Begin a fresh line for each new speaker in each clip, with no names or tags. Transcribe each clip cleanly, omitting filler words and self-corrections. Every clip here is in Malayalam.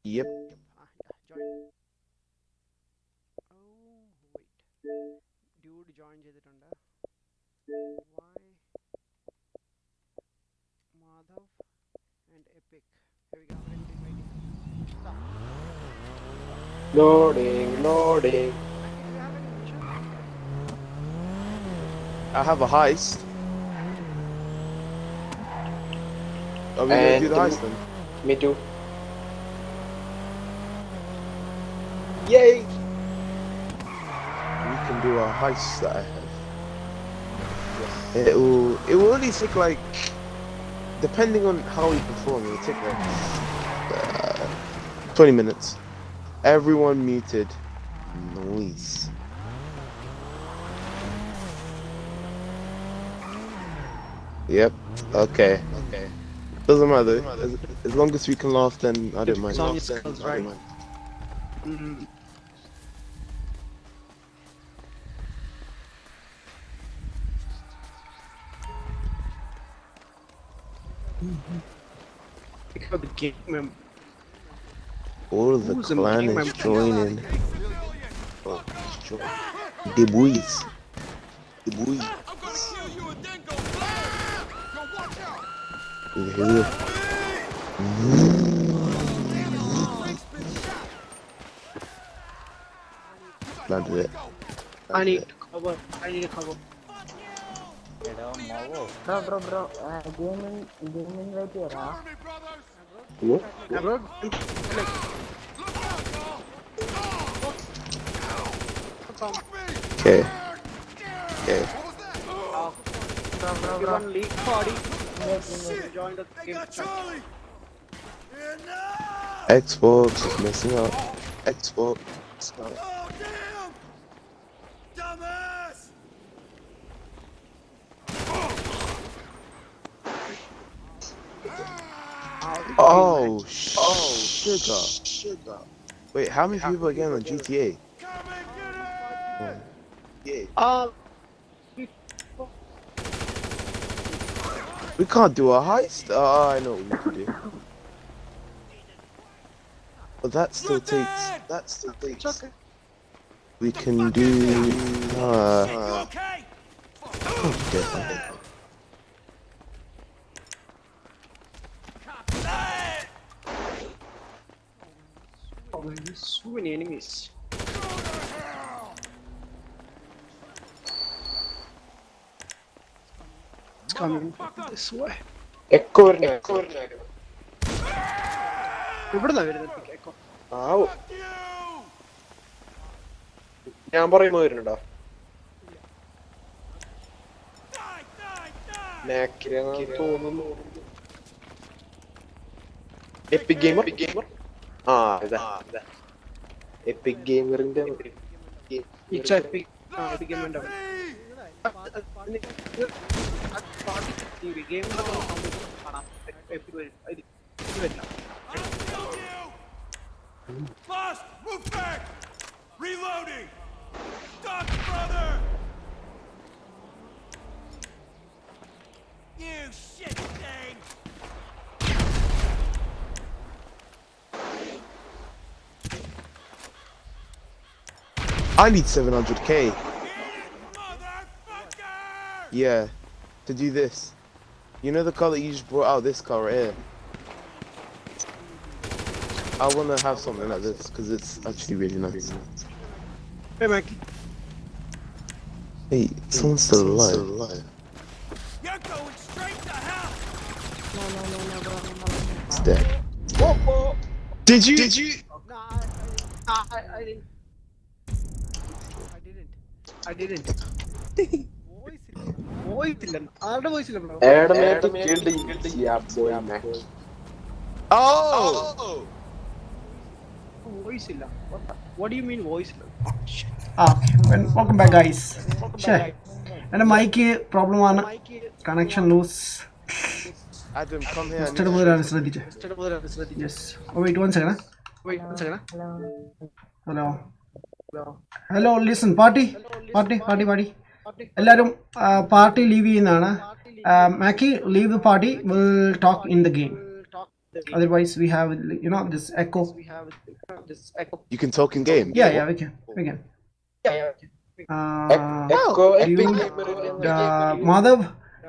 Yep.
Join. Oh wait. Dude join ചെയ്തിട്ടുണ്ട്. Why Madhav and Epic. Here we go. I'm inviting. Stop.
Loading, loading.
Mackie, do you have any mission?
I have a heist. Are we gonna do the heist then?
Me too. Yay!
We can do a heist that I have. It will only take like, depending on how we perform, it will take like 20 minutes. Everyone muted. Noise. Yep. Okay. Doesn't matter. As long as we can laugh, then I don't mind.
Song is right. Because the game member.
All of the
Who's in
clan
the game
is
member?
joining. Oh, it's joining. The boys. The boys. You hear it? Landed it.
I need to cover. I need to cover.
Bro. Game invite ചെയ്യടാ.
Bro,
Okay.
you want league party? Join the game.
Xbox is messing up. Xbox. Oh, sugar. Wait, how many people again on GTA? We can't do a heist. Oh, I know what we can do. But that still takes.
Okay.
We can do. Okay.
Oh, there's so many enemies. It's coming this way.
Echo വരുന്നു.
ഇവിടുന്നാ വരുന്നത് കേക്കോ.
ആവോ. ഞാൻ പറയുമ്പോ വരുന്നുണ്ടോ? നാക്കിലെന്ന് തോന്നുന്നു. Epic gamer. ഇതാ. എപ്പിക് ഗെയിമറിന്റെ
It's epic. Epic game ഉണ്ട്. Game
Boss, move back! Reloading! Dodge, brother! You shit thing!
I need 700k.
Motherfucker!
Yeah, to do this. You know the car that you just brought out? This car right here. I want to have something like this because it's actually really nice.
Hey, Mackie.
Hey, someone's still alive.
You're going straight to hell!
No, bro.
It's dead.
Whoa.
Did you?
No, I didn't. I didn't. Voice ഇല്ല. ആരുടെ voice ഇല്ല bro?
Adamminati killed yeah boy Mac.
Oh!
Voice ഇല്ല. What do you mean voice ഇല്ല?
Welcome back, guys. And the mic problem on connection loose.
Adam, come here.
Instead of yes. Oh wait, one second. Hello. Listen, party. എല്ലാരും party leave ചെയ്യുന്നതാണ്. Mackie, leave the party. We'll talk in the game. Otherwise, we have this echo.
You can talk in game.
Yeah, we can.
Echo, Epic
Dude,
Gamer.
Madhav,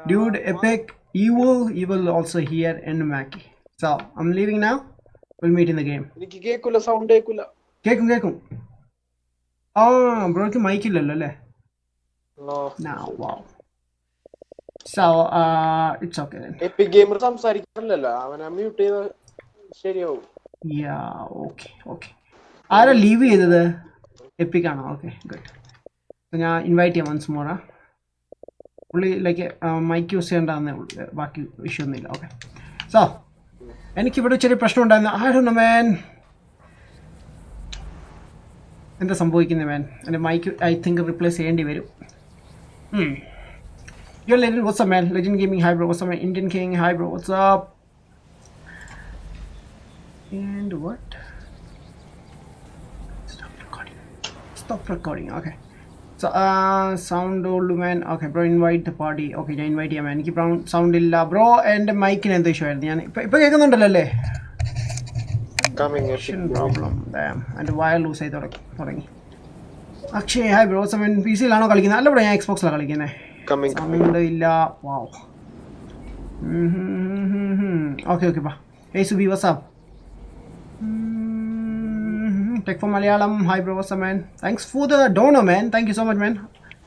dude, Epic, evil also here in Mackie. So I'm leaving now. We'll meet in the game.
എനിക്ക് കേൾക്കൂല സൗണ്ട് കേൾക്കൂല
കേക്കും ബ്രോക്ക് മൈക്കില്ലല്ലോ അല്ലേ Now, wow. So, it's okay then.
Epic gamer സംസാരിക്കാറില്ലല്ലോ അവനെ മ്യൂട്ട് ചെയ്ത ശരിയാവും
Yeah, okay. ആരാ ലീവ് ചെയ്തത് എപ്പിക് ആണോ ഓക്കെ ഗുഡ് ഞാൻ ഇൻവൈറ്റ് ചെയ്യാം വൺസ് മോറാ പുള്ളി ലൈക്ക് മൈക്ക് യൂസ് ചെയ്യേണ്ടതെന്നേ ഉള്ളൂ ബാക്കി ഇഷ്യൂ ഒന്നുമില്ല ഓക്കെ സോ എനിക്കിവിടെ ചെറിയ പ്രശ്നം ഉണ്ടായിരുന്നു I don't know man എന്താ സംഭവിക്കുന്നത് മാൻ എൻ്റെ മൈക്ക് ഐ തിങ്ക് റിപ്ലേസ് ചെയ്യേണ്ടി വരും Yo Legend, what's up man? Legend Gaming, hi bro, what's up man? Indian King, hi bro, what's up? And what? Stop recording, okay. So, sound old man, okay bro, invite the party. Okay, I invite you man. Keep sound illa bro and mic in the show. Ipo kekkunnundallo alle?
Coming
problem. Damn. And wire lose ആയി തുടങ്ങി. Akshay, hi bro, what's up man? PC ലാണോ കളിക്കുന്നത്? അല്ല bro, ഞാൻ Xbox ലാണ് കളിക്കുന്നത്. Sound illa. Wow. Okay, bye. Hey Subi, what's up? Tech for Malayalam, hi bro, what's up man? Thanks for the donor man, thank you so much man.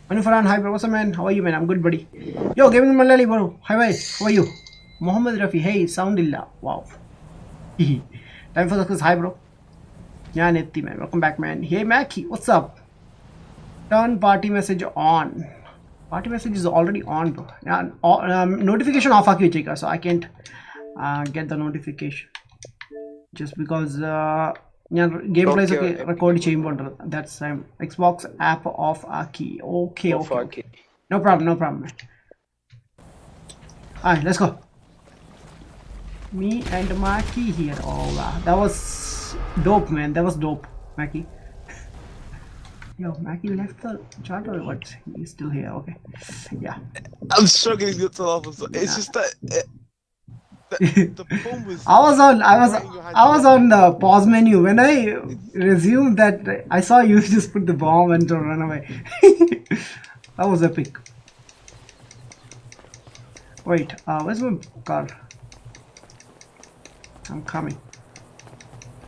Manufaran, hi bro, what's up man? How are you man? I'm good buddy. Yo, Gaming Malayalee bro, hi bye, how are you? Muhammad Rafi, hey, sound illa, wow. Time for the quiz, hi bro. Yeah, Netti man, welcome back man. Hey Mackie, what's up? Turn party message on. Party message is already on bro. Yeah, notification off aaki vecheka, so I can't get the notification. Just because gameplays record cheyumbol that's Xbox app off aaki. Okay. No problem man. Alright, let's go. Me and Mackie here. Oh wow, that was dope man, that was dope Mackie. Yo, Mackie left the chat or what? He's still here, okay. Yeah,
I'm struggling to get to laugh. It's just that the phone was.
I was on the pause menu when I resumed that. I saw you just put the bomb and run away. That was epic. Wait, where's my car? I'm coming.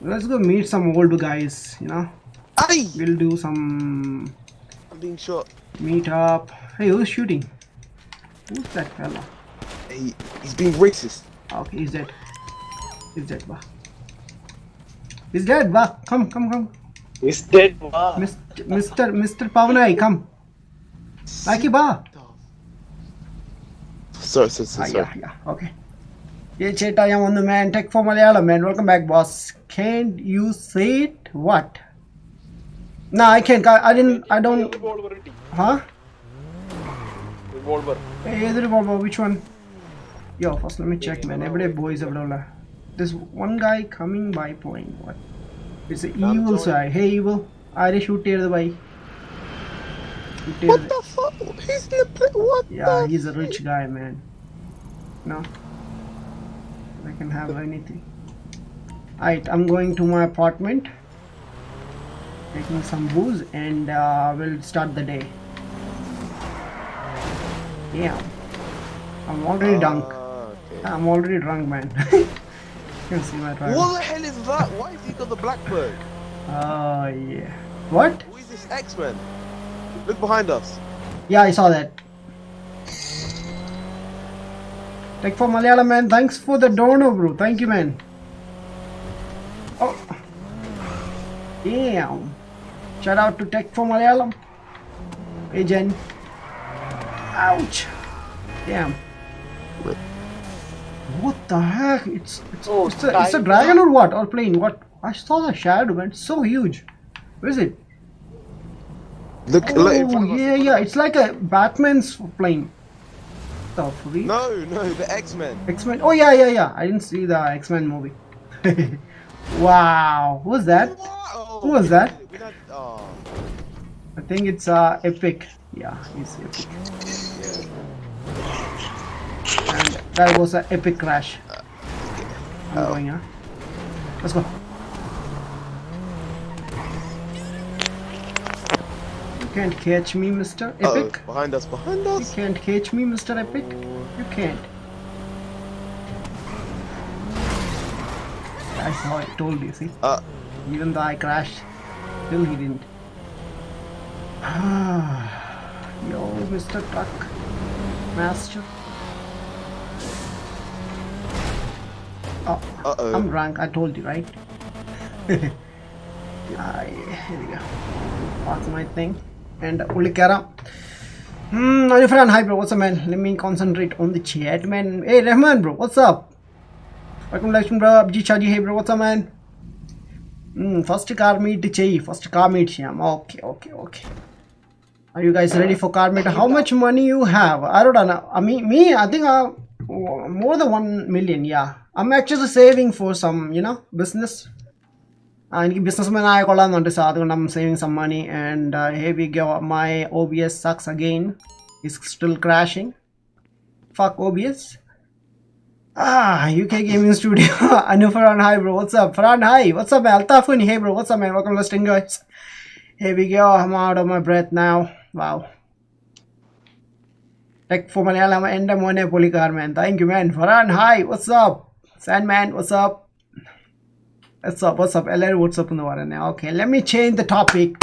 Let's go meet some old guys,
Aye!
We'll do some
I'm being shot.
meet up. Hey, who's shooting? Who's that fella?
He's being racist.
Okay, he's dead. Bah. He's dead, bah. Come.
He's dead
Mr. Pavanai, come. Lucky, bah.
Sorry.
Yeah, okay. Yeah, Cheta, I am on the man. Tech for Malayalam, man. Welcome back, boss. Can't you say it? What? No, I can't. I don't. Huh?
Revolver.
Hey, the revolver. Which one? Yo, first let me check, man. Every boys have done. There's one guy coming by point. What? It's the evil side. Hey, evil. I shoot here the boy.
What the fuck? He's in the play. What?
Yeah, he's a rich guy, man. No, I can have anything. Alright, I'm going to my apartment, taking some booze, and we'll start the day. Yeah, I'm already drunk.
Okay.
I'm already drunk, man. You can see my drive.
What the hell is that? Why has he got the black bird?
Oh yeah. What?
Who is this X-Men? Look behind us.
Yeah, I saw that. Tech for Malayalam, man. Thanks for the donor, bro. Thank you, man. Oh. Damn. Shout out to Tech for Malayalam. Hey, Jen. Ouch. Damn. What the heck? It's a dragon or what? Or plane? What? I saw the shadow, man. It's so huge. Where is it?
Look in front of us.
Yeah. It's like a Batman's plane. The freak?
No, the X-Men.
X-Men. Oh yeah. I didn't see the X-Men movie. Wow. Who was that?
Wow.
Who was that?
Oh.
I think it's Epic. Yeah, he's Epic. And that was an epic crash. I'm going, huh? Let's go. You can't catch me, Mr. Epic.
Behind us, behind
You
us.
can't catch me, Mr. Epic. You can't. I saw it, told you, see? Even though I crashed, still he didn't. Yo, Mr. Truck Master. Oh, I'm drunk, I told you, right? Here we go. Park my thing. And Ulikara. Friend, hi bro, what's up man? Let me concentrate on the chat man. Hey Rahman bro, what's up? Welcome to bro. Abji Chaji, hey bro, what's up man? First car meet chahi. First car meet sham. Okay. Are you guys ready for car meet? How much money you have? I don't know. I mean, I think more than 1 million. Yeah, I'm actually saving for some, business. And businessman I call on this. I'm saving some money, and here we go. My OBS sucks again. It's still crashing. Fuck OBS. UK Gaming Studio. Anu Farhan, hi bro. What's up? Farhan, hi. What's up, man? Altafuni, hey bro. What's up, man? Welcome to Sting guys. Here we go. I'm out of my breath now. Wow. Tech for Malayalam and Mone Polycar, man. Thank you, man. Farhan, hi. What's up? Sandman, what's up? What's up? LR, what's up in the water now? Okay, let me change the topic.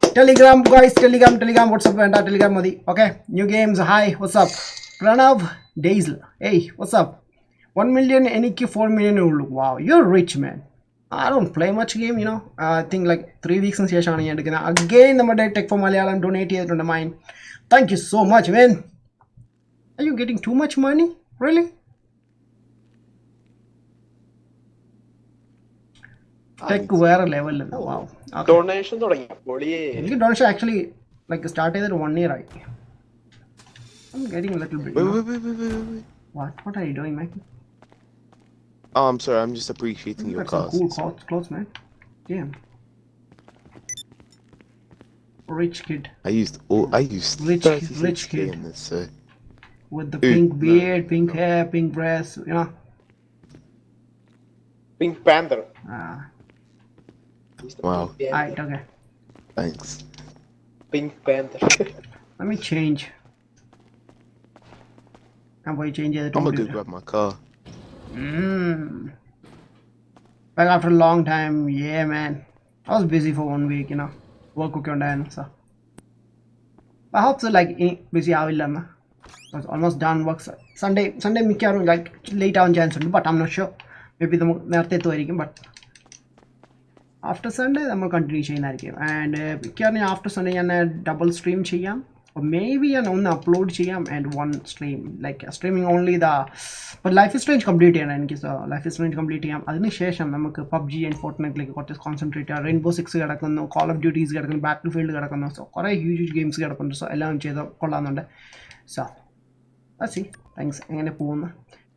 Telegram, guys. Telegram. What's up, man? Telegram, Modi. Okay, new games. Hi, what's up? Pranav Daisel. Hey, what's up? 1 million, NQ 4 million. Wow, you're rich, man. I don't play much game, I think like 3 weeks in session. Again, the Tech for Malayalam donate on the mind. Thank you so much, man. Are you getting too much money? Really? Tech where level? Wow. Okay.
Donation
donation actually like started 1 year, right? I'm getting a little bit.
Wait.
What are you doing, Mikey?
Oh, I'm sorry. I'm just appreciating your cars.
Cool clothes, man. Damn. Rich kid.
I used
rich kid
in this, so.
with the pink beard, pink hair, pink breasts,
Pink Panther.
Wow.
Alright, okay.
Thanks.
Pink Panther.
Let me change. I'm going to change it.
I'm gonna go grab my car.
Back after a long time, yeah, man. I was busy for 1 week, work on so. I hope so, like busy. I was almost done work. Sunday, like late on January, but I'm not sure. Maybe the but after Sunday, I'm gonna continue changing and after Sunday, I'm double stream cheyam. Or maybe upload and one stream, like streaming only the but Life is Strange complete Life is Strange complete PUBG and Fortnite like concentrate Rainbow Six Call of Duties Battlefield so huge games so so let's see thanks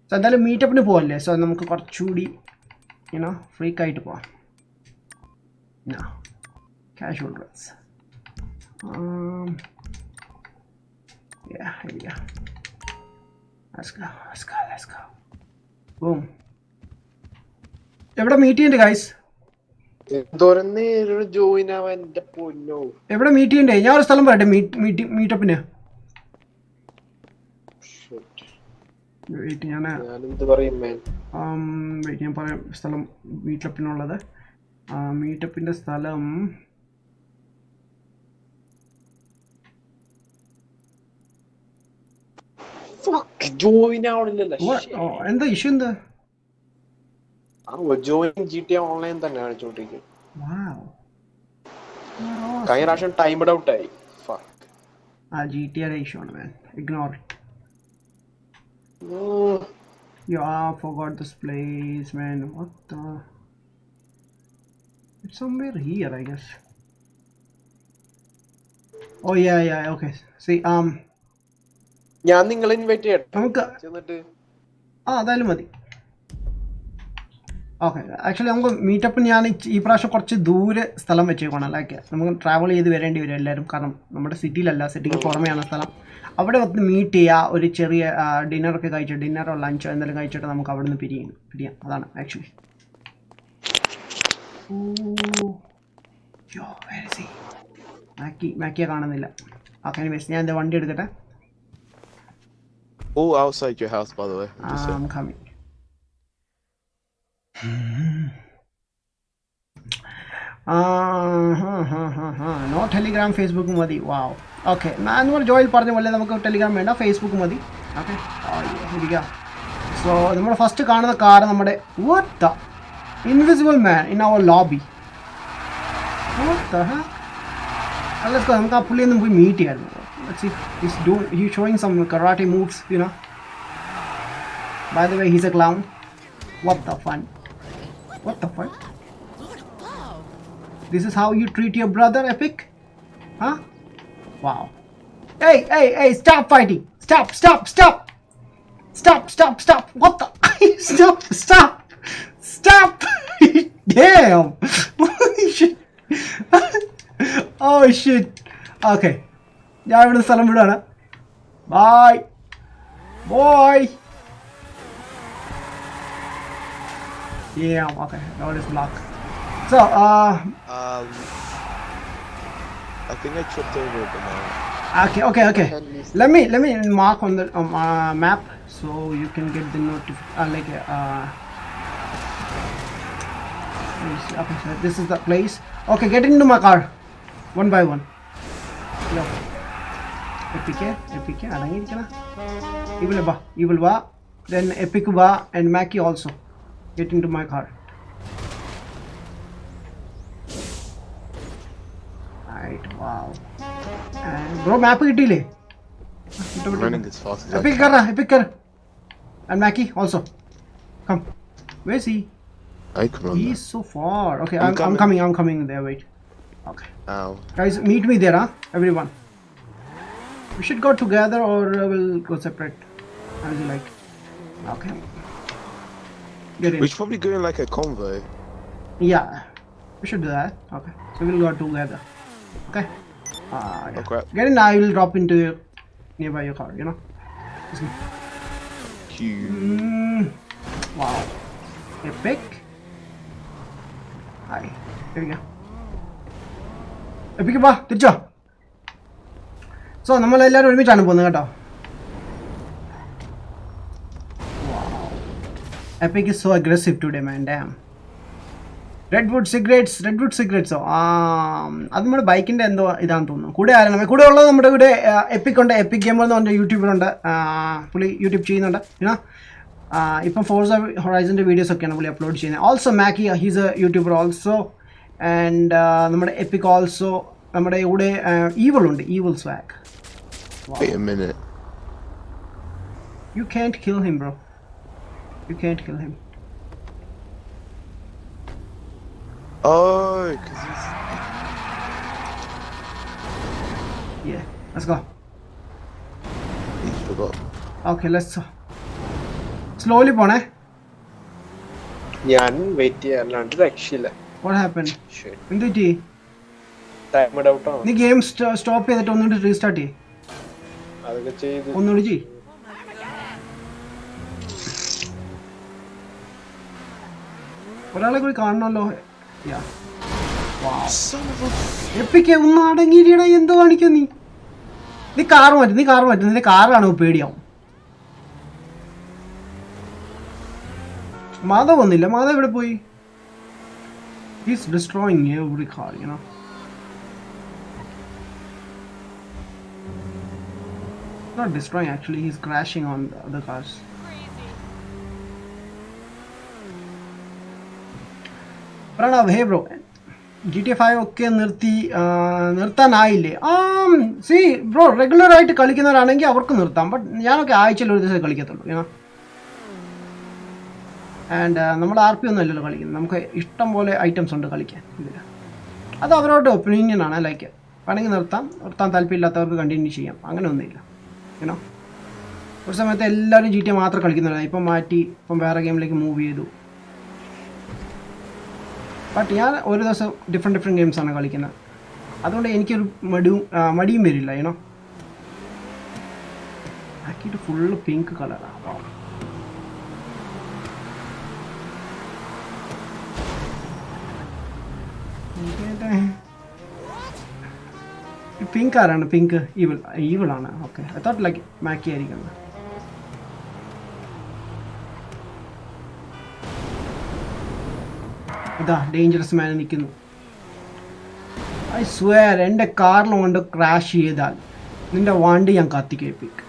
so then meet up so free kite no casual dress yeah, here we go. Let's go. Boom. Every meeting, guys.
Join the no.
Every meeting, you are still meet up in
Shit.
Wait,
man.
Waiting for Stalam meet up in all other. Meet up in the Stalam.
Fuck, join out in the
What? Oh, and the issue in the.
Join GTA Online the narrative.
Wow.
Can you time it out? Fuck.
GTA issue, man. Ignore it.
No.
Yeah, forgot this place, man. What the? It's somewhere here, I guess. Oh yeah. Okay. See,
ഞാൻ നിങ്ങളെ ഇൻവൈറ്റ് ചെയ്യട്ടെ
നമുക്ക് അതായാലും മതി ഓക്കെ ആക്ച്വലി നമുക്ക് മീറ്റപ്പ് ഞാൻ ഈ പ്രാവശ്യം കുറച്ച് ദൂരെ സ്ഥലം വെച്ചേക്കണം ലൈക്ക് നമുക്ക് ട്രാവൽ ചെയ്ത് വരേണ്ടി വരും എല്ലാവരും കാരണം നമ്മുടെ സിറ്റിയിലല്ല സിറ്റിക്ക് പുറമെയാണ് സ്ഥലം അവിടെ വന്ന് മീറ്റ് ചെയ്യുക, ഒരു ചെറിയ ഡിന്നറൊക്കെ കഴിച്ചിട്ട്, ഡിന്നറോ ലഞ്ചോ എന്തെങ്കിലും കഴിച്ചിട്ട് നമുക്ക് അവിടെ നിന്ന് പിരിയാം. അതാണ് ആക്ച്വലി. മാക്കിയെ കാണുന്നില്ല. ഓക്കെ, എനിവേസ് ഞാൻ എൻ്റെ വണ്ടി എടുക്കട്ടെ.
All outside your house, by the way.
I'm coming. No Telegram, Facebook മതി. വാവ്. ഓക്കെ, നമ്മൾ ജോയിൽ പറഞ്ഞ പോലെ നമുക്ക് ടെലിഗ്രാം വേണ്ട, ഫേസ്ബുക്ക് മതി. ഓക്കെ, ഇരിക്കുക. സോ നമ്മൾ ഫസ്റ്റ് കാണുന്ന കാർ നമ്മുടെ what the invisible man in our lobby. നമുക്ക് ആ പുള്ളിയൊന്നും പോയി മീറ്റ് ചെയ്യായിരുന്നു. He's showing some karate moves, you know. By the way, he's a clown. What the fun? This is how you treat your brother, Epic? Huh? Wow. Hey, stop fighting. Stop. What the? Stop. Damn. Oh shit. Okay. ഞാൻ ഇവിടെ സ്ഥലം വിടുകയാണ്. By. Yeah, okay. Road is blocked. So,
I think I tripped over a banana.
Okay. Let me mark on the map so you can get the okay, so this is the place. Okay, get into my car. One by one. Yo. Epic, adangirikana. Evil va. Then Epic va and Mackie also. Get into my car. Right, wow. And bro, map kitile.
Running as fast as
Epic kar. And Mackie also. Come. Where is he?
I can run.
He's so far. Okay, I'm coming there. Wait. Okay.
Ow.
Guys, meet me there, huh? Everyone. We should go together or we'll go separate. How do you like? Okay. Get in.
We should probably go in like a convoy.
Yeah. We should do that. Okay. So we'll go together. Okay. Yeah.
Oh crap.
Get in. I will drop into nearby your car. You know. Wow. Epic. Hi. Here we go. Epic ba. Ticho. So, നമ്മളെല്ലാവരും ഒരുമിച്ചാണ് പോകുന്നത് കേട്ടോ. Wow. Epic is so aggressive today, man. Damn. Redwood cigarettes. അത് നമ്മുടെ ബൈക്കിൻ്റെ എന്തോ ഇതാണെന്ന് തോന്നുന്നു. കൂടെ ഉള്ളത് നമ്മുടെ ഇവിടെ എപ്പിക് ഉണ്ട്. എപ്പിക് ഗെയിമർ എന്ന് പറഞ്ഞ യൂട്യൂബിലുണ്ട്. പുള്ളി യൂട്യൂബ് ചെയ്യുന്നുണ്ട്. പിന്നെ ഇപ്പം ഫോർസ ഹൊറൈസൻ്റെ വീഡിയോസൊക്കെയാണ് പുള്ളി അപ്ലോഡ് ചെയ്യുന്നത്. ഓൾസോ മാക്കി, he's A YouTuber also. And നമ്മുടെ എപ്പിക് ഓൾസോ. നമ്മുടെ ഇവിടെ ഈവിൾ ഉണ്ട്. Evil swag.
Wait a minute.
You can't kill him, bro. You can't kill him.
Oh, because he's...
Yeah, let's go.
He forgot.
Okay, let's slowly pone.
ഞാൻ വെയിറ്റ് ചെയ്യാറില്ലാണ്ട് രക്ഷയില്ല.
What happened?
Shit.
എന്തുപറ്റി?
ടൈമഡ് ഔട്ട് ആണ്.
നീ ഗെയിം സ്റ്റോപ്പ് ചെയ്തിട്ട് ഒന്നുകൂടി റീസ്റ്റാർട്ട് ചെയ്യ്.
അതൊക്കെ ചെയ്ത്
ഒന്നുകൂടി ചെയ്യ്. ഒരാളെ കൂടി കാണണമല്ലോ. എപ്പിക്ക് ഒന്ന് അടങ്ങിയിടാ. എന്തോ കാണിക്കും നീ? നീ കാറ് മാറ്റും. നിന്റെ കാറാണോ പേടിയാവും. മാധവ് വന്നില്ല. മാധവ് എവിടെ പോയി? He's destroying every car, you know. Not destroying, actually, he's crashing on the other cars. Pranav, hey bro, GTA 5 ഒക്കെ നിർത്താനായില്ലേ? സി ബ്രോ, റെഗുലർ ആയിട്ട് കളിക്കുന്നവരാണെങ്കിൽ അവർക്ക് നിർത്താം. ബട്ട് ഞാനൊക്കെ ആഴ്ചയിൽ ഒരു ദിവസം കളിക്കത്തുള്ളൂ, യൂണോ. ആൻഡ് നമ്മൾ RP ഒന്നും അല്ലല്ലോ കളിക്കുന്നത്. നമുക്ക് ഇഷ്ടം പോലെ ഐറ്റംസ് ഉണ്ട് കളിക്കാൻ ഇതിൽ. അത് അവരുടെ ഒപ്പീനിയനാണ്. ലൈക്ക് വേണമെങ്കിൽ നിർത്താൻ താല്പര്യമില്ലാത്തവർക്ക് കണ്ടിന്യൂ ചെയ്യാം. അങ്ങനെ ഒന്നുമില്ല, യൂണോ. ഒരു സമയത്ത് എല്ലാവരും GTA മാത്രം കളിക്കുന്നില്ല. ഇപ്പം മാറ്റി, ഇപ്പം വേറെ ഗെയിമിലേക്ക് മൂവ് ചെയ്തു. ബട്ട് ഞാൻ ഒരു ദിവസം ഡിഫറെൻറ്റ് ഗെയിംസാണ് കളിക്കുന്നത്. അതുകൊണ്ട് എനിക്കൊരു മടിയും വരില്ല, യൂണോ. ബാക്കിയിട്ട് ഫുള്ള് പിങ്ക് കളറാണ്. പിങ്ക് ആരാണ്? പിങ്ക് ഈവിളാണ്. ഓക്കെ, ഐ തോട്ട് ലൈക്ക് മാക്കി ആയിരിക്കും. ഇതാ ഡേഞ്ചറസ് മാൻ നിൽക്കുന്നു. ഐ സ്വെയർ എൻ്റെ കാറിൽ കൊണ്ട് ക്രാഷ് ചെയ്താൽ നിന്റെ വണ്ടി ഞാൻ കത്തിക്കേൽപ്പിക്കും.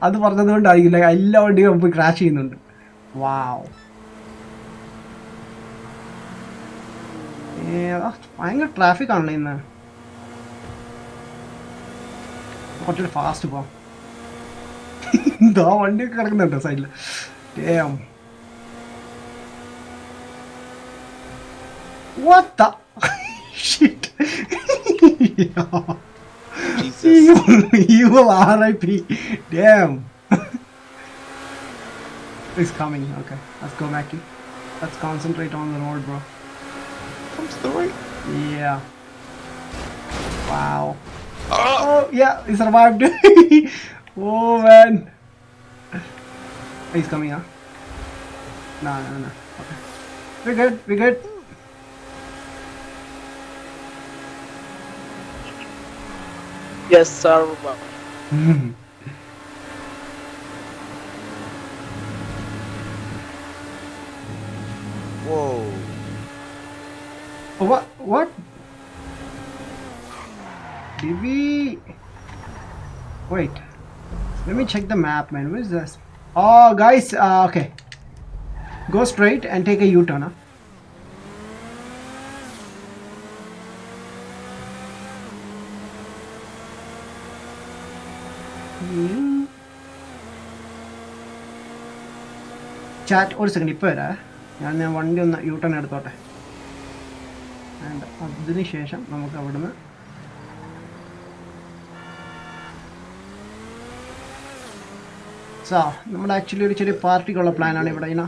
അത് പറഞ്ഞതുകൊണ്ടായിരിക്കില്ല, എല്ലാ വണ്ടിയും നമുക്ക് ക്രാഷ് ചെയ്യുന്നുണ്ട്. വാവ്, ഭയങ്കര ട്രാഫിക് ആണല്ലോ ഇന്ന്. കുറച്ചുകൂടി ഫാസ്റ്റ് പോവാം. ഇതാ വണ്ടിയൊക്കെ കിടക്കുന്നുണ്ട് സൈഡിൽ. Damn. What the shit?
Jesus.
Evil RIP. Damn. It's coming. Okay, let's go, Mackie. Let's concentrate on the road, bro.
Comes to the right.
Yeah. Wow. Oh yeah, he survived. Oh man. He's coming, huh? No. Okay. We're good.
Yes, sir.
Whoa.
Oh, what? Did we... Wait. Let me check the map, man. What is this? Oh, guys, okay. Go straight and take a U-turn, huh? Chat, ഒരു സെക്കൻഡ് ഇപ്പോൾ വരാം. ഞാൻ വണ്ടി ഒന്ന് യൂട്ടേൺ എടുത്തോട്ടെ. അതിന് ശേഷം നമുക്ക് അവിടുന്ന് നമ്മൾ ആക്ച്വലി ഒരു ചെറിയ പാർട്ടിക്കുള്ള പ്ലാനാണ് ഇവിടെ. ഇങ്ങനെ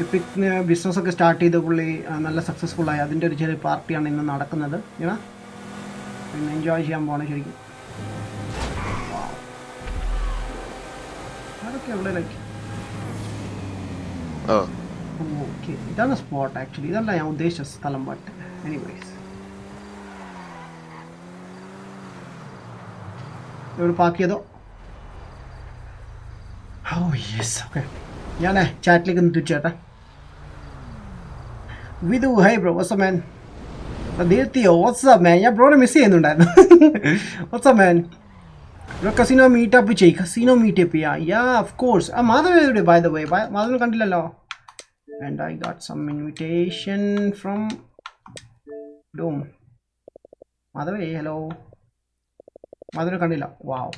എപ്പിക്കിന് ബിസിനസ്സൊക്കെ സ്റ്റാർട്ട് ചെയ്ത പുള്ളി നല്ല സക്സസ്ഫുള്ളായി. അതിൻ്റെ ഒരു ചെറിയ പാർട്ടിയാണ് ഇന്ന് നടക്കുന്നത്. ഇങ്ങനെ പിന്നെ എൻജോയ് ചെയ്യാൻ പോകണം ശരിക്കും. അതൊക്കെ ഇവിടെ ലൈക്ക് ഓക്കെ, ഇതാണ് സ്പോട്ട് ആക്ച്വലി. ഇതല്ല ഞാൻ ഉദ്ദേശിച്ച സ്ഥലം. ബട്ട് എനിവേസ് ഇവിടെ പാർക്ക് ചെയ്തോ. Oh yes, okay. ഞാൻ ചാറ്റിലേക്ക് ഒന്ന് തിരിച്ചേട്ടാ. Vidhu, hi bro, what's man. ദീർത്തിയോ, വാട്ട്സ് അപ്പ് മാൻ. ഞാൻ ബ്രോനെ മിസ് ചെയ്യുന്നുണ്ടായിരുന്നു. What's up man. Bro casino meetup ചെയ്യ്. Casino meetup yeah of course. ആ മാധവ് എവിടെ ബൈ ദ വേ? മാധവിനെ കണ്ടില്ലല്ലോ. And I got some invitation from Dom. മാധവേ ഹലോ. മാധവിനെ കണ്ടില്ല. വാവ്.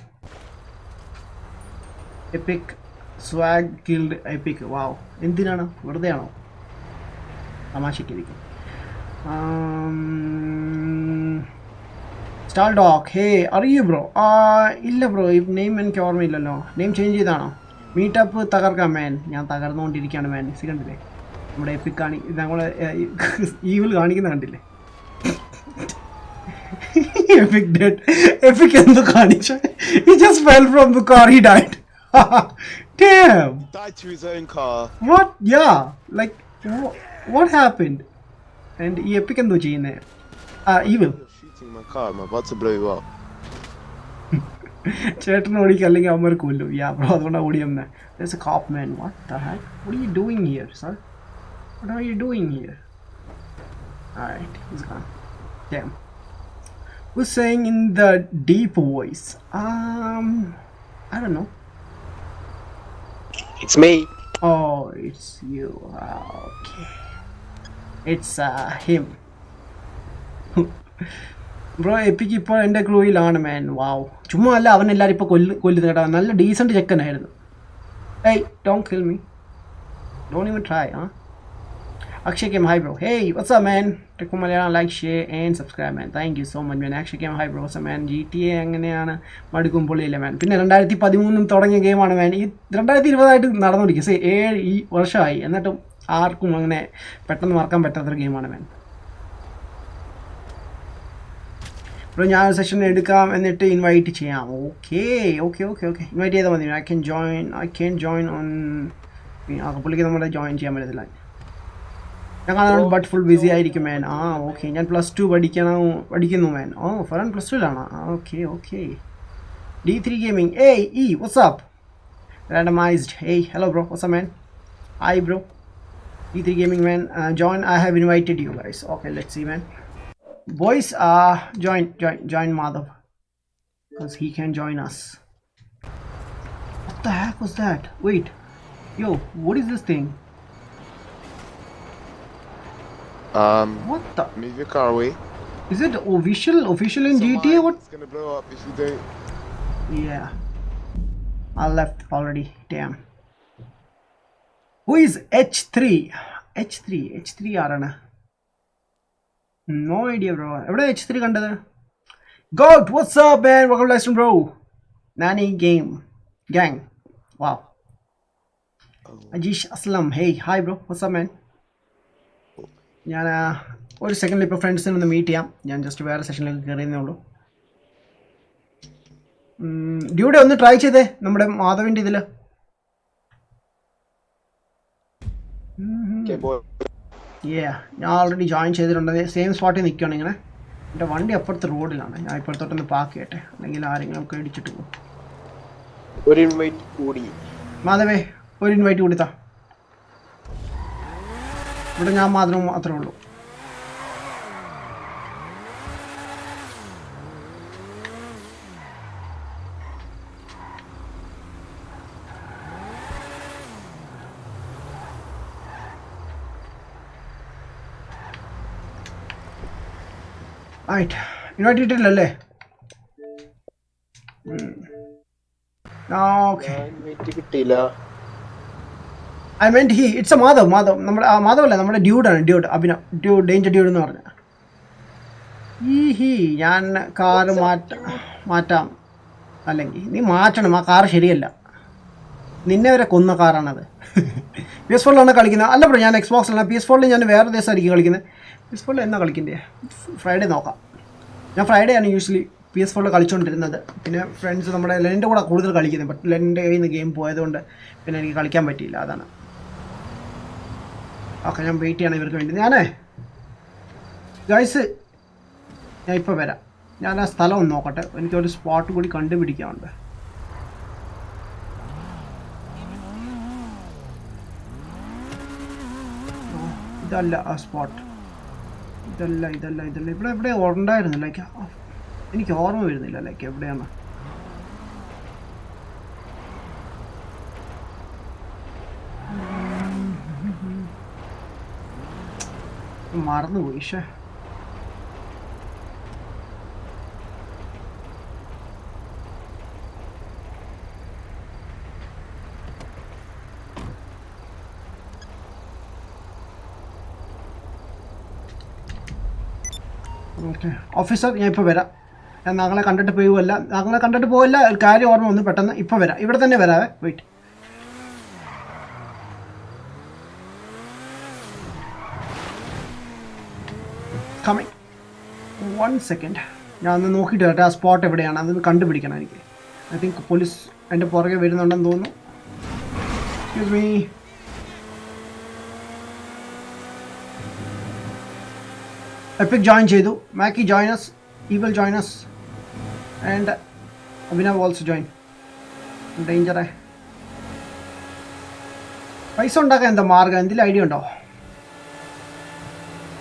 EPIC swag killed epic. Wow. എന്തിനാണ്? വെറുതെ ആണോ? തമാശയ്ക്കിരിക്കും. സ്റ്റാൾ ഡോഗ്, ഹേ അറിയൂ ബ്രോ? ഇല്ല ബ്രോ, ഈ നെയിം എനിക്ക് ഓർമ്മയില്ലല്ലോ. നെയിം ചേഞ്ച് ചെയ്താണോ? മീറ്റപ്പ് തകർക്കാം മാൻ. ഞാൻ തകർന്നുകൊണ്ടിരിക്കുകയാണ് മാൻ. കണ്ടില്ലേ നമ്മുടെ എപ്പിക് ഞങ്ങളെ ഈവിൽ കാണിക്കുന്ന കണ്ടില്ലേ? EPIC dead. എപ്പിക് എന്തോ കാണിച്ച. He just fell from the car, he died. Damn.
Died to his own car.
What? Yeah. Like, what happened? And ഈ എപ്പിക് എന്തോ ചെയ്യുന്നേ? Evil.
You're shooting my car. I'm about to blow you up.
ചേട്ടൻ ഓടിക്കുക അല്ലെങ്കിൽ അവന്മാർ കൊല്ലും. യാ ബ്രോ, അതുകൊണ്ടാണ് ഓടിയെന്നെ. There's a cop man. What the heck? What are you doing here, sir? What are you doing here? Alright, he's gone. Damn. Who's saying in the deep voice? I don't know.
It's me.
Oh, it's you. Okay. It's him. Bro epic ഇപ്പോൾ എൻ്റെ ക്രൂയിലാണ് മാൻ. വാവ്. ചുമ്മാ അല്ല, അവൻ എല്ലാവരും ഇപ്പോൾ കൊല്ലുന്നത് കേട്ടോ. നല്ല ഡീസൻറ്റ് ചെക്കനായിരുന്നു. ഏയ് don't kill me. Don't even try. Akshay came, hi bro. Hey, what's up man? Take Malayalam, like, share and subscribe man. Thank you so much man. Akshay came, hi bro. What's up man? GTA എങ്ങനെയാണ് മടുക്കുമ്പോഴില്ല മാൻ. പിന്നെ 2013 തുടങ്ങിയ ഗെയിമാണ് മാൻ. ഈ 2020 നടന്നുകൊണ്ടിരിക്കും. 7 വർഷമായി, എന്നിട്ടും ആർക്കും അങ്ങനെ പെട്ടെന്ന് മറക്കാൻ പറ്റാത്തൊരു ഗെയിമാണ് മാൻ. ബ്രോ ഞാൻ സെഷൻ എടുക്കാം എന്നിട്ട് ഇൻവൈറ്റ് ചെയ്യാം. ഓക്കെ ഇൻവൈറ്റ് ചെയ്താൽ മതി. I can join on. പുള്ളിക്ക് നമ്മളെ ജോയിൻ ചെയ്യാൻ പറ്റത്തില്ല. ഞങ്ങൾ ബട്ട് ഫുൾ ബിസി ആയിരിക്കും മാൻ. ഓക്കെ ഞാൻ +2 പഠിക്കുന്നു മാൻ. ഫറാൻ +2ലാണ്. Okay D3 Gaming. Hey, what's up? Randomized. Hey, hello bro, what's up man? Hi bro. D3 Gaming man, join. I have invited you guys. Okay, let's see man. Boys, join Madhav, because he can join us. What the heck was that? Wait, yo, what is this thing? What the?
Move your car away.
Is it official in GTA? What?
It's gonna blow up if you don't.
Yeah, I left already. Damn. Who is H3? H3 ആരാണ്? No idea bro. എവിടെ H3 കണ്ടത്? God, what's up man? Welcome to bro. Nani gang. Wow. Ajish Aslam. Hey, hi bro. What's up man? ഞാൻ ഒരു സെക്കൻഡിൽ ഇപ്പോൾ ഫ്രണ്ട്സിനെ ഒന്ന് മീറ്റ് ചെയ്യാം. ഞാൻ ജസ്റ്റ് വേറെ സെഷനിലേക്ക് കയറിയെന്നേ ഉള്ളൂ. ഡ്യൂഡേ ഒന്ന് ട്രൈ ചെയ്തേ നമ്മുടെ മാധവിൻ്റെ ഇതിൽ. ഞാൻ ഓൾറെഡി ജോയിൻ ചെയ്തിട്ടുണ്ട്. സെയിം സ്പോട്ടിൽ നിൽക്കുകയാണ് ഇങ്ങനെ. എൻ്റെ വണ്ടി അപ്പുറത്തെ റോഡിലാണ്. ഞാൻ ഇപ്പുറത്തോട്ടൊന്ന് പാർക്ക് ചെയ്യട്ടെ, അല്ലെങ്കിൽ ആരെങ്കിലും ഒക്കെ ഇടിച്ചിട്ട് പോകും.
ഒരു ഇൻവൈറ്റ് കൂടി
മാധവേ, ഒരു ഇൻവൈറ്റ് കൊടുത്താ. ഇവിടെ ഞാൻ മാത്രമേ ഉള്ളൂ. ഇൻവൈറ്റ് ഇട്ടില്ലല്ലേ? ഓക്കെ,
ഇൻവൈറ്റ് കിട്ടിയില്ല.
I meant it's a Madhav. നമ്മുടെ മാധവല്ലേ, നമ്മുടെ ഡ്യൂഡ് അഭിനവ്, ഡേഞ്ചർ ഡ്യൂഡ് എന്ന് പറഞ്ഞ. ഞാൻ കാറ് മാറ്റാം. അല്ലെങ്കിൽ നീ മാറ്റണം, ആ കാറ് ശരിയല്ല. നിന്നെ വരെ കൊന്ന കാറാണത്. PS4ലാണ് കളിക്കുന്നത്. അല്ല ബ്രോ, ഞാൻ Xboxലാണ്. PS4ൽ ഞാൻ വേറെ ദിവസമായിരിക്കും കളിക്കുന്നത്. PS4ൽ എന്നാ കളിക്കണ്ടേ? ഫ്രൈഡേ നോക്കാം. ഞാൻ ഫ്രൈഡേ ആണ് യൂഷ്വലി PS4ൽ കളിച്ചുകൊണ്ടിരുന്നത്. പിന്നെ ഫ്രണ്ട്സ് നമ്മുടെ ലെൻ്റെ കൂടെ കൂടുതൽ കളിക്കുന്നത്. ബട്ട് ലെൻ്റെ കയ്യിൽ നിന്ന് ഗെയിം പോയതുകൊണ്ട് പിന്നെ എനിക്ക് കളിക്കാൻ പറ്റിയില്ല, അതാണ്. ഓക്കെ, ഞാൻ വെയിറ്റ് ചെയ്യണം ഇവർക്ക് വേണ്ടി. ഗൈസ് ഞാൻ ഇപ്പോൾ വരാം. ഞാൻ ആ സ്ഥലം ഒന്ന് നോക്കട്ടെ. എനിക്കൊരു സ്പോട്ട് കൂടി കണ്ടുപിടിക്കാറുണ്ട്. ഇതല്ല ആ സ്പോട്ട്. ഇതല്ല. ഇവിടെ എവിടെ ഉണ്ടായിരുന്നു? ലൈക്ക് എനിക്ക് ഓർമ്മ വരുന്നില്ല ലൈക്ക് എവിടെയാണ്. മറന്നുപോയി. ഓക്കെ ഓഫീസർ, ഞാൻ ഇപ്പോൾ വരാം. ഞാൻ ഞങ്ങളെ കണ്ടിട്ട് പോവില്ല. കാര്യം ഓർമ്മ വന്നു പെട്ടെന്ന്. ഇപ്പോൾ വരാം, ഇവിടെ തന്നെ വരാവേ. വെയിറ്റ്. Coming 1 second. ഞാൻ ഒന്ന് നോക്കിയിട്ട് വരട്ടെ ആ സ്പോട്ട് എവിടെയാണ്. അതൊന്ന് കണ്ടുപിടിക്കണം എനിക്ക്. ഐ തിങ്ക് പോലീസ് എൻ്റെ പുറകെ വരുന്നുണ്ടെന്ന് തോന്നുന്നു. Excuse me. Epic join ചെയ്തു. Mackie join us. Evil join us. And Abhinav also join. Danger. പൈസ ഉണ്ടാക്കാൻ എന്താ മാർഗം? എന്തെങ്കിലും ഐഡിയ ഉണ്ടോ?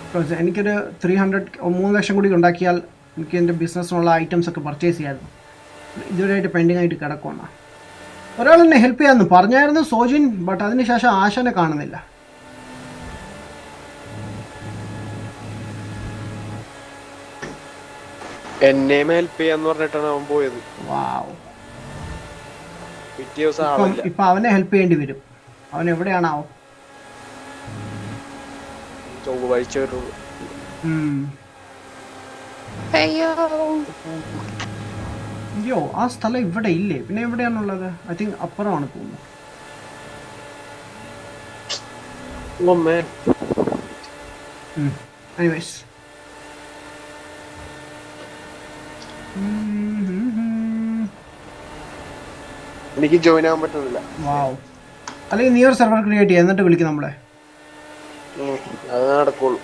ബിക്കോസ് എനിക്കൊരു 3 ലക്ഷം കൂടി ഉണ്ടാക്കിയാൽ എനിക്ക് എൻ്റെ ബിസിനസ്സിനുള്ള ഐറ്റംസ് ഒക്കെ പർച്ചേസ് ചെയ്യാമായിരുന്നു. ഇതുവരെയായിട്ട് പെൻഡിങ് ആയിട്ട് കിടക്കുകയാണ്. ഒരാൾ എന്നെ ഹെൽപ്പ് ചെയ്യാമെന്ന് പറഞ്ഞായിരുന്നു, സോജിൻ. ബട്ട് അതിനുശേഷം ആശാനെ കാണുന്നില്ല.
എന്നെ ഹെൽപ്പ് ചെയ്യാന്ന് പറഞ്ഞിട്ടാണ് അവൻ പോയത്. പിറ്റേ ദിവസം
ഇപ്പൊ അവനെ ഹെൽപ്പ് ചെയ്യേണ്ടി വരും. അവൻ എവിടെയാണാവോ?
ചൊവ്വാഴ്ച വരുള്ളൂ.
അയ്യോ, ആ സ്ഥലം ഇവിടെ ഇല്ലേ? പിന്നെ എവിടെയാണുള്ളത്? ഐ തിങ്ക് അപ്പുറമാണ് തോന്നുന്നു. Anyways,
എനിക്ക് ജോയിൻ ആവാൻ പറ്റുന്നില്ല.
വാവ്. അല്ലെങ്കിൽ നീ ഒരു സെർവർ ക്രിയേറ്റ് ചെയ്യുക എന്നിട്ട് വിളിക്കും നമ്മളെ.
അത് നടക്കുള്ളൂ.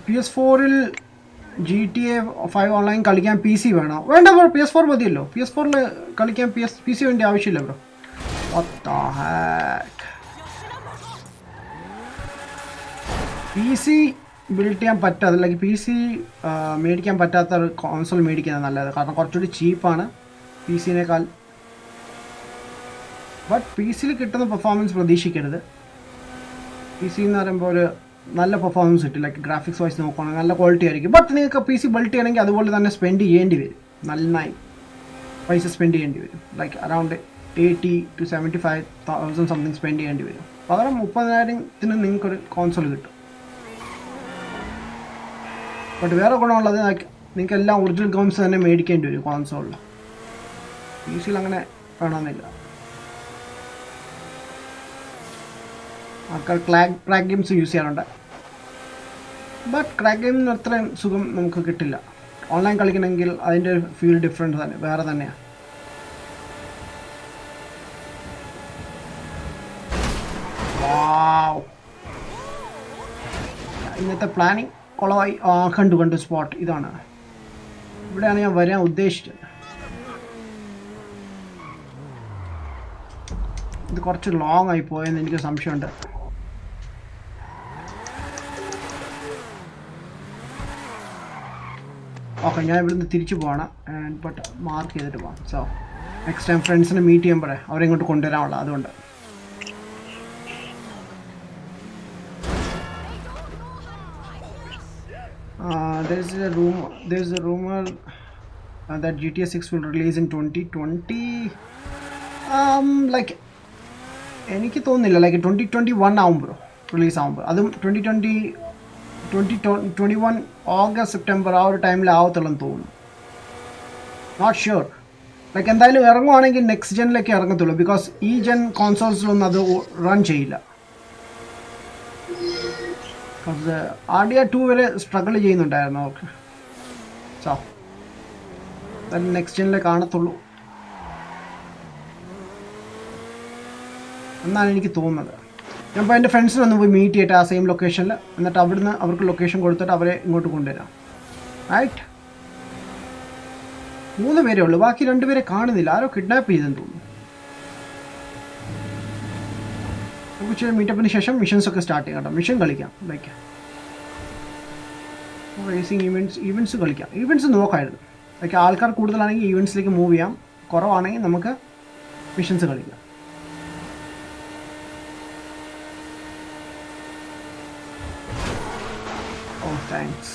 PS4-ൽ GTA 5 ഓൺലൈൻ കളിക്കാൻ PC വേണോ? വേണ്ട ബ്രോ, PS4 മതിയല്ലോ. PS4-ൽ കളിക്കാൻ PC വേണ്ട ആവശ്യമില്ല bro. What the heck? PC build ചെയ്യാൻ പറ്റാത്ത, അല്ലെങ്കിൽ PC മേടിക്കാൻ പറ്റാത്ത ഒരു കോൺസോൾ മേടിക്കുന്നത് നല്ലത്. കാരണം കുറച്ചുകൂടി ചീപ്പാണ് PC-നേക്കാൾ. ബട്ട് PC-ൽ കിട്ടുന്ന പെർഫോമൻസ് പ്രതീക്ഷിക്കരുത്. PC എന്ന് പറയുമ്പോൾ ഒരു നല്ല പെർഫോമൻസ് കിട്ടും. ലൈക്ക് ഗ്രാഫിക്സ് വൈസ് നോക്കുകയാണെങ്കിൽ നല്ല ക്വാളിറ്റി ആയിരിക്കും. ബട്ട് നിങ്ങൾക്ക് PC ബിൽഡ് ചെയ്യണമെങ്കിൽ അതുപോലെ തന്നെ സ്പെൻഡ് ചെയ്യേണ്ടി വരും. നന്നായി പൈസ സ്പെൻഡ് ചെയ്യേണ്ടി വരും. Like around 80,000 to 75,000 something spend ചെയ്യേണ്ടി വരും. പകരം 30,000-ന് നിങ്ങൾക്കൊരു കോൺസോൾ കിട്ടും. ബട്ട് വേറെ ഗുണമുള്ളത് നിങ്ങൾക്ക് എല്ലാം ഒറിജിനൽ ഗെയിംസ് തന്നെ മേടിക്കേണ്ടി വരും കോൺസോളിൽ. PC-ൽ അങ്ങനെ വേണമെന്നില്ല. ആൾക്കാർ ക്രാക്ക് ഗെയിംസ് യൂസ് ചെയ്യാറുണ്ട്. ബട്ട് ക്രാക്ക് ഗെയിമിന് അത്രയും സുഖം നമുക്ക് കിട്ടില്ല. ഓൺലൈൻ കളിക്കണമെങ്കിൽ അതിൻ്റെ ഒരു ഫീൽ ഡിഫറെൻറ്റ് തന്നെ, വേറെ തന്നെയാണ്. വാവ്, ഇന്നത്തെ പ്ലാനിങ് കുളമായി. കണ്ടു സ്പോട്ട് ഇതാണ്. ഇവിടെയാണ് ഞാൻ വരാൻ ഉദ്ദേശിച്ചത്. ഇത് കുറച്ച് ലോങ് ആയി പോയെന്ന് എനിക്ക് സംശയമുണ്ട്. ഓക്കെ, ഞാൻ ഇവിടുന്ന് തിരിച്ചു പോകണം. ബട്ട് മാർക്ക് ചെയ്തിട്ട് പോകാം. സോ നെക്സ്റ്റ് ടൈം ഫ്രണ്ട്സിനെ മീറ്റ് ചെയ്യുമ്പോഴേ അവരെ ഇങ്ങോട്ട് കൊണ്ടുവരാനുള്ള, അതുകൊണ്ട്. There's a rumor that GTA 6 will release in 2020. Like എനിക്ക് തോന്നുന്നില്ല. ലൈക്ക് 2021 ആവുമ്പോൾ റിലീസ് ആകുമ്പോൾ, അതും 2021 ഓഗസ്റ്റ് സെപ്റ്റംബർ ആ ഒരു ടൈമിൽ ആവത്തുള്ളൂ തോന്നുന്നു. Not sure. ലൈക്ക് എന്തായാലും ഇറങ്ങുവാണെങ്കിൽ നെക്സ്റ്റ് ജെനിലേക്ക് ഇറങ്ങത്തുള്ളൂ. ബിക്കോസ് ഈ ജെൻ കോൺസോൾസിലൊന്നും അത് റൺ ചെയ്യില്ല. RDR 2 വരെ സ്ട്രഗിൾ ചെയ്യുന്നുണ്ടായിരുന്നു അവർക്ക്. സോ നെക്സ്റ്റ് ജെനിലേ കാണത്തുള്ളൂ എന്നാണ് എനിക്ക് തോന്നുന്നത്. ഞാൻ ഇപ്പോൾ എൻ്റെ ഫ്രണ്ട്സിനൊന്ന് പോയി മീറ്റ് ചെയ്തിട്ട് ആ സെയിം ലൊക്കേഷനിൽ, എന്നിട്ട് അവിടുന്ന് അവർക്ക് ലൊക്കേഷൻ കൊടുത്തിട്ട് അവരെ ഇങ്ങോട്ട് കൊണ്ടുവരാം. റൈറ്റ്, 3 പേരേ ഉള്ളൂ. ബാക്കി 2 പേരെ കാണുന്നില്ല. ആരോ കിഡ്നാപ്പ് ചെയ്തെന്ന് തോന്നുന്നു. നമുക്ക് മീറ്റപ്പിന് ശേഷം മിഷൻസ് ഒക്കെ സ്റ്റാർട്ട് ചെയ്യാം കേട്ടോ. മിഷൻ കളിക്കാം. ലൈക്ക് റേസിങ് ഈവൻറ്റ്സ് കളിക്കാം. ഈവൻറ്റ്സ് നോക്കായിരുന്നു. ലൈക്ക് ആൾക്കാർ കൂടുതലാണെങ്കിൽ ഈവൻറ്റ്സിലേക്ക് മൂവ് ചെയ്യാം. കുറവാണെങ്കിൽ നമുക്ക് മിഷൻസ് കളിക്കാം. Oh, thanks.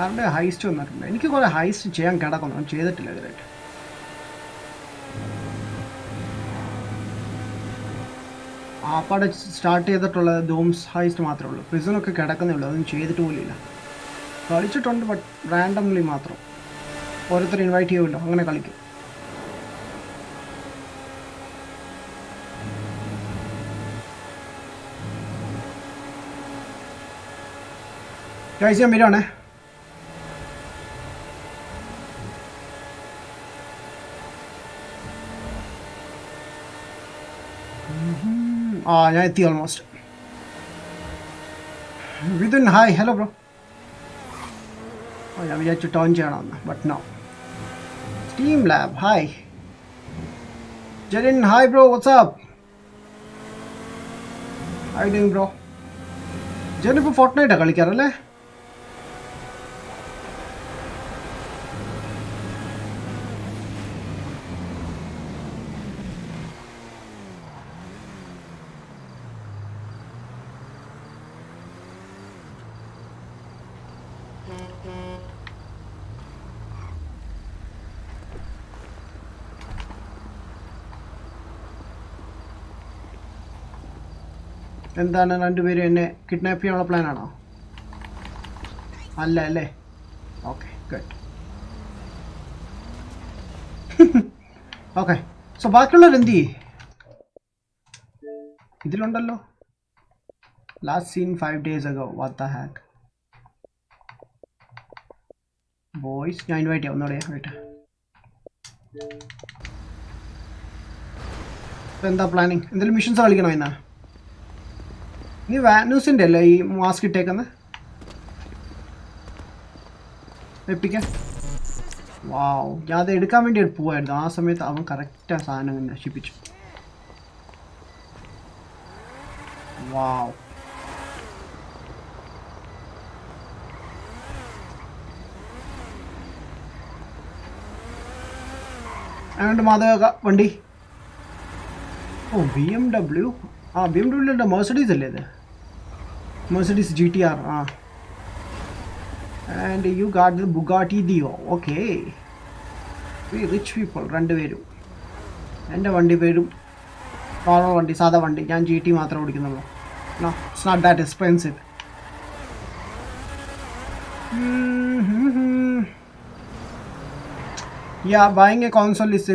ആരുടെ ഹൈസ്റ്റ് വന്നിട്ടുണ്ട്? എനിക്ക് കുറേ ഹൈസ്റ്റ് ചെയ്യാൻ കിടക്കുന്നു, ചെയ്തിട്ടില്ല ഇതുവരെയായിട്ട്. ആപ്പാടെ സ്റ്റാർട്ട് ചെയ്തിട്ടുള്ള ഡോംസ് ഹൈസ്റ്റ് മാത്രമേ ഉള്ളൂ. പ്രിസണൊക്കെ കിടക്കുന്നേ ഉള്ളൂ. അതൊന്നും ചെയ്തിട്ട് പോലില്ല. കളിച്ചിട്ടുണ്ട്, ബട്ട് റാൻഡംലി മാത്രം. ഓരോരുത്തർ ഇൻവൈറ്റ് ചെയ്യുമല്ലോ, അങ്ങനെ കളിക്കും. ഗൈസ്, ഞാൻ വരികയാണേ. ഞാൻ എത്തി almost. Vithun hi, hello bro. ഞാൻ വിചാരിച്ചു ടേൺ ചെയ്യണമെന്ന്, but no. Steam lab hi. Jerin hi bro, what's up? Hi doing bro? Jerin ഇപ്പോൾ ഫോർട്ട്നൈറ്റാണ് കളിക്കാറല്ലേ? എന്താണ് രണ്ടുപേരും എന്നെ കിഡ്നാപ്പ് ചെയ്യാനുള്ള പ്ലാനാണോ? അല്ല അല്ലേ? Okay good. ഓക്കെ സോ ബാക്കിയുള്ളവർ എന്ത് ചെയ്യും? ഇതിലുണ്ടല്ലോ last seen 5 days ago. What the heck boys. ഞാൻ ഇൻവൈറ്റ് ചെയ്യാം ഒന്നുകൂടെ. വെയിറ്റ്. എന്താ പ്ലാനിങ്? എന്തെങ്കിലും മിഷൻസ് കളിക്കണോ ഇന്ന്? നീ വാനൂസിൻ്റെ അല്ലേ ഈ മാസ്ക് ഇട്ടേക്കുന്നത്? എപ്പിക്കാൻ വാവ്. ഞാൻ അത് എടുക്കാൻ വേണ്ടി പോവായിരുന്നു. ആ സമയത്ത് അവൻ കറക്റ്റ് ആ സാധനം നശിപ്പിച്ചു. വാവ്. അതുകൊണ്ട് മാധവ വണ്ടി. Oh BMW. ആ BMW മെർസിഡീസ് അല്ലേ ഇത്? Mercedes GTR. ആ and you got the Bugatti Divo. Okay we rich people രണ്ടുപേരും. എൻ്റെ വണ്ടി പേരും നോർമൽ വണ്ടി, സാധാ വണ്ടി. ഞാൻ GT മാത്രമേ ഓടിക്കുന്നുള്ളൂ. No it's not that expensive. Yeah, buying a console is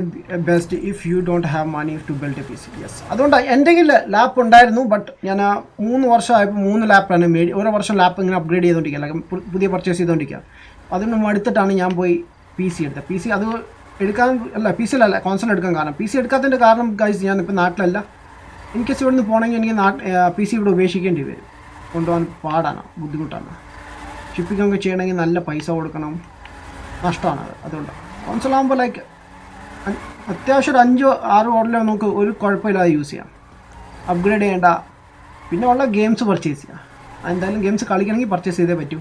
best if you don't have money to build a PC. Yes. അതുകൊണ്ട് എൻ്റെ കയ്യിൽ ലാപ്പ് ഉണ്ടായിരുന്നു. ബട്ട് ഞാൻ 3 വർഷമായപ്പോൾ 3 ലാപ്പാണ് ഓരോ വർഷം ലാപ്പ് ഇങ്ങനെ അപ്ഗ്രേഡ് ചെയ്തുകൊണ്ടിരിക്കുക, അല്ലെങ്കിൽ പുതിയ പർച്ചേസ് ചെയ്തുകൊണ്ടിരിക്കുക. അതുകൊണ്ട് അടുത്തിട്ടാണ് ഞാൻ പോയി PC എടുത്തത്. PC അത് എടുക്കാൻ അല്ല, PC കോൺസോൾ എടുക്കാൻ കാരണം. PC എടുക്കാത്തതിൻ്റെ കാരണം ഗൈസ്, ഞാനിപ്പോൾ നാട്ടിലല്ല. എനിക്ക് ഇവിടെ നിന്ന് പോകണമെങ്കിൽ എനിക്ക് PC ഇവിടെ ഉപേക്ഷിക്കേണ്ടി വരും. കൊണ്ടുപോകാൻ പാടാണ്, ബുദ്ധിമുട്ടാണ്. ഷിപ്പിംഗ് ഒക്കെ ചെയ്യണമെങ്കിൽ നല്ല പൈസ കൊടുക്കണം, നഷ്ടമാണ് അത്. അതുകൊണ്ട് കോൺസോളാകുമ്പോൾ ലൈക്ക് അത്യാവശ്യം ഒരു 5-6 മോഡലിൽ നമുക്ക് ഒരു കുഴപ്പമില്ലാതെ യൂസ് ചെയ്യാം. അപ്ഗ്രേഡ് ചെയ്യേണ്ട. പിന്നെ ഉള്ള ഗെയിംസ് പർച്ചേസ് ചെയ്യാം. എന്തായാലും ഗെയിംസ് കളിക്കണമെങ്കിൽ പർച്ചേസ് ചെയ്തേ പറ്റൂ,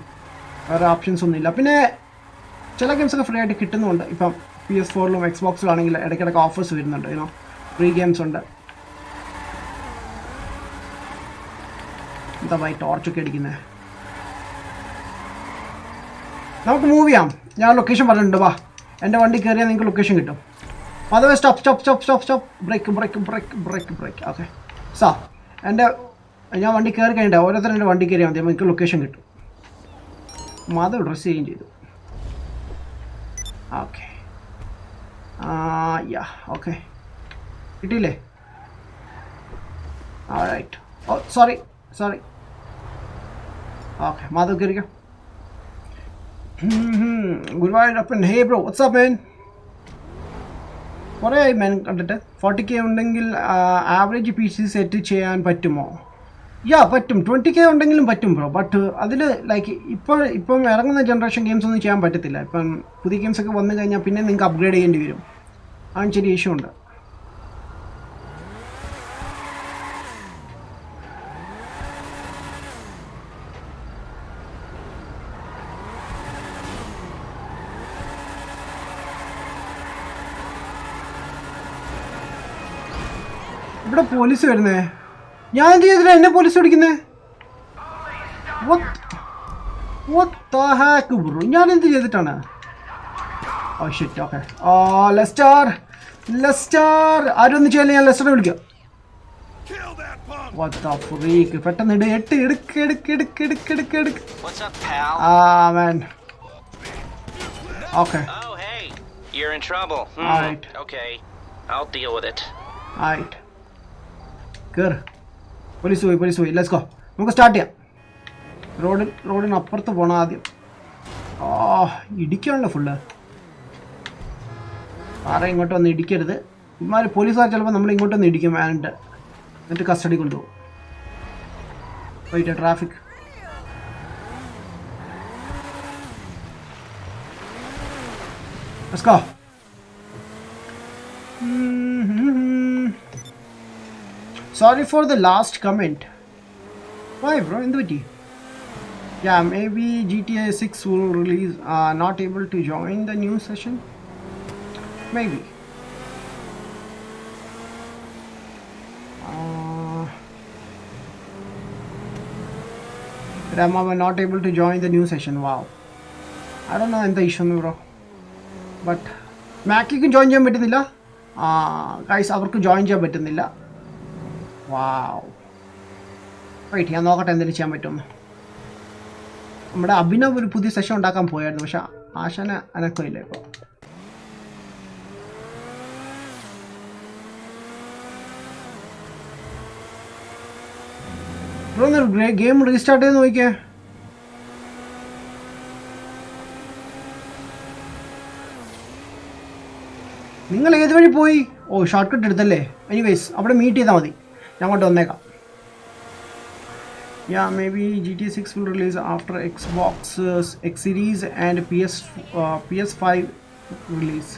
വേറെ ഓപ്ഷൻസ് ഒന്നുമില്ല. പിന്നെ ചില ഗെയിംസൊക്കെ ഫ്രീ ആയിട്ട് കിട്ടുന്നുണ്ട്. ഇപ്പം PS4-ലും Xbox-ലാണെങ്കിൽ ഇടയ്ക്കിടയ്ക്ക് ഓഫേഴ്സ് വരുന്നുണ്ട്. ഫ്രീ ഗെയിംസ് ഉണ്ട്. എന്താ ഭായി ടോർച്ചൊക്കെ അടിക്കുന്നത്? നമുക്ക് മൂവ് ചെയ്യാം. ഞാൻ ലൊക്കേഷൻ പറഞ്ഞിട്ടുണ്ട്. വാ, എൻ്റെ വണ്ടി കയറിയാൽ നിങ്ങൾക്ക് ലൊക്കേഷൻ കിട്ടും. അതേ സ്റ്റോപ്പ് ബ്രേക്ക്. ഓക്കെ സാ, ഞാൻ വണ്ടി കയറി കഴിഞ്ഞിട്ട് ഓരോരുത്തരും എൻ്റെ വണ്ടി കയറിയാൽ മതി, നിങ്ങൾക്ക് ലൊക്കേഷൻ കിട്ടും. മാധവ് ഡ്രസ്സ് ചേഞ്ച് ചെയ്തു. ഓക്കെ യാ ഓക്കെ കിട്ടിയില്ലേ? Right. Oh sorry. Okay Madhav കയറിക്കോ. Guruvayurappan. Hey bro, what's up man? കുറേ ആയി മാൻ കണ്ടിട്ട്. 40K ഉണ്ടെങ്കിൽ ആവറേജ് PC സെറ്റ് ചെയ്യാൻ പറ്റുമോ? യാ പറ്റും. 20K ഉണ്ടെങ്കിലും പറ്റും ബ്രോ. ബട്ട് അതിൽ ലൈക്ക് ഇപ്പം ഇറങ്ങുന്ന ജനറേഷൻ ഗെയിംസ് ഒന്നും ചെയ്യാൻ പറ്റത്തില്ല. ഇപ്പം പുതിയ ഗെയിംസൊക്കെ വന്നു കഴിഞ്ഞാൽ പിന്നെ നിങ്ങൾക്ക് അപ്ഗ്രേഡ് ചെയ്യേണ്ടി വരും. അങ്ങനെ ചെറിയ ഇഷ്യൂ ഉണ്ട്. ഇവിടെ പോലീസ് വരുന്നേ. ഞാൻ എന്ത് ചെയ്തില്ല? എന്നെ പോലീസ് പിടിക്കുന്നേ? ബ്രോ ഞാൻ എന്ത് ചെയ്തിട്ടാണ്? Oh shit. ഓക്കെ ലെസ്റ്റർ ആരും ഒന്നും ചെയ്യില്ല. ഞാൻ ലെസ്റ്ററിനെ വിളിക്കാം. പെട്ടെന്ന് എടുക്ക്. man. Okay.
Oh hey, you're in trouble.
Alright.
Okay, I'll deal with it.
Alright. കേറ്. പോലീസ് പോയി. Let's go. നമുക്ക് സ്റ്റാർട്ട് ചെയ്യാം. റോഡിന് അപ്പുറത്ത് പോകണം ആദ്യം. ഇടിക്കാണല്ലോ ഫുള്ള്. ആരെ ഇങ്ങോട്ട് വന്ന് ഇടിക്കരുത്. ഇമാര് പോലീസുകാർ ചിലപ്പോൾ നമ്മൾ ഇങ്ങോട്ടൊന്ന് ഇടിക്കും. എന്നിട്ട് കസ്റ്റഡി കൊണ്ടുപോകും. പോയിട്ട് traffic. Let's go. Sorry for the last comment. Why bro? Enduti? Yeah, maybe GTA 6 will release. Not able to join the new session? Maybe. Rama were not able to join the new session. Wow. I don't know the issue bro. But Mackie can join ചെയ്യാൻ പറ്റുന്നില്ല. Guys അവർക്ക് join ചെയ്യാൻ പറ്റുന്നില്ല. Wow. വെയിറ്റ് ഞാൻ നോക്കട്ടെ എന്തെങ്കിലും ചെയ്യാൻ പറ്റുമെന്ന്. നമ്മുടെ അഭിനവ് ഒരു പുതിയ സെഷൻ ഉണ്ടാക്കാൻ പോയായിരുന്നു, പക്ഷെ ആശാന അനക്കമില്ല ഇപ്പോൾ. ബ്രോ ഒന്ന് ഗെയിം റീസ്റ്റാർട്ട് ചെയ്ത് നോക്കിയേ. നിങ്ങൾ ഏത് വഴി പോയി? ഓ ഷോർട്ട് കട്ട് എടുത്തല്ലേ. എനിവേസ് അവിടെ മീറ്റ് ചെയ്താൽ മതി, ഞാൻ അങ്ങോട്ട് വന്നേക്കാം. Yeah, maybe GTA 6 will release after Xbox X Series and PS5 release.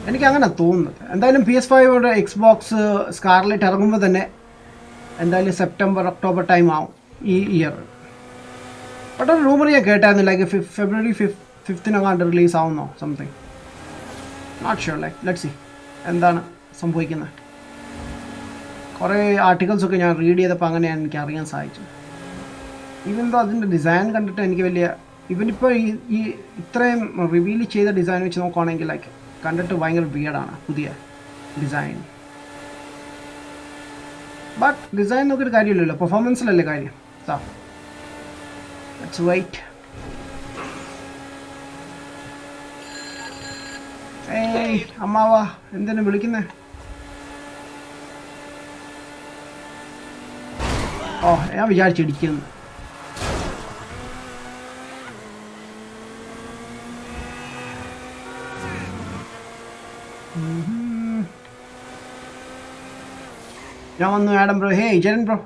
എനിക്ക് അങ്ങനെ തോന്നുന്നത്. എന്തായാലും PS5 എക്സ്ബോക്സ് സ്കാർലെറ്റ് ഇറങ്ങുമ്പോൾ തന്നെ എന്തായാലും സെപ്റ്റംബർ ഒക്ടോബർ ടൈം ആവും ഈ ഇയർ. ബട്ട് ഒരു റൂമർ ഞാൻ കേട്ടായിരുന്നു, ലൈക്ക് ഫെബ്രുവരി 5th റിലീസ് ആവുന്നോ something. Not sure, like let's see എന്താണ് സംഭവിക്കുന്നത്. കുറേ ആർട്ടിക്കിൾസൊക്കെ ഞാൻ റീഡ് ചെയ്തപ്പോൾ അങ്ങനെയാണ് എനിക്ക് അറിയാൻ സാധിച്ചത്. ഇവന്തോ അതിൻ്റെ ഡിസൈൻ കണ്ടിട്ട് എനിക്ക് വലിയ, ഇവനിപ്പോൾ ഈ ഇത്രയും റിവീൽ ചെയ്ത ഡിസൈൻ വെച്ച് നോക്കുകയാണെങ്കിൽ ലൈക്ക് കണ്ടിട്ട് ഭയങ്കര വിയർഡാണ് പുതിയ ഡിസൈൻ. ബട്ട് ഡിസൈൻ നോക്കിയിട്ട് കാര്യമില്ലല്ലോ, പെർഫോമൻസിലല്ലേ കാര്യം. Let's wait. ഏയ് അമ്മാവാ എന്തിനാ വിളിക്കുന്നേ? ഓ ഞാൻ വിചാരിച്ചിടിക്കുന്നു. ഞാൻ വന്നു ആഡം ബ്രോ. ഹേ ജരൻ ബ്രോ,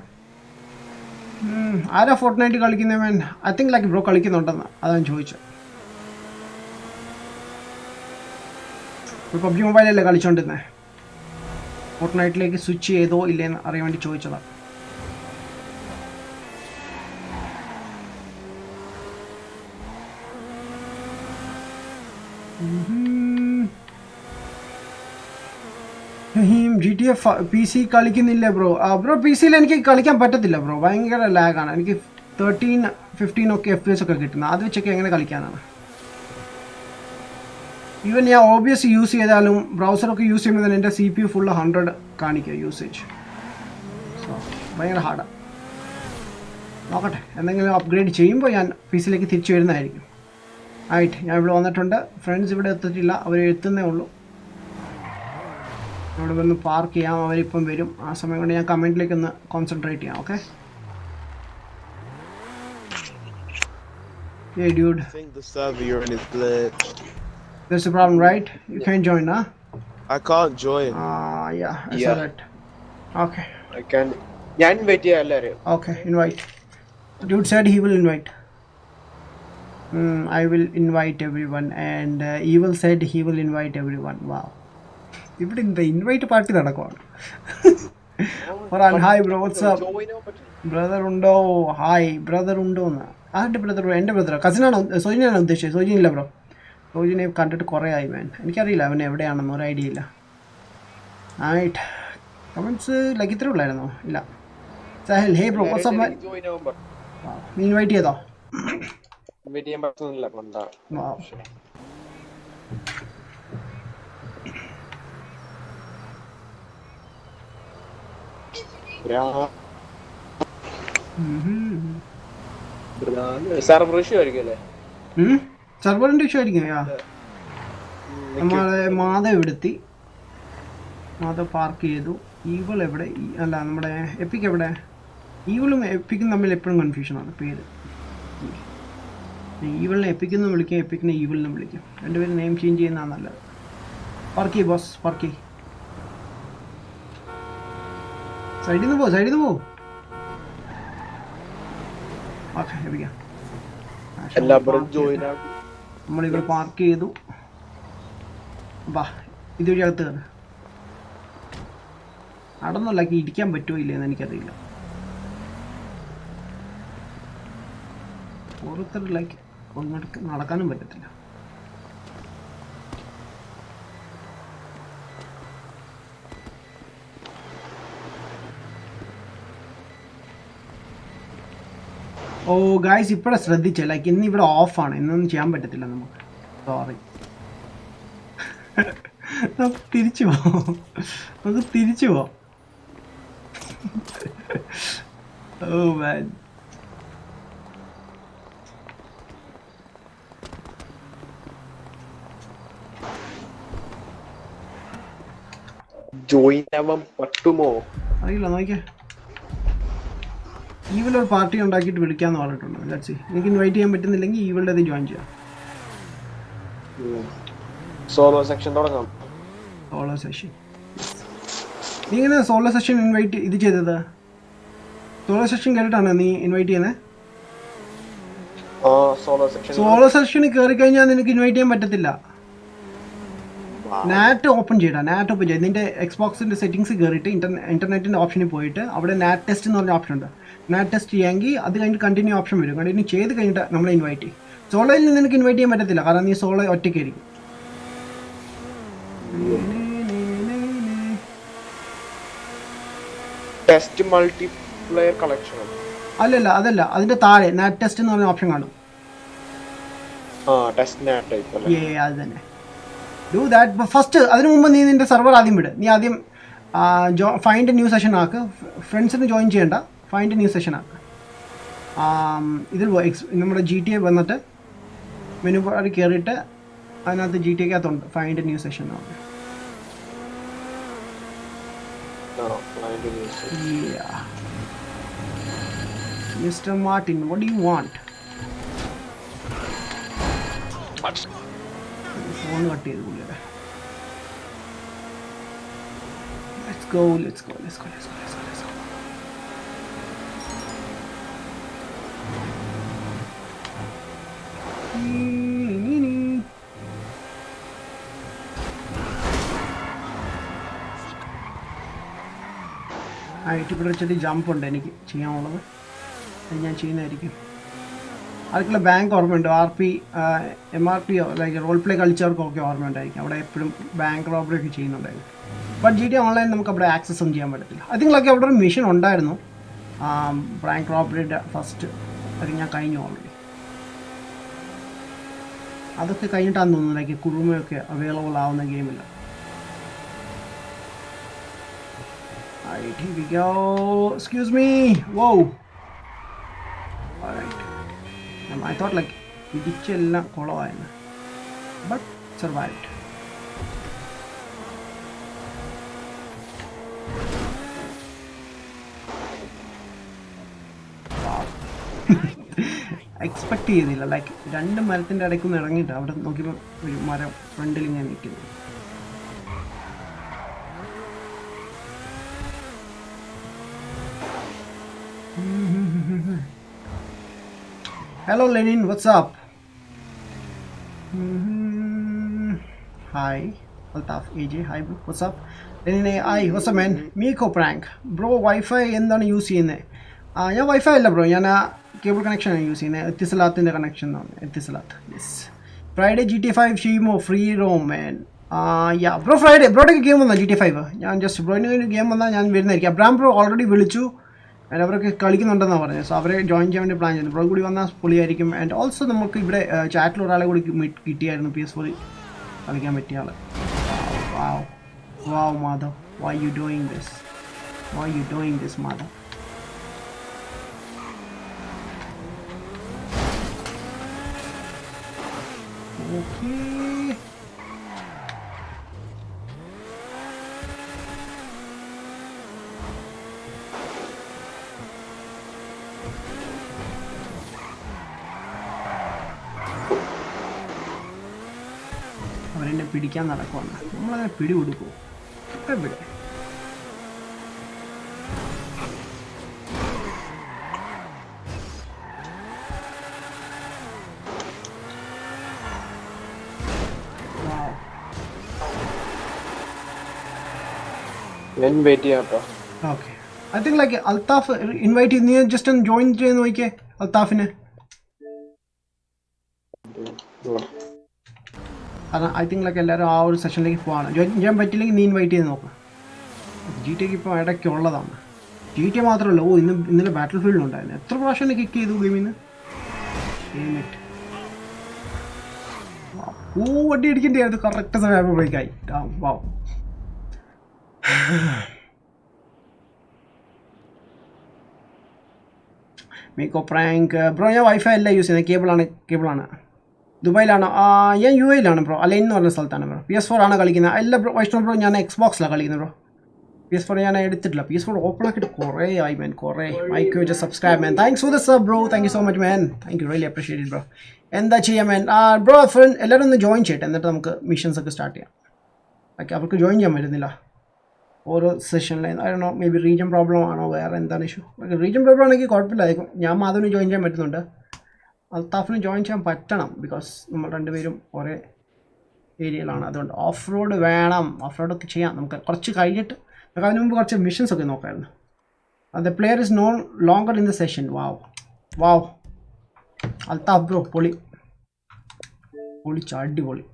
ആരാ ഫോർട്ട്നൈറ്റ് കളിക്കുന്നത്? Man I think like bro കളിക്കുന്നുണ്ടെന്ന് അതാണ് ചോദിച്ചത്. ഇപ്പോൾ PUBG മൊബൈലല്ലേ കളിച്ചോണ്ടിരുന്നത്, ഫോർട്ട്നൈറ്റിലേക്ക് സ്വിച്ച് ചെയ്തോ ഇല്ലേന്ന് അറിയാൻ വേണ്ടി ചോദിച്ചതാണ്. GTA PC കളിക്കുന്നില്ല ബ്രോ. ബ്രോ PC-യിൽ എനിക്ക് കളിക്കാൻ പറ്റത്തില്ല ബ്രോ, ഭയങ്കര ലാഗാണ്. എനിക്ക് 13-15 ഒക്കെ FPS ഒക്കെ കിട്ടുന്നത്, അത് വെച്ചൊക്കെ എങ്ങനെ കളിക്കാനാണ്? ഈവൻ ഞാൻ OBS യൂസ് ചെയ്താലും ബ്രൗസറൊക്കെ യൂസ് ചെയ്യുമ്പോൾ തന്നെ എൻ്റെ CPU ഫുൾ 100 കാണിക്കുക യൂസേജ്. സോ ഭയങ്കര ഹാർഡാണ്. നോക്കട്ടെ, എന്തെങ്കിലും അപ്ഗ്രേഡ് ചെയ്യുമ്പോൾ ഞാൻ PC-യിലേക്ക് തിരിച്ചു വരുന്നതായിരിക്കും. ആയിട്ട് ഞാൻ ഇവിടെ വന്നിട്ടുണ്ട്. ഫ്രണ്ട്സ് ഇവിടെ എത്തിയിട്ടില്ല, അവർ എത്തുന്നേ ഉള്ളൂ. ഇവിടെ വന്ന് പാർക്ക് ചെയ്യാം, അവരിപ്പം വരും. ആ സമയം കൊണ്ട് ഞാൻ കമൻറ്റിലേക്ക് ഒന്ന് കോൺസെൻട്രേറ്റ് ചെയ്യാം. Okay. Hey dude.
I think the server you're in is glitched.
There's a problem, right? You can't join, huh?
I can't join.
Yeah, I saw that. Okay.
I can. ഞാൻ ഇൻവൈറ്റ് ചെയ്യാം എല്ലാവരെയും.
Okay, invite. Dude said he will invite. I will invite everyone, and Evil said he will invite everyone. Wow. ഇവിടെ എന്താ ഇൻവൈറ്റ് പാർട്ടി നടക്കുവാണ്. ഹായ് ബ്രോ, വാട്ട്സ്ആപ്പ് ബ്രദർ ഉണ്ടോ? ഹായ് ബ്രദർ ഉണ്ടോ എന്ന്. ആരുടെ ബ്രദർ? എൻ്റെ ബ്രദറോ? കസിനാണോ? സോജിനാണോ ഉദ്ദേശിച്ചത്? സോജിനില്ല ബ്രോ, സോജിനെ കണ്ടിട്ട് കുറേ ആയി മാൻ. എനിക്കറിയില്ല അവൻ എവിടെയാണെന്ന്, ഒരു ഐഡിയ ഇല്ല. ആയിട്ട് കമൻസ് ലൈക്ക് ഇത്രേ ഉള്ളായിരുന്നോ? ഇല്ല. സാഹിൽ ഹേ ബ്രോ, വാട്ട്സ്ആപ്പ് മാൻ. നീ ഇൻവൈറ്റ് ചെയ്തോ?
ഇൻവൈറ്റ് ചെയ്യാൻ പറ്റുന്നില്ല കൊണ്ടാ. സർവർ ഇഷ്യൂ ആയിരിക്കും അല്ലേ?
സർവറിൻ്റെ ഇഷ്യൂ ആയിരിക്കും. നമ്മളെ മാധവ് എടുത്തി, മാധവ് പാർക്ക് ചെയ്തു. ഈവൾ എവിടെ? അല്ല നമ്മുടെ എപ്പിക്ക് എവിടെ? ഈവളും എപ്പിക്കും തമ്മിൽ എപ്പോഴും കൺഫ്യൂഷനാണ് പേര്. ഈവളിനെ എപ്പിക്കെന്ന് വിളിക്കും, എപ്പിക്കിനെ ഈവളിനും വിളിക്കും. രണ്ടുപേരും നെയിം ചേഞ്ച് ചെയ്യുന്നതാണ് നല്ലത്. Park boss, park. സൈഡിൽ നിന്ന് പോ, സൈഡിൽ നിന്ന് പോ. ഓക്കെ, എപ്പിക്കാം. നമ്മളിവിടെ പാർക്ക് ചെയ്തു. വാ, ഇതുവഴി അകത്ത് കയറി. അടന്നൊല്ലാക്കി ഇരിക്കാൻ പറ്റുമോ ഇല്ലെന്ന് എനിക്കറിയില്ല. ഓരോരുത്തരിലേക്ക് അങ്ങോട്ട് നടക്കാനും പറ്റത്തില്ല. ഓ ഗായ്സ്, ഇപ്പോഴെ ശ്രദ്ധിച്ചേ, ലൈക്ക് ഇന്ന് ഇവിടെ ഓഫാണ്, ഇന്നൊന്നും ചെയ്യാൻ പറ്റത്തില്ല നമുക്ക്. സോറി. നമുക്ക് തിരിച്ചു പോവാം. Oh man.
ജോയിൻ ആവാൻ പറ്റുമോ?
അറിയില്ല, നോക്കിയേ. ഈവൽ ഒരു പാർട്ടി ഉണ്ടാക്കിയിട്ട് വിളിക്കാന്ന് പറഞ്ഞിട്ടുണ്ട്. Let's see. എനിക്ക് ഇൻവൈറ്റ് ചെയ്യാൻ പറ്റുന്നില്ലെങ്കിൽ ഈവളുടെ അത് ജോയിൻ ചെയ്യാം.
സോളോ സെക്ഷൻ തുടങ്ങാം.
Solo session. നീ ഇങ്ങനെ സോളോ സെഷൻ ഇൻവൈറ്റ് ഇത് ചെയ്തത്? സോളോ സെഷൻ കേട്ടിട്ടാണ് നീ ഇൻവൈറ്റ് ചെയ്യുന്നത്? സോളോ സെഷനിൽ കയറി കഴിഞ്ഞാൽ നിനക്ക് ഇൻവൈറ്റ് ചെയ്യാൻ പറ്റത്തില്ല. നാറ്റ് ഓപ്പൺ ചെയ്യണം. നാറ്റ് ഓപ്പൺ ചെയ്ത് നിന്റെ എക്സ്ബോക്സിന്റെ സെറ്റിംഗ്സ് കയറിയിട്ട് ഇന്റർനെറ്റിന്റെ ഓപ്ഷനിൽ പോയിട്ട് അവിടെ നാറ്റ് ടെസ്റ്റ് എന്ന് പറഞ്ഞ ഓപ്ഷൻ ഉണ്ട്. നാറ്റ് ടെസ്റ്റ് ചെയ്യാമെങ്കിൽ അത് കഴിഞ്ഞിട്ട് കണ്ടിന്യൂ ഓപ്ഷൻ വരും. കണ്ടിന്യൂ ചെയ്ത് കഴിഞ്ഞിട്ട് നമ്മളെ ഇൻവൈറ്റ് ചെയ്യും. സോളോയിൽ നിനക്ക് ഇൻവൈറ്റ് ചെയ്യാൻ പറ്റത്തില്ല, കാരണം നീ സോളോ ഒറ്റയ്ക്കായിരിക്കും.
ടെസ്റ്റ് മൾട്ടിപ്ലെയർ കളക്ഷൻ
അല്ലല്ല, അതല്ല, അതിന്റെ താഴെ നാറ്റ് ടെസ്റ്റ് എന്ന് പറഞ്ഞ ഓപ്ഷൻ കാണും. അത് തന്നെ. Do that first. അതിനു മുമ്പ് നീ നിന്റെ സെർവർ ആദ്യം വിട്. നീ ആദ്യം ഫൈൻഡ് ന്യൂ സെഷൻ ആക്ക്. ഫ്രണ്ട്സിന് ജോയിൻ ചെയ്യണ്ട, ഫൈൻഡ് ന്യൂ സെഷൻ ആക്ക്. ഇതിൽ നമ്മുടെ GTA വന്നിട്ട് മെനു ബാറിൽ കയറിയിട്ട് അതിനകത്ത് GTAക്കകത്തുണ്ട് ഫൈൻഡ് ന്യൂ സെഷൻ എന്ന് പറഞ്ഞു. Mr. Martin, what do you want? Phone cut ചെയ്തു പുള്ളിയുടെ. Let's go. ഇവിടെ വെച്ചിട്ട് ജമ്പ് ഉണ്ട് എനിക്ക് ചെയ്യാനുള്ളത്. അത് ഞാൻ ചെയ്യുന്നതായിരിക്കും. ആർക്കുള്ള ബാങ്ക് ഓർമ്മയുണ്ട്? MRPയോ ലൈക്ക് റോൾ പ്ലേ കളിച്ചവർക്കൊക്കെ ഓർമ്മയുണ്ടായിരിക്കും. അവിടെ എപ്പോഴും ബാങ്ക് റോബറി ഒക്കെ ചെയ്യുന്നുണ്ടായിരുന്നു. ബട്ട് GTA ഓൺലൈൻ നമുക്ക് അവിടെ ആക്സസ് ഒന്നും ചെയ്യാൻ പറ്റത്തില്ല. അതിങ്ങളൊക്കെ അവിടെ ഒരു മിഷൻ ഉണ്ടായിരുന്നു, ബാങ്ക് റോബറിയുടെ ഫസ്റ്റ്. അത് ഞാൻ കഴിഞ്ഞു ഓൾറെഡി. അതൊക്കെ കഴിഞ്ഞിട്ടാണെന്ന് തോന്നുന്നു ലൈക്ക് കുറുമയൊക്കെ അവൈലബിൾ ആവുന്ന ഗെയിമില്ല. Alright, here we go. Excuse me. Whoa. Alright. I thought like ഇടിച്ചെല്ലാം കുളമായിരുന്നു. But survived. Wow. Expect ചെയ്തില്ല. ലൈക്ക് രണ്ട് മരത്തിൻ്റെ ഇടയ്ക്കൊന്ന് ഇറങ്ങിയിട്ട് അവിടെ നോക്കിയപ്പോൾ ഒരു മരം ഫ്രണ്ടിൽ ഇങ്ങനെ നിൽക്കുന്നു. Hello Lenin, what's up? Hi, Altaf AJ, hi bro, what's up? Lenin, hi, what's up man? Miko prank. Bro, Wi-Fi എന്താണ് യൂസ് ചെയ്യുന്നത്? ഞാൻ വൈഫൈ അല്ല ബ്രോ, ഞാൻ കേബിൾ കണക്ഷനാണ് യൂസ് ചെയ്യുന്നത്. എത്തിസലാത്തിൻ്റെ കണക്ഷൻ ആണ്. എത്തിസലാത്ത്. യെസ്. ഫ്രൈഡേ GTA 5 ചെയ്യുമോ? ഫ്രീ റോം മാൻ. യാ ബ്രോ, ബ്രോഡേക്ക് ഗെയിം വന്നാൽ GTA 5 ഞാൻ ജസ്റ്റ് ബ്രോയിന് ഗെയിം വന്നാൽ ഞാൻ വരുന്നതായിരിക്കും. അബ്രാം ബ്രോ ഓൾറെഡി വിളിച്ചു, ആൻഡ് അവരൊക്കെ കളിക്കുന്നുണ്ടെന്നാണ് പറഞ്ഞത്. സോ അവരെ ജോയിൻ ചെയ്യാൻ വേണ്ടി പ്ലാൻ ചെയ്യുന്നു. ബ്രോ കൂടി വന്നാൽ പൊളിയായിരിക്കും. ആൻഡ് ഓൾസോ നമുക്ക് ഇവിടെ ചാറ്റിൽ ഒരാളെ കൂടി കിട്ടിയായിരുന്നു, PS4 കളിക്കാൻ പറ്റിയ ആൾ. Wow Madhav, why you doing this Madhav? Okay, അവരെന്നെ പിടിക്കാൻ നടക്കുവാണ്. നമ്മളങ്ങനെ പിടി കൊടുക്കുമോ? എവിടെ? Okay, I think like Althaf invite ചെയ്ത് നീ ജസ്റ്റ് ഒന്ന് ജോയിൻ ചെയ്ത് നോക്കിയേ അൽത്താഫിനെ. കാരണം ഐ തിങ്ക് ലൈക്ക് എല്ലാവരും ആ ഒരു സെഷനിലേക്ക് പോവാണ്. ജോയിൻ ചെയ്യാൻ പറ്റില്ലെങ്കിൽ നീ ഇൻവൈറ്റ് ചെയ്ത് നോക്കാം. GTA ഇപ്പോൾ ഇടയ്ക്കുള്ളതാണ്. GTA മാത്രമല്ല, ഇന്നലെ ബാറ്റിൽ ഫീൽഡിലുണ്ടായിരുന്നു. എത്ര പ്രാവശ്യം കിക്ക് ചെയ്തു ഗെയിമിൽ നിന്ന്? വണ്ടി അടിക്കേണ്ടി അത് കറക്റ്റ് സമയം ബ്രേക്കായി. വാവ്. Miko prank. Bro, ഞാൻ വൈഫൈ അല്ല യൂസ് ചെയ്യുന്നത്, കേബിളാണ്. ദുബായിലാണോ? ഞാൻ യു എയിലാണ് ബ്രോ, അലൈൻ എന്ന് പറഞ്ഞ സ്ഥലത്താണ് ബ്രോ. PS4 ആണ് കളിക്കുന്നത്. അല്ല ബ്രോ, വൈഷ്ണവ് ബ്രോ, ഞാൻ എക്സ്ബോക്സിലാണ് കളിക്കുന്നത് ബ്രോ. PS4 ഞാൻ എടുത്തിട്ടില്ല. PS4 ഓപ്പൺ ആക്കിയിട്ട് കുറേ ആയി മാൻ, കുറേ. Mike just subscribe man. Thanks for the sub bro, thank you so much man. Thank you, really appreciate bro. എന്താ ചെയ്യാം മാൻ? ബ്രോ ഫ്രണ്ട് എല്ലാവരും ഒന്ന് ജോയിൻ ചെയ്യട്ടെ, എന്നിട്ട് നമുക്ക് മിഷൻസ് ഒക്കെ സ്റ്റാർട്ട് ചെയ്യാം. ഓക്കെ, അവർക്ക് ജോയിൻ ചെയ്യാൻ പറ്റുന്നില്ല ഓരോ സെഷനിൽ. അറിയണോ, മേ ബി റീജിയൻ പ്രോബ്ലം ആണോ, വേറെ എന്താണ് ഇഷ്യൂ? റീജിയൻ പ്രോബ്ലം ആണെങ്കിൽ കുഴപ്പമില്ലായിരിക്കും. ഞാൻ മാധവിന് ജോയിൻ ചെയ്യാൻ പറ്റുന്നുണ്ട്, അൽത്താഫിന് ജോയിൻ ചെയ്യാൻ പറ്റണം. ബിക്കോസ് നമ്മൾ രണ്ടുപേരും ഒരേ ഏരിയയിലാണ്. അതുകൊണ്ട് ഓഫ് റോഡ് വേണം. ഓഫ് റോഡൊക്കെ ചെയ്യാം നമുക്ക് കുറച്ച് കഴിഞ്ഞിട്ട്. നമുക്ക് അതിന് മുമ്പ് കുറച്ച് മിഷൻസ് ഒക്കെ നോക്കാമായിരുന്നു. The player is no longer in the session. Wow Althaf bro, പൊളിച്ച് അടിപൊളി.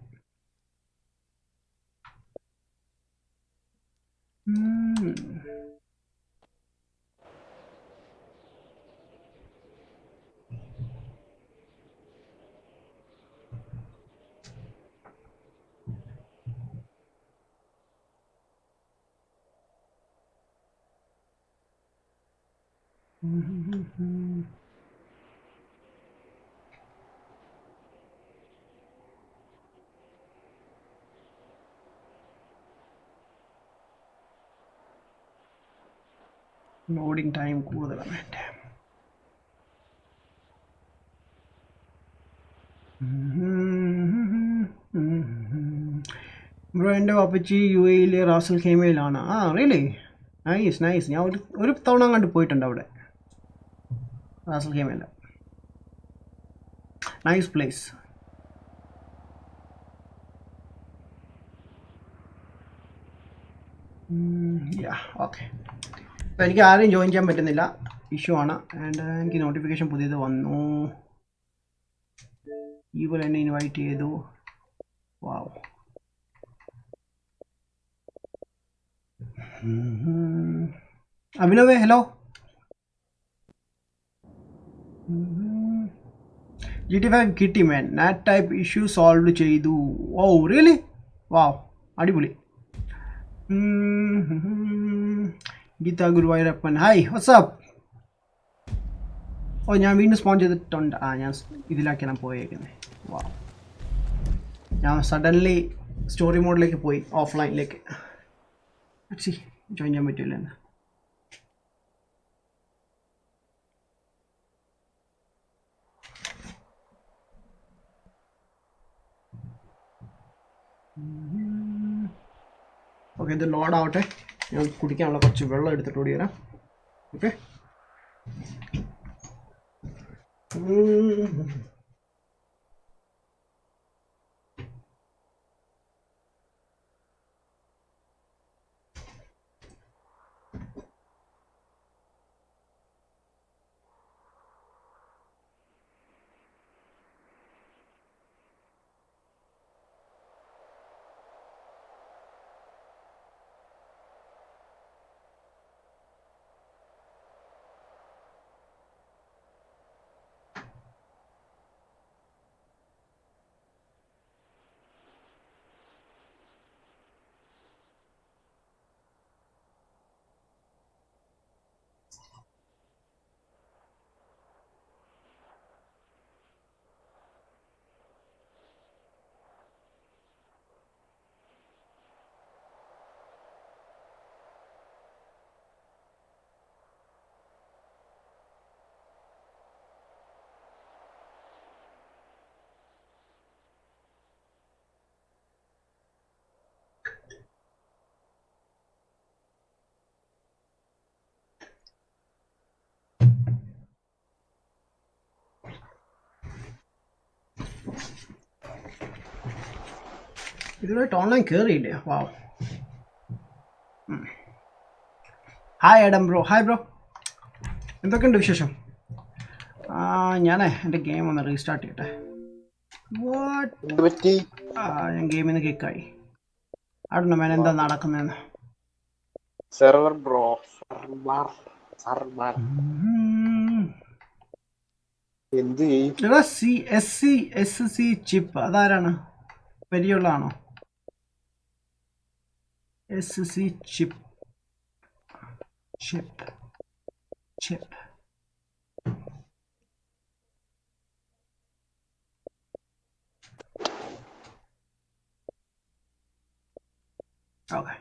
ലോഡിങ് ടൈം കൂടുതലാണ് എൻ്റെ. ബ്രോ, എൻ്റെ വാപ്പച്ചി യു എയിലെ റാസൽ ഖൈമയിലാണ്. Really nice. ഞാൻ ഒരു തവണ അങ്ങോട്ട് പോയിട്ടുണ്ട് അവിടെ, റാസൽ ഖൈമയിൽ. Nice place. ഓക്കെ, അപ്പോൾ എനിക്ക് ആരെയും ജോയിൻ ചെയ്യാൻ പറ്റുന്നില്ല, ഇഷ്യൂ ആണ്. ആൻഡ് എനിക്ക് നോട്ടിഫിക്കേഷൻ പുതിയത് വന്നു. ഈവൽ എന്നെ ഇൻവൈറ്റ് ചെയ്തു. വാവ്. അഭിനവേ, ഹലോ. GTA5 കിട്ടി man. NAT type issue solve ചെയ്തു. Oh really? വാവ്, അടിപൊളി. Geetha Guruvayurappan, hi, what's up. Oh, ഞാൻ വീണ്ടും സ്പോൺ ചെയ്തിട്ടുണ്ട്. ഞാൻ ഇതിലാക്കിയാണ് പോയേക്കുന്നത്. വാ, ഞാൻ സഡൻലി സ്റ്റോറി മോഡിലേക്ക് പോയി, ഓഫ്ലൈനിലേക്ക്. ജോയിൻ ചെയ്യാൻ പറ്റില്ല എന്ന്. ഓക്കെ, ഇത് ലോഡ് ആവട്ടെ. ഞാൻ കുടിക്കാനുള്ള കുറച്ച് വെള്ളം എടുത്തിട്ട് ഓടി വരാം. ഓക്കെ. ഇതുവരെ ഓൺലൈൻ കയറിയില്ലേ? Wow. Hi Adam bro. Hi bro, എന്തൊക്കെയുണ്ട് വിശേഷം? ഞാനേ എൻ്റെ ഗെയിം ഒന്ന് റീസ്റ്റാർട്ട് ചെയ്യട്ടെ. ഞാൻ ഗെയിമിൽ നിന്ന് കിക്കായി. അവിടെ മേൻ എന്താ നടക്കുന്നതെന്ന്.
സെർവർ ബ്രോ, എന്ത്
SC ചിപ്പ് അതാരാണ്? പരിചയമുള്ളതാണോ? SC chip. Okay.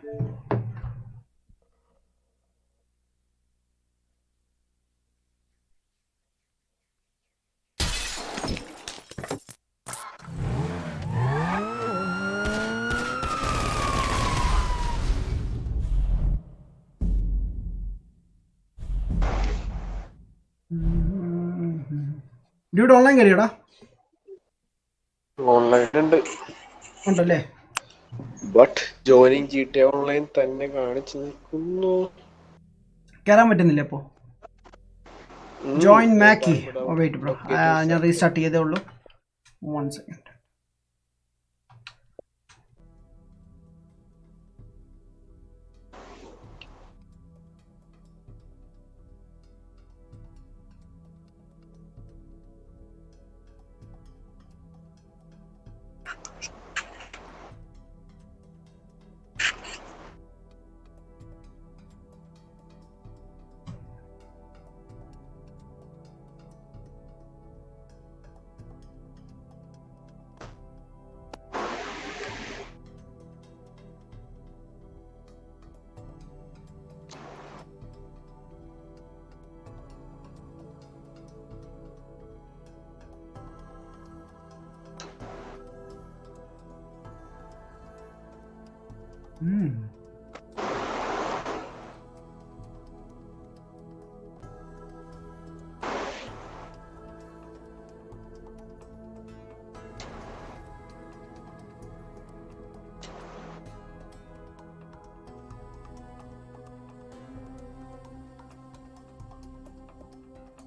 Dude, online കയറിയടാ
ഓൺലൈൻ
ഉണ്ടല്ലേ
ബട്ട് ജോയിനിങ് GTA ഓൺലൈൻ തന്നെ കാണിച്ചു നിൽക്കുന്നു.
കയറാൻ പറ്റുന്നില്ല അപ്പോൾ ജോയിൻ മാക്കി വെയിറ്റ് ബ്രോ ഞാൻ റീസ്റ്റാർട്ട് ചെയ്തേ ഉള്ളൂ 1 second.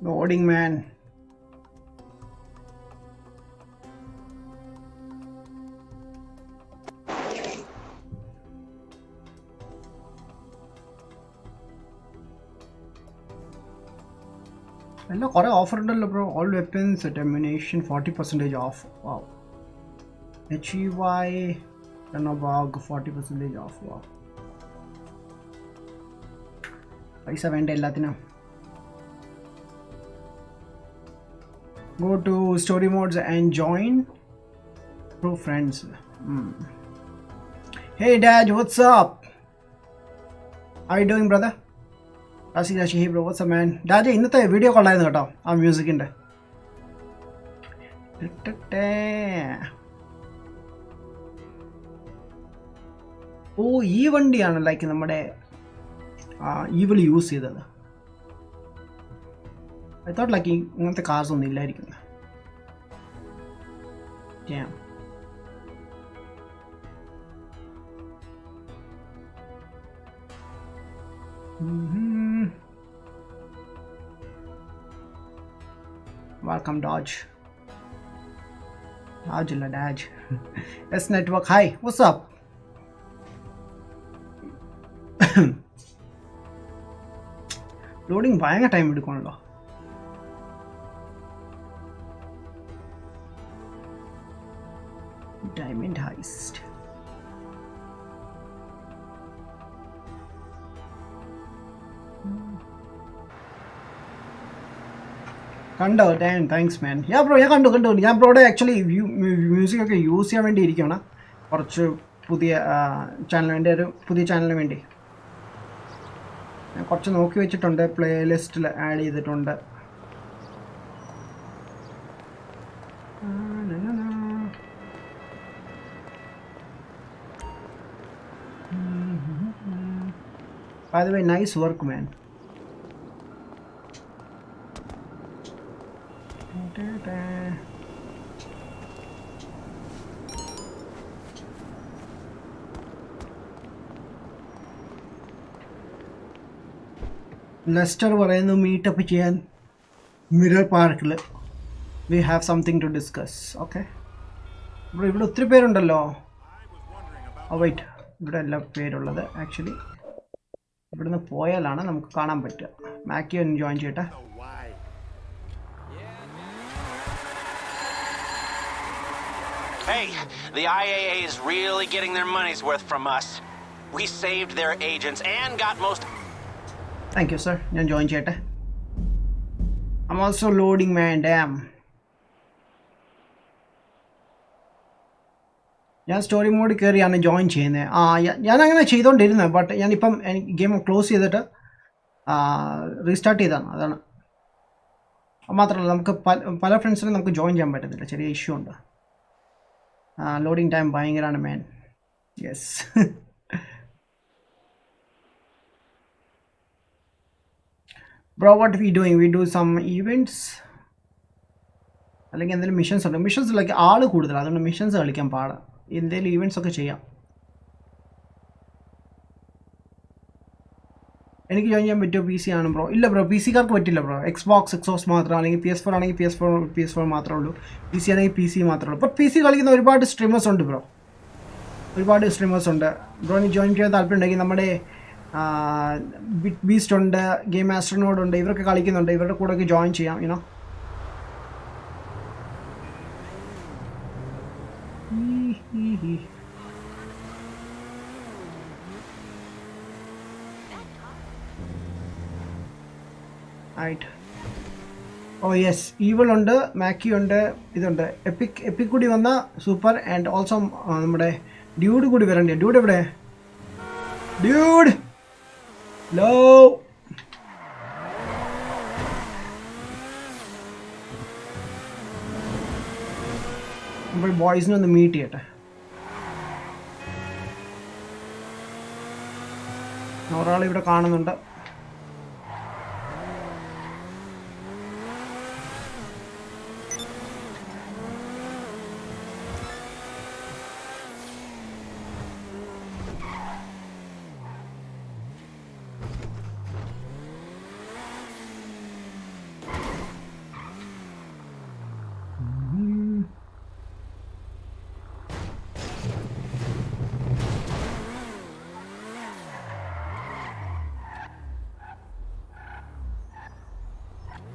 Loading, man. Hello, correct offer uണ്ടല്ലോ bro. All weapons at ammunition 40% off. Wow. HEY bag 40% off. Wow. പൈസ വേണ്ട എല്ലാത്തിനും. Go to story modes and join. Pro friends. Hey Dad, what's up? How you doing, brother? Hey bro, what's up man? Dad, ഇന്നത്തെ വീഡിയോ കൊള്ളായിരുന്നു കേട്ടോ ആ മ്യൂസിക്കിൻ്റെ. ഓ ഈ വണ്ടിയാണ് ലൈക്ക് നമ്മുടെ ഈവിൾ യൂസ് ചെയ്തത്. I thought like ഇങ്ങനത്തെ കാർസ് ഒന്നും ഇല്ലായിരിക്കും. Damn. Welcome Dodge. Dodge illa Dodge. S network. Hi, what's up? Loading ഭയങ്കര ടൈം എടുക്കണല്ലോ. Diamond heist. കണ്ടോ Dan thanks man. Yeah bro ഞാൻ കണ്ടു ഞാൻ ബ്രോയുടെ ആക്ച്വലി മ്യൂസിക് ഒക്കെ യൂസ് ചെയ്യാൻ വേണ്ടി ഇരിക്കുകയാണ് കുറച്ച് പുതിയ ചാനൽ എൻ്റെ ഒരു പുതിയ ചാനലിന് വേണ്ടി ഞാൻ കുറച്ച് നോക്കി വെച്ചിട്ടുണ്ട്, പ്ലേലിസ്റ്റിൽ ആഡ് ചെയ്തിട്ടുണ്ട്. By the way, nice work man. Lester പറയുന്നു മീറ്റപ്പ് ചെയ്യാൻ മിറർ പാർക്കിൽ. We have something to discuss. Okay ഇവിടെ ഒത്തിരി പേരുണ്ടല്ലോ. വെയിറ്റ്, ഇവിടെ എല്ലാ പേരുള്ളത് ആക്ച്വലി ഇവിടുന്ന് പോയാലാണ് നമുക്ക് കാണാൻ പറ്റുക. മാക്കി ഒന്ന് ജോയിൻ ചെയ്യട്ടെ.
Hey, the IAA is really getting their money's worth from us. We saved their agents and got most...
Thank you, sir. ഞാൻ ജോയിൻ ചെയ്യട്ടെ. I'm also loading, man. Damn. ഞാൻ സ്റ്റോറി മോഡ് കയറിയാണ് ജോയിൻ ചെയ്യുന്നത്. ഞാനങ്ങനെ ചെയ്തുകൊണ്ടിരുന്നത്. ബട്ട് ഞാനിപ്പം എനിക്ക് ഗെയിം ക്ലോസ് ചെയ്തിട്ട് റീസ്റ്റാർട്ട് ചെയ്തതാണ്. അതാണ്. മാത്രമല്ല നമുക്ക് പല ഫ്രണ്ട്സിനും നമുക്ക് ജോയിൻ ചെയ്യാൻ പറ്റുന്നില്ല. ചെറിയ ഇഷ്യൂ ഉണ്ട്. ലോഡിങ് ടൈം ഭയങ്കരമാണ് man. Yes. Bro what we doing? We do some events അല്ലെങ്കിൽ എന്തെങ്കിലും മിഷൻസ് ഉണ്ട്. മിഷൻസിലൊക്കെ ആൾ കൂടുതലാണ്, അതുകൊണ്ട് മിഷൻസ് കളിക്കാൻ പാടാണ്. എന്തെങ്കിലും ഈവൻറ്റ്സ് ഒക്കെ ചെയ്യാം. എനിക്ക് ജോയിൻ ചെയ്യാൻ പറ്റുമോ? PC ആണ് ബ്രോ. ഇല്ല ബ്രോ, PC കാർക്ക് പറ്റില്ല ബ്രോ. Xbox മാത്രം, അല്ലെങ്കിൽ PS4 ആണെങ്കിൽ PS4 മാത്രമേ ഉള്ളൂ. PC ആണെങ്കിൽ PC മാത്രമേ ഉള്ളൂ. ഇപ്പോൾ PC കളിക്കുന്ന ഒരുപാട് സ്ട്രീമേഴ്സ് ഉണ്ട് ബ്രോ. ഒരുപാട് സ്ട്രീമേഴ്സ് ഉണ്ട്. ബ്രോന് ജോയിൻ ചെയ്യാൻ താല്പര്യം ഉണ്ടെങ്കിൽ നമ്മുടെ ബീസ്റ്റ് ഉണ്ട്, ഗെയിം ആസ്ട്രോനോഡ് ഉണ്ട്, ഇവരൊക്കെ കളിക്കുന്നുണ്ട്. ഇവരുടെ കൂടെ ജോയിൻ ചെയ്യാം. യുനോ ഓ യെസ്, ഈവൾ ഉണ്ട്, മാക്കി ഉണ്ട്, ഇതുണ്ട്. എപ്പിക് കൂടി വന്ന സൂപ്പർ. ആൻഡ് ഓൾസോ നമ്മുടെ ഡ്യൂഡ് കൂടി വരണ്ടേ. ഡ്യൂഡ് എവിടെ? ഡ്യൂഡ് ലോ. നമ്മൾ ബോയ്സിനെ ഒന്ന് മീറ്റ് ചെയ്യട്ടെ. ഒരാളിവിടെ കാണുന്നുണ്ട്.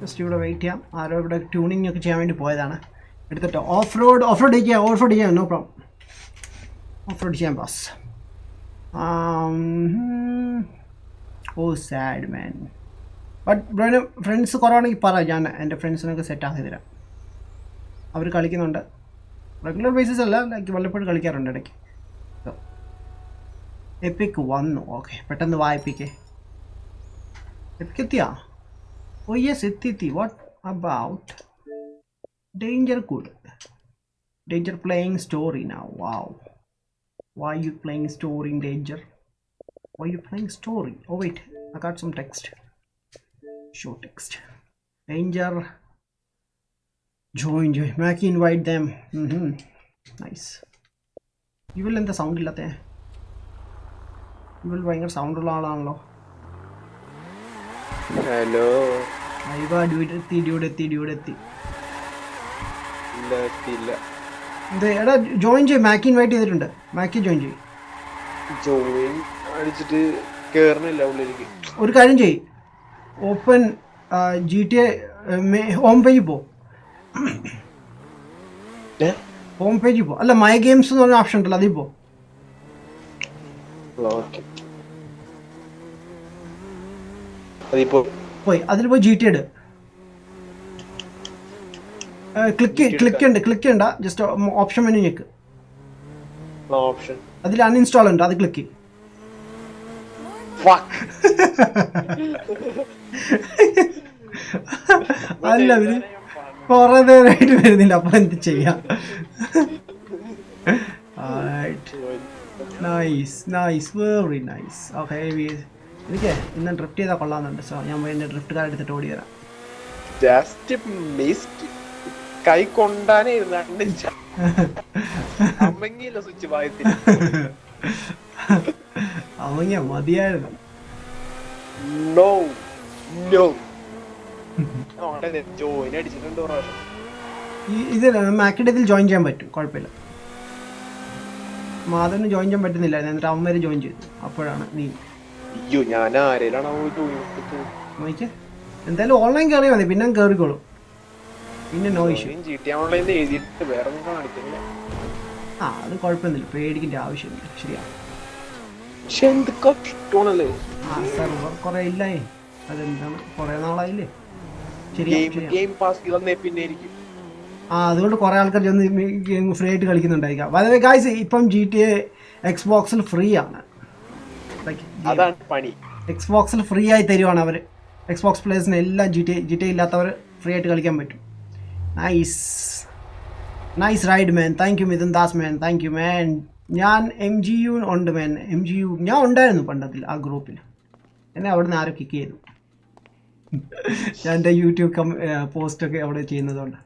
ജസ്റ്റ് ഇവിടെ വെയിറ്റ് ചെയ്യാം. ആരോ ഇവിടെ ട്യൂണിങ് ഒക്കെ ചെയ്യാൻ വേണ്ടി പോയതാണ്. എടുത്തിട്ടോ. ഓഫ് റോഡ് ചെയ്യാം. No problem. ഓഫ് റോഡ് ചെയ്യാം ബസ്. Oh sad man. ബട്ട് ബ്രോന് ഫ്രണ്ട്സ് കുറവാണെങ്കിൽ പറ, ഞാൻ എൻ്റെ ഫ്രണ്ട്സിനൊക്കെ സെറ്റ് ആക്കി തരാം. അവർ കളിക്കുന്നുണ്ട്. റെഗുലർ ബേസിസ് അല്ല, ലൈക്ക് വല്ലപ്പോഴും കളിക്കാറുണ്ട് ഇടയ്ക്ക്. എപ്പിക്ക് വന്നു. ഓക്കെ, പെട്ടെന്ന് വാ. എപ്പിക്ക് എത്തിയാ? Oh yes, എത്തി. What about Danger? Good. Danger playing story now. Wow. Why are you playing story in Danger? Why are you playing story? Oh wait, I got some text. Show text. Danger. Join. Mackie invite them. Nice. You will in the sound illate. You will ഭയങ്കര സൗണ്ട് ഉള്ള ആളാണല്ലോ.
ഹലോ.
ഡ്യൂഡ് എത്തി.
എടാ
ജോയിൻ ചെയ്യും. മാക്കി ഇൻവൈറ്റ് ചെയ്തിട്ടുണ്ട്. മാക്കി ജോയിൻ ചെയ്യും.
ജോയിൻ അടിച്ചിട്ട് കേറണില്ല ഉള്ളിലേക്ക്.
ഒരു കാര്യം ചെയ്യും. ഓപ്പൺ GTA ഹോം പേജിൽ പോ. ഹോം പേജിൽ പോ. അല്ല, മൈ ഗെയിംസ് എന്ന് പറഞ്ഞ ഓപ്ഷൻ ഉണ്ടല്ലോ, അതിൽ പോ. പോയി അതിൽ പോയി GTA ഇട്. ക്ലിക്ക് ചെയ്യണ്ട. ജസ്റ്റ് ഓപ്ഷൻ മെനു ഞെക്ക്. അതിൽ അൺഇൻസ്റ്റാൾ ഉണ്ട്, അത് ക്ലിക്ക്. അല്ല, അവര് കുറെ നേരമായിട്ട് വരുന്നില്ല. അപ്പൊ എന്ത് ചെയ്യാം? Nice, very nice. ഓക്കെ, എനിക്ക് ഇന്ന് ഡ്രിഫ്റ്റ് ചെയ്താൽ കൊള്ളാമെന്നുണ്ട്. സോ ഞാൻ പോയി എൻ്റെ ഡ്രിഫ്റ്റ് കാർ എടുത്തിട്ട് ഓടി തരാം.
കൈ കൊണ്ടാനേ
അവങ്ങ മതിയായിരുന്നു. ഇത് മാക്കിൻ്റെ ഇതിൽ ജോയിൻ ചെയ്യാൻ പറ്റും, കുഴപ്പമില്ല. മാധവന് ജോയിൻ ചെയ്യാൻ പറ്റുന്നില്ല. എന്നിട്ട് അവൻ വരെ ജോയിൻ ചെയ്തു. അപ്പോഴാണ് നീ നോക്കിയ. എന്തായാലും ഓൺലൈൻ കയറിയാൽ മതി, പിന്നെ കയറിക്കോളും. പിന്നെ നോ ഇഷ്യൂ. അത് കുഴപ്പമൊന്നുമില്ല, പേടിക്കേണ്ട ആവശ്യമില്ല. ശരിയാണ്. സെർവർ കുറെ ഇല്ലായി. അതെന്താണ്, കുറെ നാളായില്ലേ? ശരിയാ. അതുകൊണ്ട് കുറേ ആൾക്കാർ ചെന്ന് ഗെയിം ഫ്രീ ആയിട്ട് കളിക്കുന്നുണ്ടായിരിക്കാം. അതേ ഗായ്സ് ഇപ്പം GTA എക്സ്ബോക്സിൽ ഫ്രീ ആണ്.
അതാണ് പണി.
എക്സ്ബോക്സിൽ ഫ്രീ ആയി തരുവാണ് അവർ. എക്സ്ബോക്സ് പ്ലേയേഴ്സിന് എല്ലാം GTA ഇല്ലാത്തവർ ഫ്രീ ആയിട്ട് കളിക്കാൻ പറ്റും. Nice ride man. Thank U Mithun Das man. Thank you മാൻ. ഞാൻ MGU ഉണ്ട് മാൻ. MGU ഞാൻ ഉണ്ടായിരുന്നു പണ്ടത്തിൽ ആ ഗ്രൂപ്പിൽ. എന്നെ അവിടെ നിന്ന് ആരോ കിക്ക് ചെയ്തു. ഞാൻ എൻ്റെ യൂട്യൂബ് പോസ്റ്റൊക്കെ അവിടെ ചെയ്യുന്നതുകൊണ്ട്.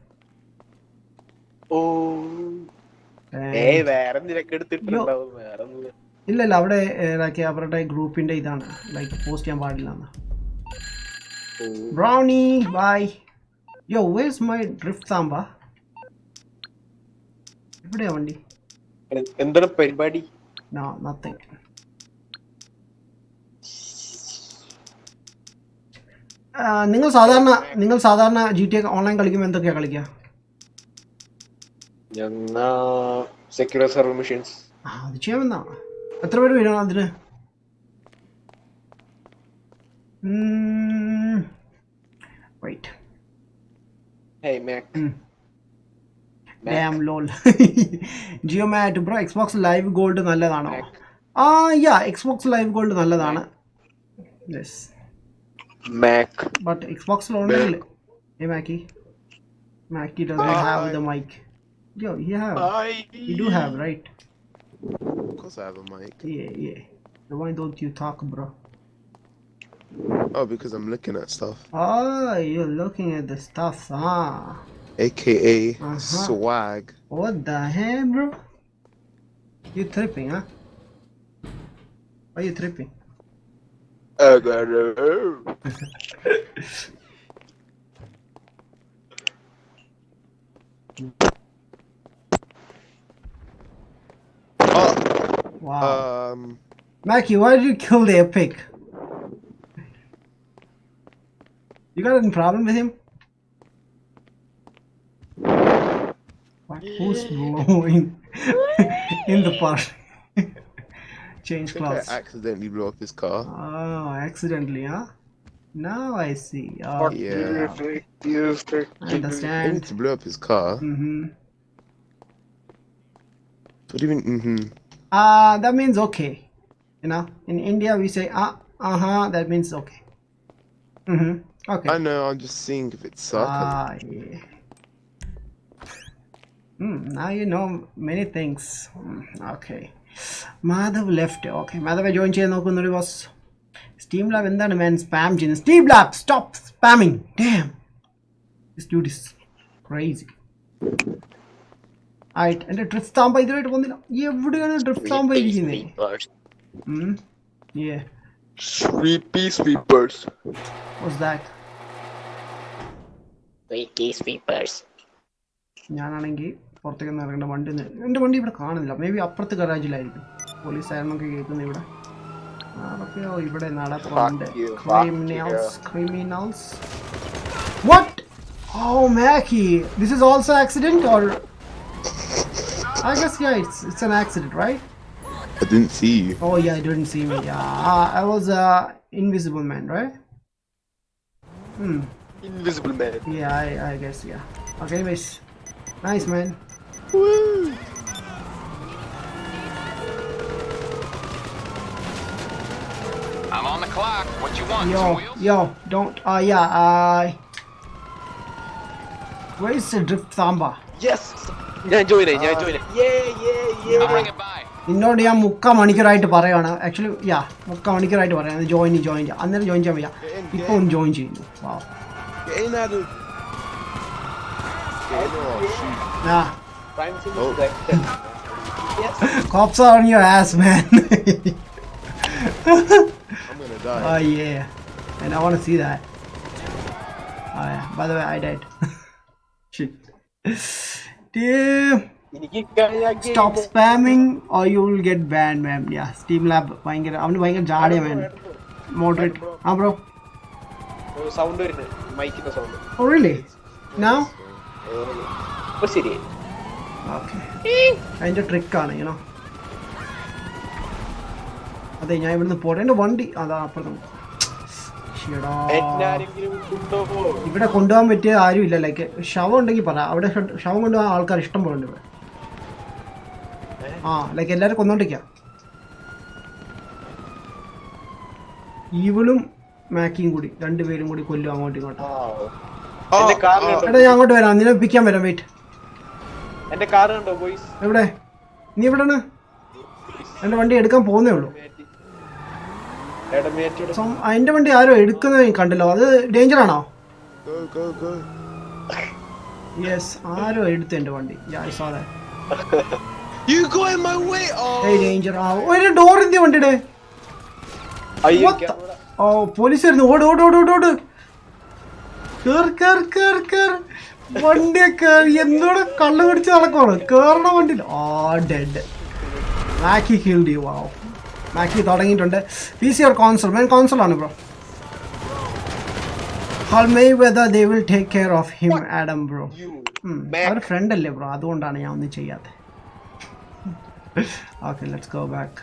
ഇല്ല അവിടെ അവരുടെ ഗ്രൂപ്പിന്റെ ഇതാണ് പോസ്റ്റ് ചെയ്യാൻ പാടില്ല. Brownie bye. Yo where's my drift സാമ്പ? എവിടെയാ വണ്ടി?
എന്താണ് പരിപാടി?
No nothing. നിങ്ങൾ സാധാരണ GTA ഓൺലൈൻ കളിക്കുമ്പോൾ എന്തൊക്കെയാ കളിക്കുക?
Secure server machines.
അത് ചെയ്യാമെന്നാ. എത്ര പേര് വരണം അതിന്? Wait.
Hey Mac.
Damn lol. Geomat bro, Xbox Live Gold നല്ലതാണോ? Yeah, Xbox Live Gold നല്ലതാണ്. Yes.
Mac.
But Xbox only. Hey Mackie doesn't have the mic. Yo, you do have, right?
Of course I have a mic.
Yeah. Why don't you talk, bro?
Oh, because I'm looking at stuff.
Oh, you're looking at the stuff,
AKA swag.
What the hell, bro? You tripping, huh? Why are you tripping? Wow. Mackie, why did you kill the epic? You got any problem with him? What? Who's blowing in the park? Change clothes.
I accidentally blew up his car.
Oh, accidentally, huh? Now I see. Oh,
Yeah.
I understand.
I need to blow up his car. What do you mean?
That means okay. You know, in India we say that means okay. Okay.
I know, I'm just seeing if it's sarcasm.
Yeah. Now you know many things. Okay. Madhav left. Okay. Madhav join ചെയ്യാൻ നോക്കുന്നൊരു boss. Steam Lab എന്താണ് man spam ചെയ്യുന്നത്? Steam Lab, stop spamming. Damn. This dude is crazy. Alright, എൻ്റെ ഡ്രിഫ്റ്റ് സാമ്പ ഇതുവരെയായിട്ട് വന്നില്ല. എവിടെയാണ് ഡ്രിഫ്റ്റ് സാമ്പ ഇരിക്കുന്നത്? Yeah.
Sweepers.
What's that?
Sweepers.
ഞാനാണെങ്കിൽ പുറത്തേക്ക് ഇറങ്ങേണ്ട വണ്ടി എൻ്റെ വണ്ടി ഇവിടെ കാണുന്നില്ല. മേ ബി അപ്പുറത്ത് ഗറാജിലായിരിക്കും. പോലീസ് ആയിരുന്നൊക്കെ കേൾക്കുന്നു ഇവിടെ. ആരൊക്കെയോ ഇവിടെ നടപ്പുണ്ട്. Criminals. What? Oh, Mackie. This is also accident or? I guess it's an accident, right?
I didn't see you.
Oh yeah, I didn't see me. Yeah, I was invisible man, right?
Invisible man.
Yeah, I guess yeah. Okay, anyways, nice man.
Woo!
I'm on the clock. What you want? Some wheels?
Yo, don't. Where is the drift samba?
Yes. ഞാൻ join ചെയ്യും.
I'll bring it by.
നിന്നോട് ഞാൻ 3/4 മണിക്കൂറായിട്ട് പറയുകയാണ്. ആക്ച്വലി 3/4 മണിക്കൂറായിട്ട് പറയാം ജോയിൻ ചെയ്യാം. അന്നേരം ജോയിൻ ചെയ്യാൻ വയ്യ. ഇപ്പോൾ ഒന്ന് ജോയിൻ ചെയ്യുന്നു. Wow. Cops are on your ass, man.
I'm gonna die.
Oh yeah, and I want to see that. Oh yeah. By the way, I died. Shit. Damn. Stop spamming or you will get banned, man. Yeah, Steam Lab ഭയങ്കര അവന് ഭയങ്കര ജാടയാ man. Moderate. Bro.
സൗണ്ട് വരുന്നത് മൈക്കിന്റെ സൗണ്ട്.
Oh really? Now?
ശരി.
Okay. അതിന്റെ ട്രിക്കാണ് you know. അതെ ഞാൻ ഇവിടുന്ന് പോട്ടെ. എൻ്റെ വണ്ടി അതാ അപ്പുറത്ത്. ഇവിടെ കൊണ്ടുപോകാൻ പറ്റിയ ആരും ഇല്ല. ലൈക്ക് ശവം ഉണ്ടെങ്കിൽ പറ. അവിടെ ശവം കൊണ്ടുപോകാൻ ആൾക്കാർ ഇഷ്ടം പോലെ ഉണ്ട് ഇവിടെ. ആ ലൈക്ക് എല്ലാവരും കൊന്നോണ്ടിരിക്കാം. ഇവളും മാക്കിയും കൂടി രണ്ടുപേരും കൂടി കൊല്ലും അങ്ങോട്ടും ഇങ്ങോട്ടും. എടാ ഞാൻ അങ്ങോട്ട് വരാം, നിന്നെ പിക്കാൻ വരാം. വെയിറ്റ്. എവിടെ നീ? എവിടെയാണ്? എന്റെ വണ്ടി എടുക്കാൻ പോകുന്നേ ഉള്ളൂ. എന്റെ വണ്ടി ആരോ എടുക്കുന്നത് കണ്ടല്ലോ. അത് ഡേഞ്ചർ ആണോ? യെസ്, ആരോ എടുത്തു എന്റെ വണ്ടി. ഡേഞ്ചർ. ഒരു ഡോർ എന്തിയ വണ്ടിയുടെ? ഓ പോലീസ് വരുന്നു. ഓട് ഓട് ഓട് ഓട് ഓട്. വണ്ടിയൊക്കെ എന്തോടെ കള്ളു പിടിച്ച് നടക്കുവാണ്. കേറണ വണ്ടിയിൽ. ആ ഡെഡ്. മാക്കി കിൽഡ് യു. വാവ്, മാക്കി തുടങ്ങിയിട്ടുണ്ട്. PC or console? Man, console ആണ് bro. Call Mayweather, they will take care of him, Adam bro. അവർ ഫ്രണ്ട് അല്ലേ ബ്രോ, അതുകൊണ്ടാണ് ഞാൻ ഒന്നും ചെയ്യാതെ. Okay let's go back.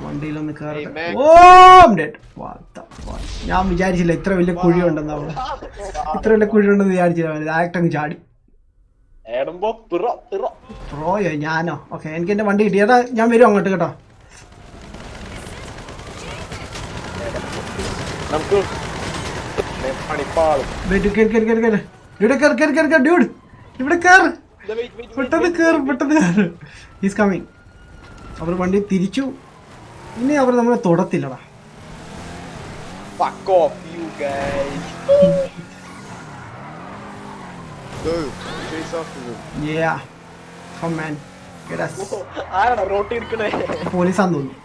വണ്ടിയിലൊന്ന് കയറട്ടെ. Oh dead. ഞാൻ വിചാരിച്ചില്ല ഇത്ര വലിയ കുഴി ഉണ്ടെന്ന്. അവിടെ ഇത്ര വലിയ കുഴി ഉണ്ടെന്ന് വിചാരിച്ചില്ല. ആക്ടങ്ങ് ചാടി. പ്രോയോ ഞാനോ? ഓക്കെ എനിക്ക് എന്റെ വണ്ടി കിട്ടി. ഏതാ ഞാൻ വരും അങ്ങോട്ട് കേട്ടോ. ഇവിടെ കേറ്, പെട്ടെന്ന് കേറ്, പെട്ടെന്ന് കേറ്. Is coming. അവർ വണ്ടി തിരിച്ചു. ഇനി അവർ നമ്മളെ തൊടത്തില്ലടാ.
Fuck off, you guys.
Go, chase after them.
Yeah, come man, get us.
ആരാണ് റോട്ടി എടുക്കണേ?
പോലീസാന്ന് തോന്നുന്നു.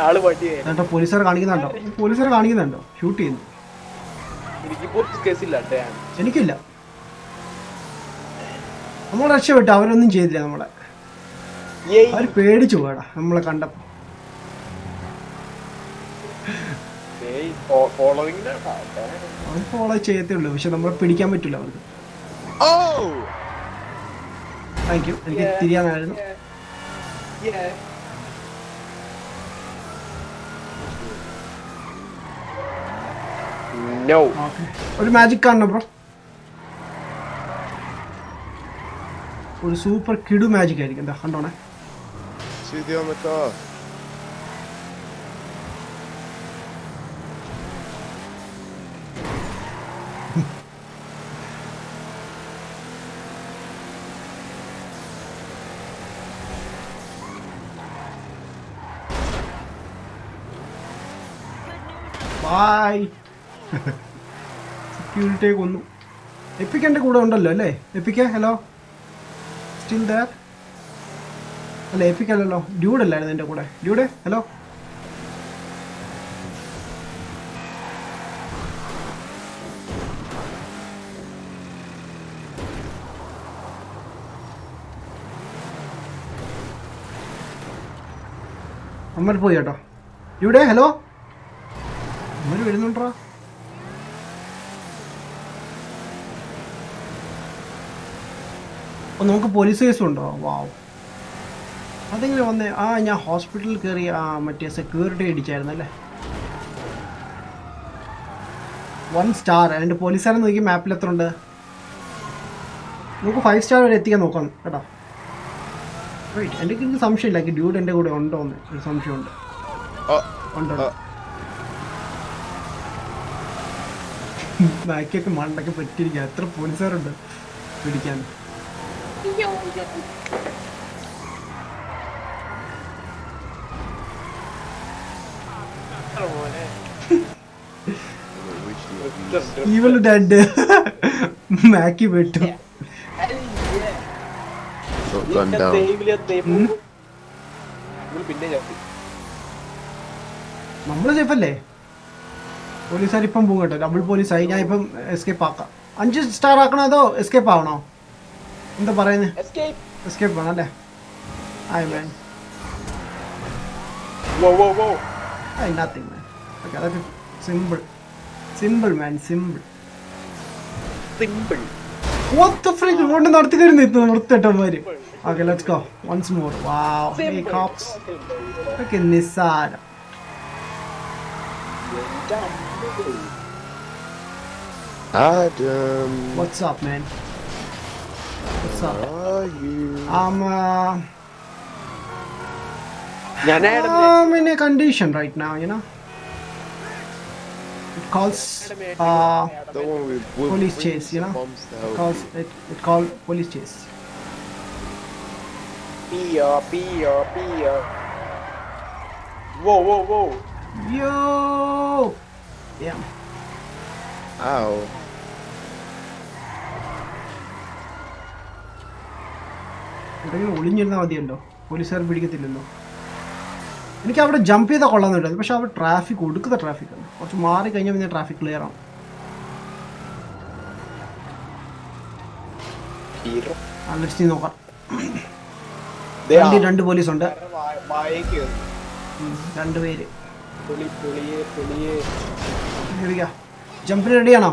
ആള് വണ്ടിയെ
എന്നിട്ട് പോലീസുകാർ കാണിക്കുന്നുണ്ടോ? പോലീസുകാർ കാണിക്കുന്നുണ്ടോ? ഷൂട്ട് ചെയ്യുന്നു. എനിക്കില്ല. നമ്മൾ രക്ഷപ്പെട്ടു. അവരൊന്നും ചെയ്തില്ല നമ്മളെ. അവർ പേടിച്ചു പോടാ നമ്മളെ കണ്ടപ്പോ. അവർ ഫോളോ ചെയ്യത്തേ ഉള്ളൂ, പക്ഷെ നമ്മളെ പിടിക്കാൻ പറ്റില്ല അവർക്ക്. Thank you. എനിക്ക് തിരിയാനായിരുന്നു. ഒരു മാജിക് കാണണം ബ്രോ. ഒരു സൂപ്പർ കിഡു മാജിക് ആയിരിക്കും. എന്താ കണ്ടോണേ. ബൈ. സെക്യൂരിറ്റിയെ കൊന്നു. എപ്പിക്ക് എൻ്റെ കൂടെ ഉണ്ടല്ലോ അല്ലേ? എപ്പിക്ക ഹലോ, സ്റ്റിൽ ദർ അല്ല? എപ്പിക്ക് അല്ലല്ലോ, ഡ്യൂഡ് അല്ലായിരുന്നു എൻ്റെ കൂടെ. Dude hello. അമ്മ പോയി കേട്ടോ. ഡ്യൂഡേ ഹലോ. അമ്മ വരുന്നുണ്ടോ? നമുക്ക് പോലീസ് കേസും ഉണ്ടോ? വാവ്, അതെങ്ങനെ വന്നേ? ആ ഞാൻ ഹോസ്പിറ്റലിൽ കയറി. ആ മറ്റേ സെക്യൂരിറ്റി അടിച്ചായിരുന്നു അല്ലേ? 1 സ്റ്റാർ. അതിൻ്റെ പോലീസുകാരൻ നോക്കി മാപ്പിൽ എത്ര ഉണ്ട്. നമുക്ക് 5 സ്റ്റാർ വരെ എത്തിക്കാൻ നോക്കാം കേട്ടോ. റൈറ്റ്. എനിക്ക് സംശയമില്ല ഡ്യൂഡ് എൻ്റെ കൂടെ ഉണ്ടോ എന്ന് ഒരു സംശയമുണ്ട്. ഉണ്ടോ? ബാക്കിയൊക്കെ മണ്ടൊക്കെ പറ്റിയിരിക്കുക. എത്ര പോലീസുകാരുണ്ട് പിടിക്കാൻ. ഇവള് ഡെഡ്. മാക്കി പെട്ടു. നമ്മള് സേഫല്ലേ? പോലീസുകാർ ഇപ്പം പോകും കേട്ടോ. ഡബിൾ പോലീസായി. ഞാൻ ഇപ്പം എസ്കേപ്പ് ആക്കാം. 5 സ്റ്റാർ ആക്കണോ അതോ എസ്കേപ്പ് ആവണോ? എന്താ പറയുന്നത്? എസ്കേപ്പ് വേണം അല്ലേ? ആയി മാൻ. Nothing man. ഓക്കെ, അതൊക്കെ സിമ്പിൾ. Simple man, simple. കൊണ്ട് നടത്തി കരുന്ന് നിർത്തിട്ടന്മാര്. Okay let's go once more. Wow, hey cops. Okay നിസ്സാരം.
Adam.
What's up, man? What's up?
Where are you?
I'm
ഞാൻ Adam
I'm in a condition right now, you know. It calls
The one with
police
bring
chase, you
some
know.
bombs to
It
help
calls
you.
it called police chase.
പിയോ വോ
Yo. Yeah.
Ow.
എവിടെയെങ്കിലും ഒളിഞ്ഞിരുന്നാൽ മതിയല്ലോ, പോലീസുകാർ പിടിക്കത്തില്ലല്ലോ. എനിക്ക് അവിടെ ജമ്പ് ചെയ്താൽ കൊള്ളാമെന്നുണ്ടായിരുന്നു, പക്ഷെ അവിടെ ട്രാഫിക് ഒടുക്കുന്ന ട്രാഫിക്കാണ്. കുറച്ച് മാറി കഴിഞ്ഞാൽ പിന്നെ ട്രാഫിക് ക്ലിയർ ആണ്.
ഹീറോ
അലർച്ചി നോക്കാം. രണ്ട് പോലീസുണ്ട്,
വായേക്ക്
2 പേര്.
പുളിയെ
ജമ്പിന് റെഡിയാണോ?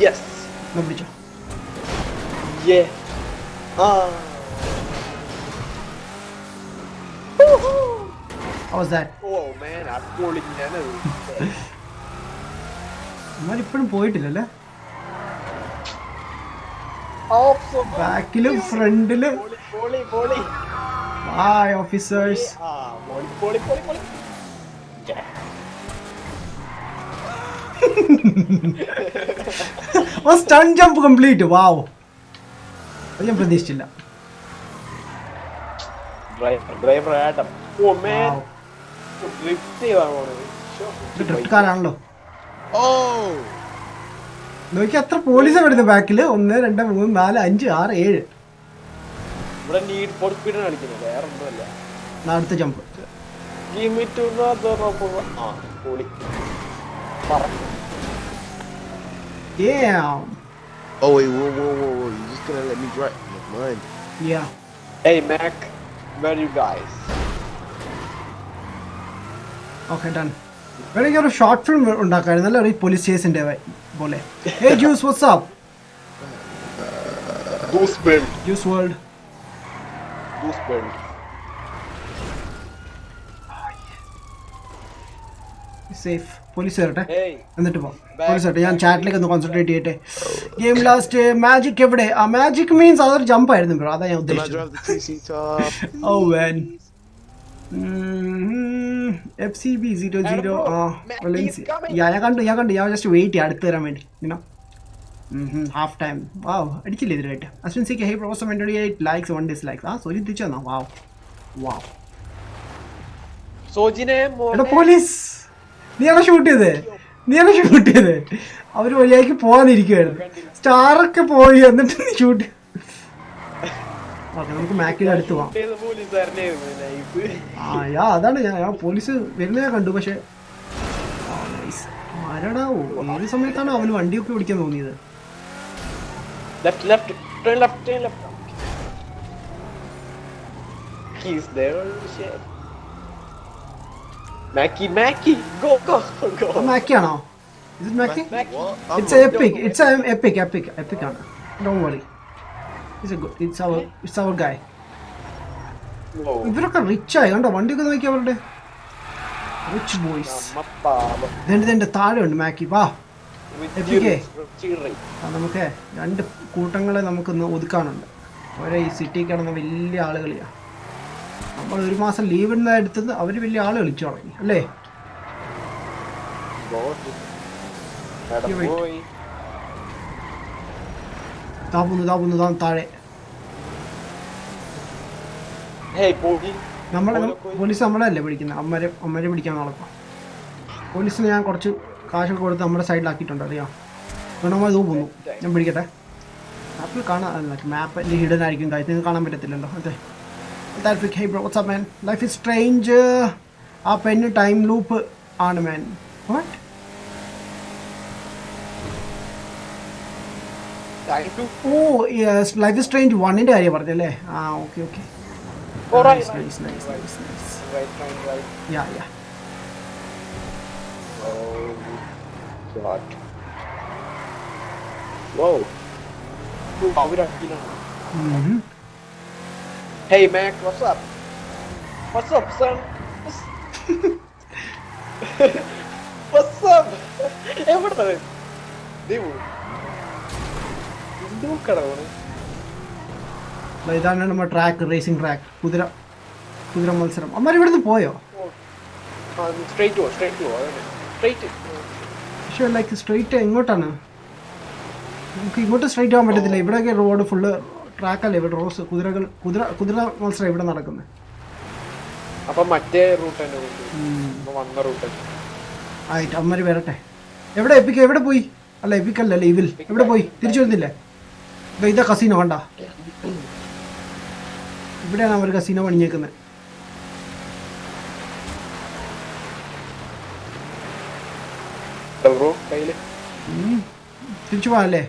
യെസ്
എന്നാ പിടിച്ചോ.
യേ ആ
How was that?
ഓ മാൻ അടിപൊളി. ഞാനത്
ഇപ്പോഴും പോയിട്ടില്ലല്ലേ? ബാക്കിലും ഫ്രണ്ടിലും
പൊളി
Hi officers.
പൊളി
Oh, stunt jump complete. Wow. അത് ഞാൻ പ്രതീക്ഷിച്ചില്ല.
Driver Adam. Oh man
Wow.
Drift ചെയ്താ പോണത്.
ഇത് ഡ്രിഫ്റ്റ്കാരാണല്ലോ.
Oh!
നോക്കി അത്ര പോലീസാ വരുന്നത് ബാക്കില്. 1 2 3 4 5 6 7.
ഇവിടെ നീഡ് ഫോർ സ്പീഡ് കളിക്കുന്നത് വേറെ ഒന്നുമല്ല.
അടുത്ത ജമ്പ്.
പൊളി.
Damn.
Oh wait, whoa! You just gonna let me drive? Never mind.
Yeah.
Hey Mac, where you guys?
Okay, done. വേണമെങ്കിൽ ഒരു ഷോർട്ട് ഫിലിം ഉണ്ടാക്കാമായിരുന്നല്ലോ, ഒരു പോലീസ് ചേസിന്റെ പോലെ. Hey Juice, what's up?
Goose build.
Juice World. Safe. Police വരട്ടെ
Hey.
എന്നിട്ട് പോവാം. പോലീസ് വരട്ടെ, ഞാൻ ചാറ്റിലേക്ക് ഒന്ന് കോൺസെൻട്രേറ്റ് ചെയ്യട്ടെ. ഗെയിം ലാസ്റ്റ് മാജിക് എവിടെ? ആ മാജിക് മീൻസ് അതൊരു ജമ്പ് ആയിരുന്നു ബ്രോ, അതാ ഞാൻ
Can I
ഉദ്ദേശിച്ചത്.
drive the two-seater?
Oh man. FCB00. ഞാൻ കണ്ടു. ഞാൻ ജസ്റ്റ് വെയിറ്റ് ചെയ്യാം അടുത്ത് തരാൻ വേണ്ടി. You know half time. വാവ്, അടിച്ചില്ലേ ഇതിലായിട്ട്. Ashwin sick hey professor 28 likes 1 dislikes. Soji തിരിച്ചു തന്നോ? വാവ്.
സോജിനെ
എടാ പോലീസ്, നീയാണോ ഷൂട്ട് ചെയ്തത്? അവര് വഴിയാക്കി പോവാന്നിരിക്കുവായിരുന്നു. സ്റ്റാറൊക്കെ പോയി എന്നിട്ട് നീ ഷൂട്ട്. ഓക്കെ, നമുക്ക് മാക്കിൽ അടുത്ത് പോവാം. അതാണ് ഞാൻ പോലീസ് വരുന്നേ കണ്ടു. പക്ഷെ ആരാടാവോ, ഏത് സമയത്താണ് അവന് വണ്ടിയൊക്കെ പിടിക്കാൻ തോന്നിയത്? മാക്കിയാണോ? It's epic ആണ്. Don't worry. It's our guy. ഇവരൊക്കെ റിച്ച് ആയി കണ്ടോ, വണ്ടിയൊക്കെ നോക്കി അവരുടെ റിച്ച് ബോയ്സ്. ഇതിന്റെ താഴെ ഉണ്ട് മാക്കി. വാ എപ്പിക്കേ. നമുക്ക് 2 കൂട്ടങ്ങളെ നമുക്കൊന്ന് ഒതുക്കാനുണ്ട്. അവരെ ഈ സിറ്റി കിടന്ന വലിയ ആളുകളിയാ. നമ്മൾ 1 മാസം ലീവ് എടുത്തത് അവര് വലിയ ആള് കളിച്ചു തുടങ്ങി അല്ലേ? താപുന്നു താഴെ. പോലീസ് നമ്മളല്ലേ പിടിക്കുന്നത്, അമ്മരെ പിടിക്കാൻ നടക്കാം. പോലീസിന് ഞാൻ കുറച്ച് കാശൊക്കെ കൊടുത്ത് നമ്മുടെ സൈഡിലാക്കിയിട്ടുണ്ട്, അറിയാം. ഗുണമായി തോന്നുന്നു. ഞാൻ പിടിക്കട്ടെ. മാപ്പിൽ കാണാൻ മാപ്പ് ഹിഡൻ ആയിരിക്കും, നിങ്ങൾക്ക് കാണാൻ പറ്റത്തില്ലല്ലോ. അതെ. Hey bro, what's up man? Life is strange. ആ പെണ്ണ് ടൈം ലൂപ്പ് ആണ് man. What? Oh yes, Life is Strange 1-ന്റെ കാര്യം പറഞ്ഞല്ലേ? Okay. Nice.
Right.
Yeah.
Oh God. Whoa. Hey Mac, what's up? What's up, son? What's up? എവിടെ
ഇതാണ് നമ്മുടെ ട്രാക്ക്, റേസിംഗ് ട്രാക്ക്, കുതിര മത്സരം. അമ്മമാർ ഇവിടുന്ന് പോയോ? പക്ഷേ ലൈക്ക് സ്ട്രെയിറ്റ് എങ്ങോട്ടാണ്? നമുക്ക് ഇങ്ങോട്ട് സ്ട്രെയിറ്റ് ആകാൻ പറ്റത്തില്ല. ഇവിടെയൊക്കെ റോഡ് ഫുള്ള് ട്രാക്കല്ലേ. ഇവിടെ കുതിര മത്സരം ഇവിടെ നടക്കുന്നത്. ആയിട്ട് അമ്മമാർ വരട്ടെ. എവിടെ എപ്പിക്ക? എവിടെ പോയി? അല്ല എപ്പിക്കല്ല, ഇവിൽ എവിടെ പോയി? തിരിച്ചു വരുന്നില്ലേ? ഇതാ കസീനോ കണ്ട. ഇവിടെയാണ് അവർ കസീനോ പണിഞ്ഞേക്കുന്നത്. തിരിച്ചു പോവാല്ലേ?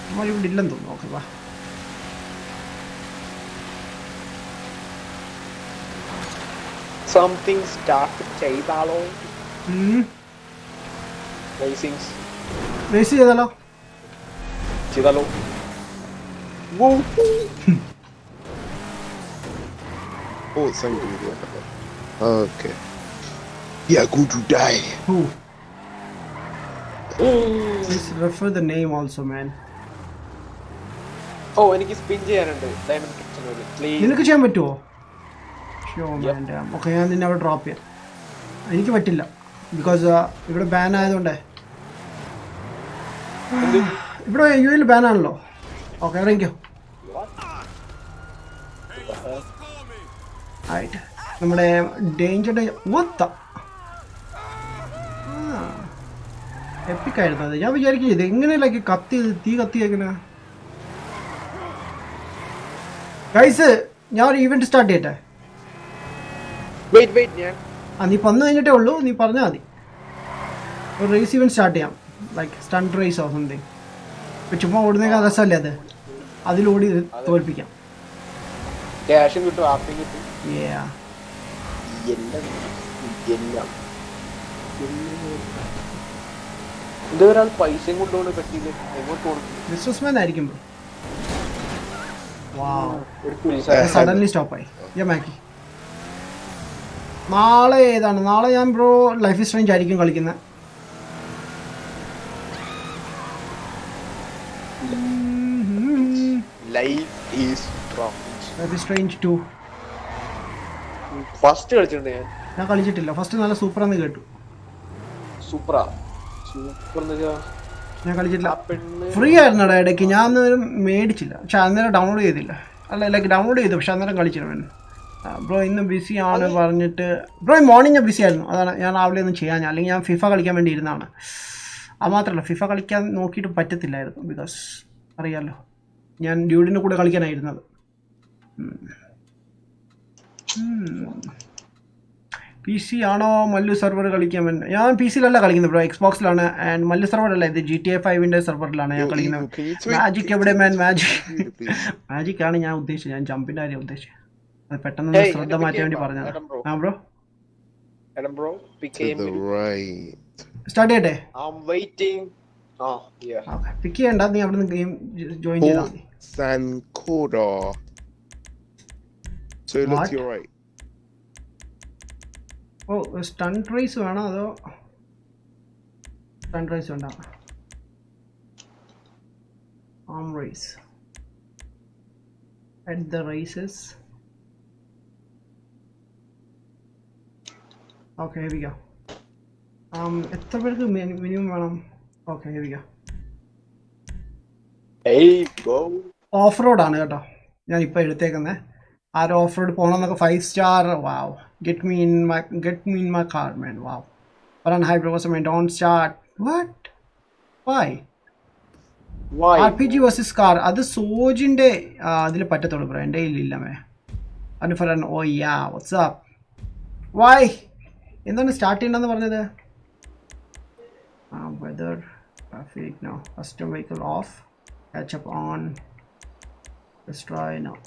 അമ്മ ഇവിടെ ഇല്ലെന്ന് തോന്നുന്നു. ഓക്കെ വാ.
സംതിങ് സ്റ്റാർട്ട് ചെയ്താലോ?
റേസ് ചെയ്താലോ?
Oh, somebody. Okay. Yeah, go to die.
Who? Please refer the name also, man.
എനിക്ക് സ്പിൻ ചെയ്യാനുണ്ട്.
നിനക്ക് ചെയ്യാൻ പറ്റുമോ? ഓക്കെ, ഞാൻ നിന്നെ അവിടെ ഡ്രോപ്പ് ചെയ്യാം. എനിക്ക് പറ്റില്ല, ബിക്കോസ് ഇവിടെ ബാൻ ആയതുകൊണ്ടേ. ഇവിടെ യുഎയിൽ ബാൻ ആണല്ലോ. ഓക്കെ, ഇറങ്ങിക്കോ. ആയിട്ട് നമ്മുടെ ഡേഞ്ചർ എപ്പിക്കായിരുന്നു അത്. ഞാൻ വിചാരിക്കും ഇത് എങ്ങനെയല്ല തീ കത്തിയേക്കണ. ഗൈസ്, ഞാൻ ഒരു ഈവന്റ് സ്റ്റാർട്ട് ചെയ്യട്ടെ. നീ വന്നു കഴിഞ്ഞിട്ടേ ഉള്ളൂ. നീ പറഞ്ഞാൽ മതി. ഒരു റേസ് ഈവന്റ് സ്റ്റാർട്ട് ചെയ്യാം, ലൈക്ക് സ്റ്റണ്ട് റേസോ സംതിങ്. ചുമ്മാ ഓടുന്നേക്കാൾ രസമല്ലേ അത്? അതിലോടി തോൽപ്പിക്കാം. ബിസിനസ്മാൻ ആയിരിക്കും ബ്രോ. സഡൻലി സ്റ്റോപ്പായി. ഞാൻ മാക്കി. നാളെ ഏതാണ്? നാളെ ഞാൻ ബ്രോ ലൈഫ് ഈസ് സ്ട്രേഞ്ച് ആയിരിക്കും കളിക്കുന്നത്.
ലൈഫ് ഈസ്
സ്ട്രേഞ്ച് 2
ഫസ്റ്റ് കളിച്ചിട്ടുണ്ട്.
ഞാൻ കളിച്ചിട്ടില്ല. ഫസ്റ്റ് നല്ല സൂപ്പറാന്ന് കേട്ടു.
സൂപ്പർ
ഞാൻ കളിച്ചിട്ടില്ല. ഫ്രീ ആയിരുന്നടാ ഇടയ്ക്ക്. ഞാൻ അന്നേരം മേടിച്ചില്ല, പക്ഷെ അന്നേരം ഡൗൺലോഡ് ചെയ്തില്ല. അല്ല ലൈക്ക് ഡൗൺലോഡ് ചെയ്തു, പക്ഷെ അന്നേരം കളിച്ചില്ല. ബ്രോ ഇന്ന് ബിസി ആണ് പറഞ്ഞിട്ട്. ബ്രോ മോർണിംഗ് ഞാൻ ബിസി ആയിരുന്നു, അതാണ് ഞാൻ രാവിലെ ഒന്നും ചെയ്യാൻ. അല്ലെങ്കിൽ ഞാൻ ഫിഫ കളിക്കാൻ വേണ്ടി ഇരുന്നതാണ്. അത് മാത്രമല്ല, ഫിഫ കളിക്കാൻ നോക്കിയിട്ട് പറ്റത്തില്ലായിരുന്നു, ബിക്കോസ് അറിയാമല്ലോ ഞാൻ ഡ്യൂഡിൻ്റെ കൂടെ കളിക്കാനായിരുന്നത്. പി സി ആണോ മല്ലു സെർവർ കളിക്കാൻ വേണ്ടി? ഞാൻ പി സിയിലല്ല കളിക്കുന്നത് ബ്രോ, എക്സ്ബോക്സിലാണ്. ആൻഡ് മല്ലു സെർവറല്ല, ഇത് GTA 5 സെർവറിലാണ് ഞാൻ കളിക്കുന്നത്. മാജിക് എവിടെ മാൻ? മാജിക് ആണ് ഞാൻ ഉദ്ദേശിച്ചത്. ഞാൻ ജമ്പിൻ്റെ കാര്യം ഉദ്ദേശിച്ചത്. അത് പെട്ടെന്ന് ശ്രദ്ധ മാറ്റാൻ വേണ്ടി പറഞ്ഞത്. ആ ബ്രോ സ്റ്റാർട്ട് ചെയ്യട്ടെ? പിക്ക് ചെയ്യണ്ട, നീ അവിടെ നിന്ന് ഗെയിം ജോയിൻ ചെയ്താൽ മതി.
So look to your right.
Oh, stunt race വേണോ അതോ? സ്റ്റണ്ട് റേസ് വേണ്ട. Am race at the races. Okay, here we go. എത്ര പേർക്ക് മിനിമം വേണം? Okay, here we go. Off റോഡാണ് കേട്ടോ ഞാൻ ഇപ്പോൾ എടുത്തേക്കുന്നത്. ആരോ ഓഫ് റോഡ് പോകണമെന്നൊക്കെ 5 star. Wow, get me in my car man. Wow. പറയണം hi bro man, don't start. What? Why? RPG versus car. അത് സോജിൻ്റെ അതിൽ പറ്റത്തുള്ളൂ ബ്രോ, എൻ്റെ കയ്യിലില്ല മേ. അതിന് പറയാൻ ഓ യാ വാട്ട്സ്ആപ്പ്. വൈ? എന്താണ് സ്റ്റാർട്ട് ചെയ്യണമെന്ന് പറഞ്ഞത്? Weather traffic no, custom vehicle off, catch-up on, destroy now.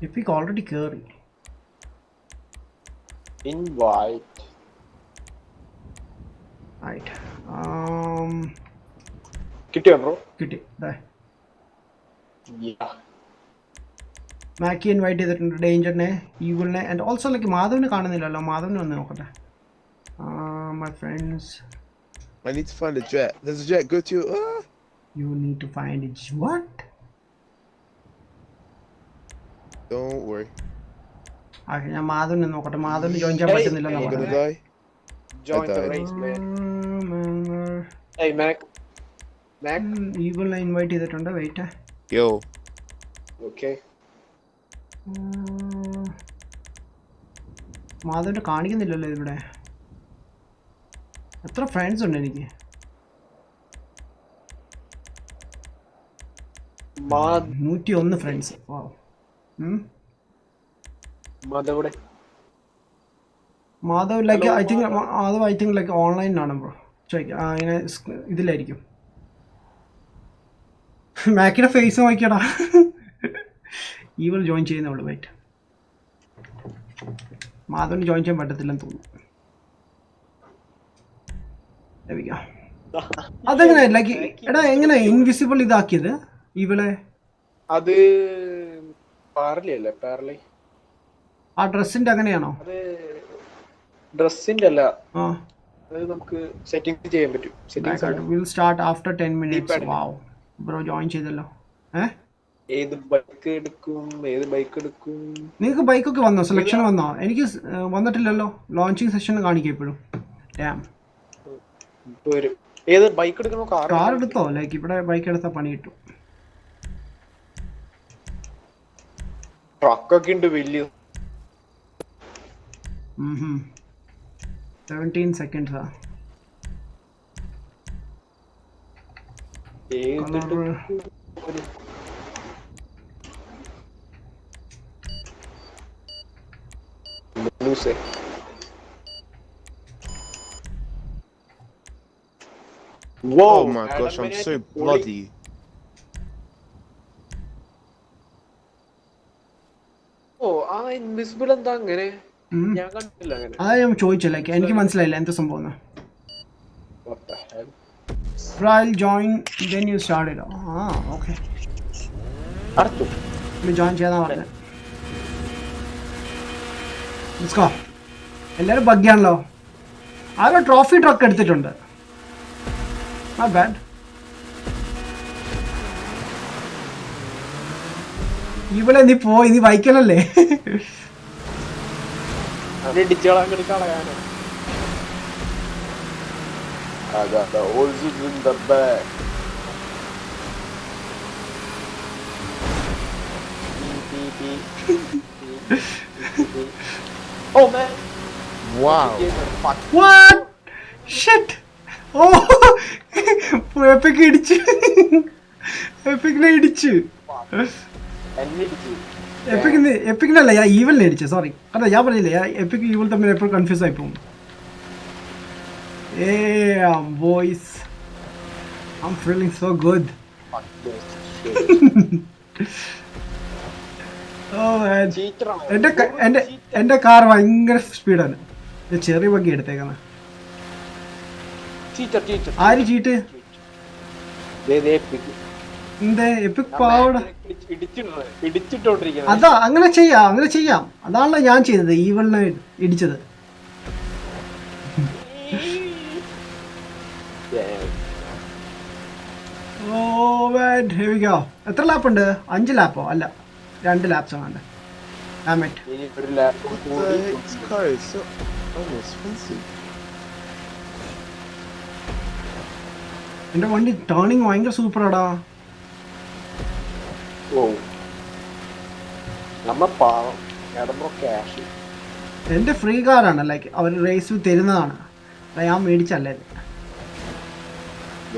Epic already carry.
Invite.
Right.
കിട്ടിയോ ബ്രോ?
കിട്ടി.
Yeah.
മാക്കി ഇൻവൈറ്റ് ചെയ്തിട്ടുണ്ട്, ഡേഞ്ചറിനെ, ഈവിളിനെ, ആൻഡ് ഓൾസോ ലൈക്ക് മാധവനെ കാണുന്നില്ലല്ലോ. മാധവനെ വന്ന് നോക്കട്ടെ. are my friends?
I need to find a jet. There's a jet. Go to you.
You need to find it. What?
Don't worry.
Okay, ഞാൻ മാധവനെ നോക്കട്ടെ. മാധവന് ജോയിൻ ചെയ്യാൻ
Hey,
പറ്റുന്നില്ലെന്നാ
I'm gonna
പറഞ്ഞത്.
die.
Join the
died.
race, man. Hey, Mac. Mac.
ഈഗിളിനെ ഇൻവൈറ്റ് ചെയ്തിട്ടുണ്ട്. വെയിറ്റ്.
Yo.
Okay.
മാധവന്റെ കാണിക്കുന്നില്ലല്ലോ ഇവിടെ. എത്ര ഫ്രണ്ട്സ് ഉണ്ട് എനിക്ക്?
Mad.
101 friends. Wow.
Madhavde.
Madhav like I think like online ആണ് ബ്രോ. ഇങ്ങനെ ഇതിലായിരിക്കും. മാക്കിന്റെ ഫേസ് നോക്കിയടാ. ഈവൾ ജോയിൻ ചെയ്യുന്നുള്ളൂ. വെയിറ്റ്. മാധവന് ജോയിൻ ചെയ്യാൻ പറ്റത്തില്ലെന്ന് തോന്നുന്നു. അതെങ്ങനെ ലൈക്ക് എടാ എങ്ങനെ ഇൻവിസിബിൾ ഇതാക്കിയത് ഇവളെ?
അത് പാർലി പാർലി.
ആ ഡ്രസ്സിന്റെ അങ്ങനെയാണോ?
അത് ഡ്രസ്സിന്റെ അല്ല.
ആ
അത് നമുക്ക് സെറ്റിംഗ് ചെയ്യാൻ പറ്റും. Settings
will start after 10 minutes. Wow bro join ചെയ്തല്ലോ.
ഏത് ബൈക്ക് എടുക്കും, ഏത് ബൈക്ക് എടുക്കും?
നിങ്ങൾക്ക് ബൈക്കൊക്കെ വന്നോ? സെലക്ഷൻ വന്നോ? എനിക്ക് വന്നിട്ടില്ലല്ലോ. ലോഞ്ചിങ് സെഷൻ കാണിക്കും ഇപ്പോഴും. ഡാം.
ഏത് ബൈക്ക് എടുക്കണോ?
കാർ എടുത്തോ? ലൈക്ക് ഇവിടെ ബൈക്ക് എടുത്താൽ പണി കിട്ടും.
ട്രക്കൊക്കെ ഉണ്ട് വലിയ.
17 seconds.
Whoa,
Oh my gosh, I'm so bloody.
Oh, invisible എന്താ അങ്ങനെ? ഞാൻ കണ്ടില്ല അങ്ങനെ.
അതാ ഞാൻ ചോദിച്ചല്ലേ, എനിക്ക് മനസ്സിലായില്ല എന്താ സംഭവം.
What the hell?
I'll join then you started. Okay.
അടുത്തു.
ജോയിൻ ചെയ്യാന്നാ പറഞ്ഞത്. Let's go. എല്ലാരും ബഗ്ഗിയാണല്ലോ. ആരോ ട്രോഫി ട്രക്ക് എടുത്തിട്ടുണ്ട്. Not bad. ഇവിടെ നീ പോയി, നീ ബൈക്കലല്ലേ?
I got the horses in the back. Oh man.
Wow.
What? Shit. Oh. EPIC ഇടിച്ചു. എപ്പിക്കിനെ ഇടിച്ചു. എപ്പിക്കിനല്ല, ഞാൻ ഈവലിനെ ഇടിച്ചു. സോറി. അല്ല ഞാൻ പറഞ്ഞില്ലേ, എപ്പിക് ഈവൽ തമ്മിൽ എപ്പോഴും കൺഫ്യൂസ് ആയി പോകും. Boys. I'm feeling so good. Oh man. എന്റെ കാർ ഭയങ്കര സ്പീഡാണ്. ചെറിയ ബഗ്ഗി എടുത്തേക്കാണ്. ആര് ചീട്ട്? അതാ അങ്ങനെ ചെയ്യാം. അതാണല്ലോ ഞാൻ ചെയ്തത്, ഈവളിനെ ഇടിച്ചത്. എത്ര ലാപ്പ് ഉണ്ട്? 5 ലാപ്പോ? അല്ല 2 ലാപ്സ് ആണ്. എന്റെ വണ്ടി ടേണിങ് ഭയങ്കര സൂപ്പറാടാ. എന്റെ ഫ്രീ കാറാണ്, ലൈക്ക് അവർ റേസ് തരുന്നതാണ്. ഞാൻ മേടിച്ചല്ലേ.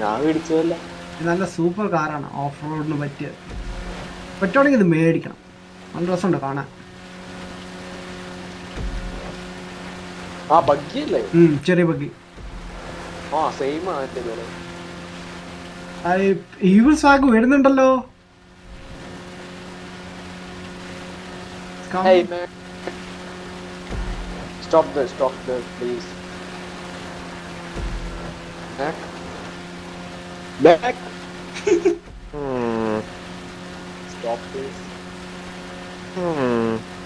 ഞാൻ മേടിച്ചതല്ല.
നല്ല സൂപ്പർ കാറാണ്, ഓഫ് റോഡിന് പറ്റിയത്. പറ്റുവാണെങ്കിൽ ഇത് മേടിക്കണം. നല്ല രസമുണ്ട് കാണാൻ. ചെറിയ ബഗ്ഗി. ഈവിൾ സ്വാഗ് വരുന്നുണ്ടല്ലോ.
Hey man, stop this, please. Back. Stop this.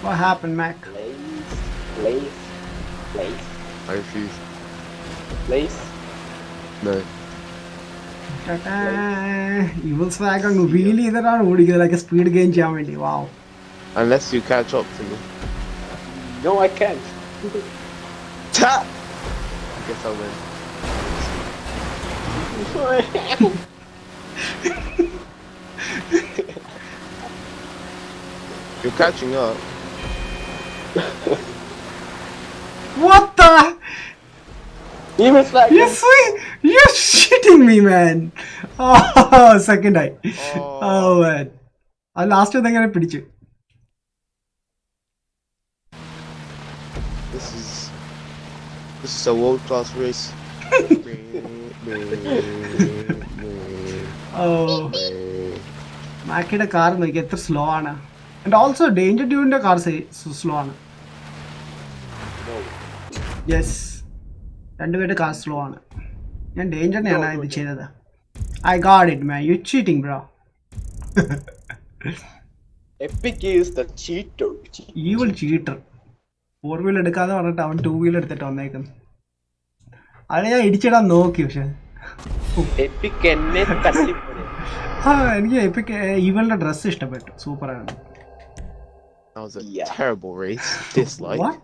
What happened, Mac?
Please.
I refuse.
Place.
No.
Evil swag on wheelie ചെയ്തിട്ടാണ് ഓടിക്കുന്നത് like a speed gain ചെയ്യാൻ വേണ്ടി. Wow.
Unless you catch up to me.
No, I can't.
Ta! I guess I win. You're catching up.
What the?
Evil flag.
You're shitting me, man. Oh, second eye. Oh man. I last time I പിടിച്ചു.
This is a world-class race.
Oh. മാക്കിയുടെ കാർ നോക്കി എത്ര സ്ലോ ആണ്. And also Danger Dudeന്റെ കാർ സ്ലോ ആണ്. Yes. രണ്ടുപേരുടെ കാർ സ്ലോ ആണ്. ഞാൻ ഡേഞ്ചറിനെയാണ് ഇത് ചെയ്തത്. I got it, man. You cheating, bro.
Epic is the cheater.
Evil cheater. 4-wheel എടുക്കാതെ പറഞ്ഞിട്ട് അവൻ 2-wheel എടുത്തിട്ട് വന്നേക്കുന്നു. അത് ഞാൻ ഇടിച്ചിടാൻ നോക്കി പക്ഷെ.
Epic എന്നെ തട്ടിപ്പോയി.
എനിക്ക് എപ്പിക് ഈവലിന്റെ ഡ്രസ് ഇഷ്ടപ്പെട്ടു. സൂപ്പറാണ്.
That was a terrible race. Dislike.
What?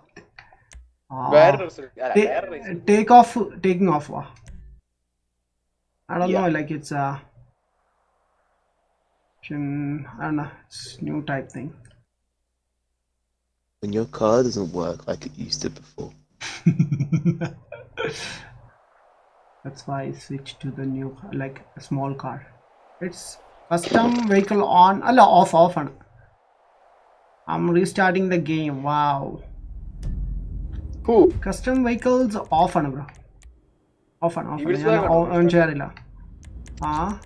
Taking off. I don't know, like it's I don't know, it's new type thing.
When your car doesn't work like it used to before.
That's why I switched to the new car, like a small car. It's custom vehicle on, off. I'm restarting the game. Wow.
Who?
Custom vehicles off ആണ് bro. Off ആണ്. ഞാൻ ഓൺ ചെയ്യാറില്ല.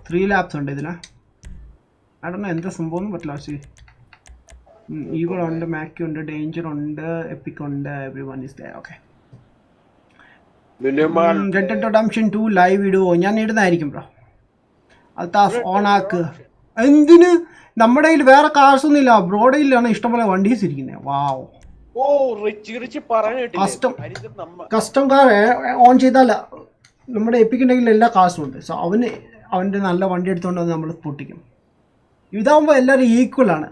3 laps ഉണ്ട് ഇതില്. I don't know എന്താ സംഭവം പറ്റില്ല. പക്ഷേ ഈവൾ ഉണ്ട്, മാക്കി ഉണ്ട്, ഡേഞ്ചർ ഉണ്ട്, എപ്പിക് ഉണ്ട്, everyone is there. Okay. Red Dead Redemption 2 live ഇടുവോ? ഞാൻ ഇടുന്നതായിരിക്കും ബ്രോ. അൽത്താഫ് ഓൺ ആക്ക്. എന്തിന്? നമ്മുടെ കയ്യിൽ വേറെ കാർസ് ഒന്നും ഇല്ല. ബ്രോഡയിലാണ് ഇഷ്ടംപോലെ വണ്ടീസ് ഇരിക്കുന്നത്. വാവ്. കസ്റ്റം കാർ ഓൺ ചെയ്താൽ നമ്മുടെ എപ്പിക്കുണ്ടെങ്കിൽ എല്ലാ കാർസും ഉണ്ട്. സോ അവൻ്റെ നല്ല വണ്ടി എടുത്തുകൊണ്ട് വന്ന് നമ്മൾ പൊട്ടിക്കും. ഇതാകുമ്പോൾ എല്ലാവരും ഈക്വൽ ആണ്.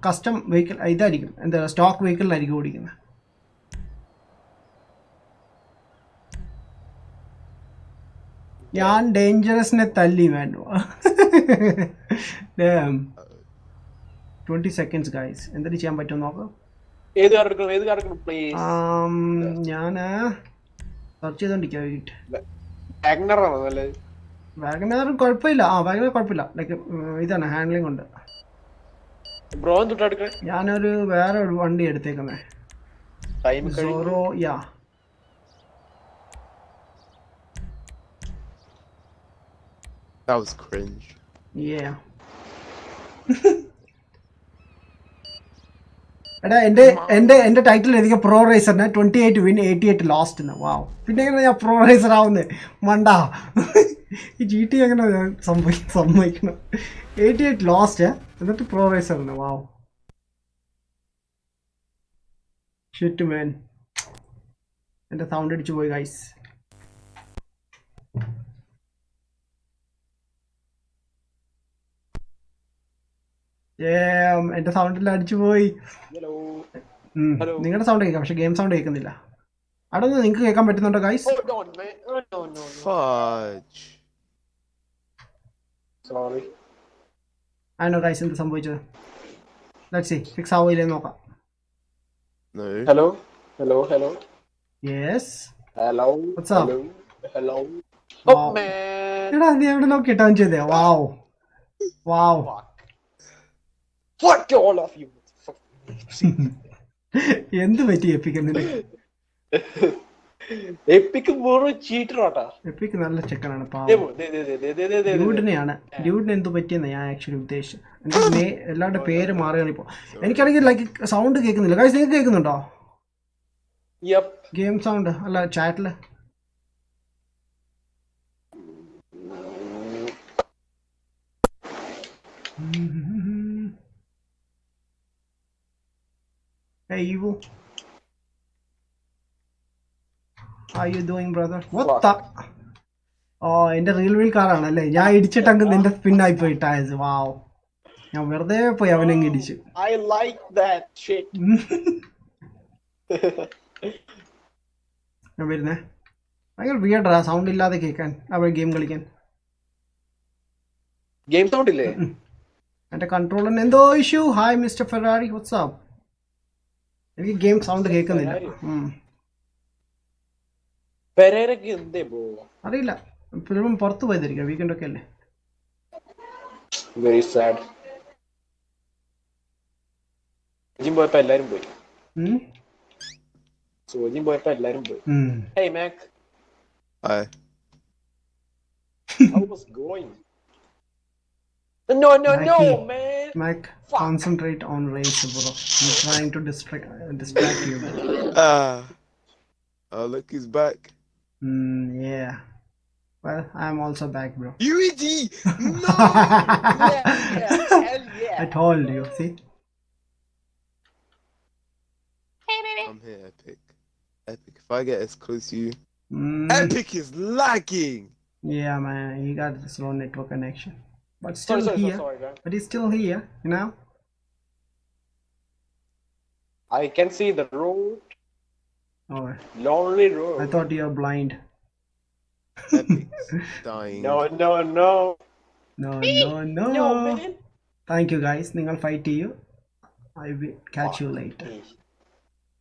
കസ്റ്റം വെഹിക്കിൾ ഇതായിരിക്കും, എന്താ സ്റ്റോക്ക് വെഹിക്കിളിലായിരിക്കും ഓടിക്കുന്നത്. ഞാൻ ഡേഞ്ചറസിനെ തല്ലി വേണ്ട. 20 seconds ഗൈസ്. എന്തൊരു ചെയ്യാൻ പറ്റും നോക്കാം. ഞാൻ സെർച്ച് ചെയ്തോണ്ടിരിക്കാം. വാഗനർ കുഴപ്പമില്ല. വാഗനർ കുഴപ്പമില്ല. ലൈക്ക് ഇതാണ് ഹാൻഡ്ലിംഗ് ഉണ്ട്. ഞാനൊരു വേറെ ഒരു വണ്ടി എടുത്തേക്കുന്നേ. Sorry. Yeah
That was cringe.
Yeah. എടാ എൻ്റെ ടൈറ്റിൽ എഴുതിയ പ്രോ റേസറിന് 28 win 88 lost എന്ന്. വാവ്. പിന്നെ എങ്ങനെ ഞാൻ പ്രോ റേസർ ആവുന്നേ മണ്ടാ? ഈ GT എങ്ങനെ സമ്മതിക്കണം? 88 lost എന്നിട്ട് പ്രോ റേസറിന്. വാവ്. ഷിറ്റ് മാൻ. എൻ്റെ സൗണ്ട് അടിച്ചു പോയി ഗൈസ്. എന്റെ സൗണ്ടിൽ അടിച്ചു പോയി. നിങ്ങളുടെ സൗണ്ട് കേൾക്കാം, പക്ഷെ ഗെയിം സൗണ്ട് കേൾക്കുന്നില്ല. അവിടെ നിന്ന് നിങ്ങൾക്ക് കേൾക്കാൻ പറ്റുന്നുണ്ടോ ഗൈസ്? ആണോ ഗൈസ്? എന്ത് സംഭവിച്ചത്? Let's see. ഫിക്സ് ആവില്ലേ നോക്കാം.
Hello.
Yes.
Hello.
What's up?
Hello.
എടാ നീ എവിടെ നോക്കിയിട്ട് ഓൺ ചെയ്തേ? വാവ്.
Fuck all of you.
എന്ത് പറ്റി എപ്പിക്ക്?
എപ്പിക് ചീറ്റർ ആട്ടാ.
എപ്പിക്ക് നല്ല ചെക്കനാണ്. ഡ്യൂഡിന് എന്ത് പറ്റിയെന്ന് ഞാൻ ആക്ച്വലി ഉദ്ദേശിച്ചു. എനിക്ക് എല്ലാവരുടെ പേര് മാറുകയാണ് ഇപ്പോൾ. എനിക്കാണെങ്കിൽ ലൈക്ക് സൗണ്ട് കേൾക്കുന്നില്ല ഗൈസ്. നിങ്ങൾക്ക് കേൾക്കുന്നുണ്ടോ ഗെയിം സൗണ്ട്? അല്ല ചാറ്റില്. How you doing, brother? What the? Oh, in the real wheel car ആണല്ലേ ഞാൻ ഇടിച്ചിട്ടങ്ങ് നിന്റെ സ്പിന്നായി പോയി ടയർസ്. വാവ്, ഞാൻ വെറുതെ പോയി അവനെ ഇടിച്ചു.
I like that shit.
ഞാൻ വരുന്നേ. ഭയങ്കര വിയർഡാ സൗണ്ട് ഇല്ലാതെ കേൾക്കാൻ അവൻ ഗെയിം കളിക്കാൻ.
ഗെയിം സൗണ്ട് ഇല്ലേ?
എൻ്റെ കൺട്രോളിന് എന്തോ issue. Hi mister Ferrari, WhatsApp. എനിക്ക് ഗെയിം സൗണ്ട് കേൾക്കുന്നില്ല.
പെരേരക്ക് എന്തേ പോ
അറിയില്ല, ഇപ്പോഴും പുറത്ത് പോയതായിരിക്കും, വീക്കെൻഡ് ഒക്കെ അല്ലേ.
Very sad. സോജിയും പോയപ്പോ എല്ലാരും പോയി. സോജിയും പോയപ്പോ എല്ലാരും പോയി. Hey Mac.
Hi.
How was going? No, man.
Mac, concentrate on race, bro. He's trying to distract you.
Oh, look, he's back.
Yeah. Well, I'm also back, bro.
UEG! No!
Hell yeah.
I told you, see?
I'm here, Epic. Epic, if I get as close to you... Epic is lagging!
Yeah, man, he got the slow network connection. But still here.
Sorry, man.
But he's still here, you know?
I can see the road.
Oh,
Lonely road.
I thought you were blind.
Epic's dying.
No.
No.
No, man.
Thank you, guys. Ningal fight to you. I will catch you later.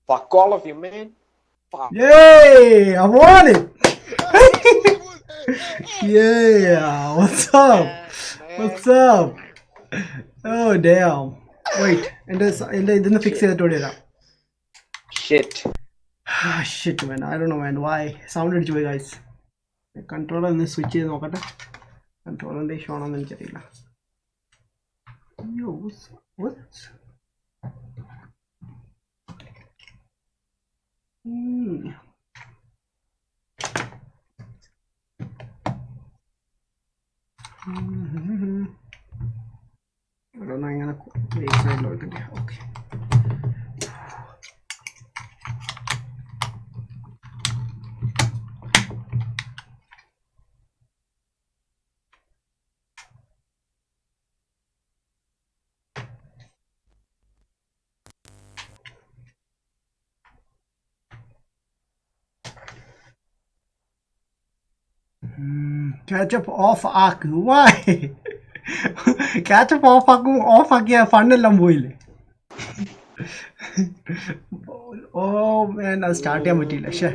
Fuck all of you, man. Fuck.
Yay! I won it! Yeah! What's up? What's up? Oh, damn. Wait. Didn't fix it today.
Shit.
Shit, man. I don't know, man. Why? Sounded joy, guys. Controller and the switch is okay. Controller and the shown on the channel. Yo, what? I don't know. I'm gonna wait side load today. Okay. Catch up off arc. Why? Catch up off arc yeah, fun എല്ലാം പോയില്ലേ. Oh man, അത് സ്റ്റാർട്ട് ചെയ്യാൻ പറ്റിയില്ല. ശേ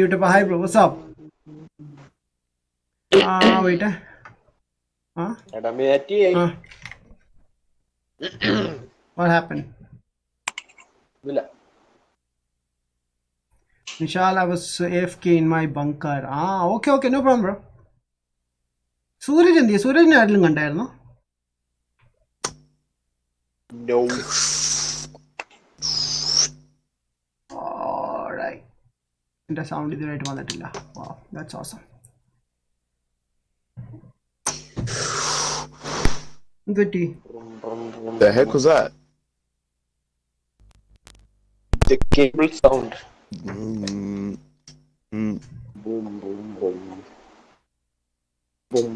YouTube hi bro, what's up? Wait.
Adamminati.
What happened?
Villa.
Nishal, I was AFK in my bunker. Okay, no problem, bro. Suraj എന്തിയെ? സൂരജിനെ ആരെങ്കിലും കണ്ടായിരുന്നോ?
No.
Alright. എൻ്റെ സൗണ്ട് ഇതുവരെയായിട്ട് വന്നിട്ടില്ല. Wow, that's awesome. എന്തുപറ്റി?
The heck was that?
The cable sound.
Mm.
Boom, boom, boom. Boom.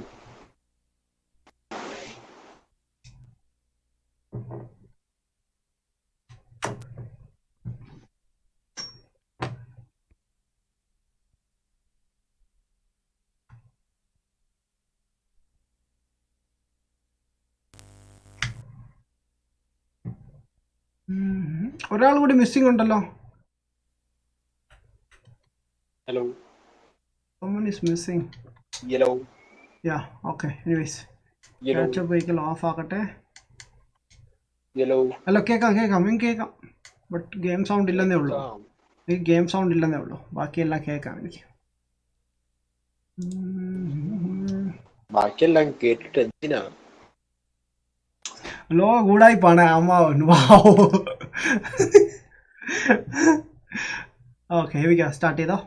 ഒരാൾ കൂടി മിസ്സിംഗ് ഉണ്ടല്ലോ.
Hello.
Someone is missing.
Yellow.
Yeah, okay. Anyways.
Yellow.
Catch up vehicle off ആക്കട്ടെ.
Yellow.
അല്ല കേൾക്കാം. ബട്ട് ഗെയിം സൗണ്ട് ഇല്ലെന്നേ ഉള്ളൂ. ഈ ഗെയിം സൗണ്ട് ഇല്ലെന്നേ ഉള്ളൂ. ബാക്കിയെല്ലാം കേൾക്കാം എനിക്ക്.
ബാക്കിയെല്ലാം കേട്ടിട്ട് എന്തിനാ?
ലോ കൂടായിപ്പാണ് അമ്മാവൻ. Wow. Okay, here we go. Start ചെയ്തോ.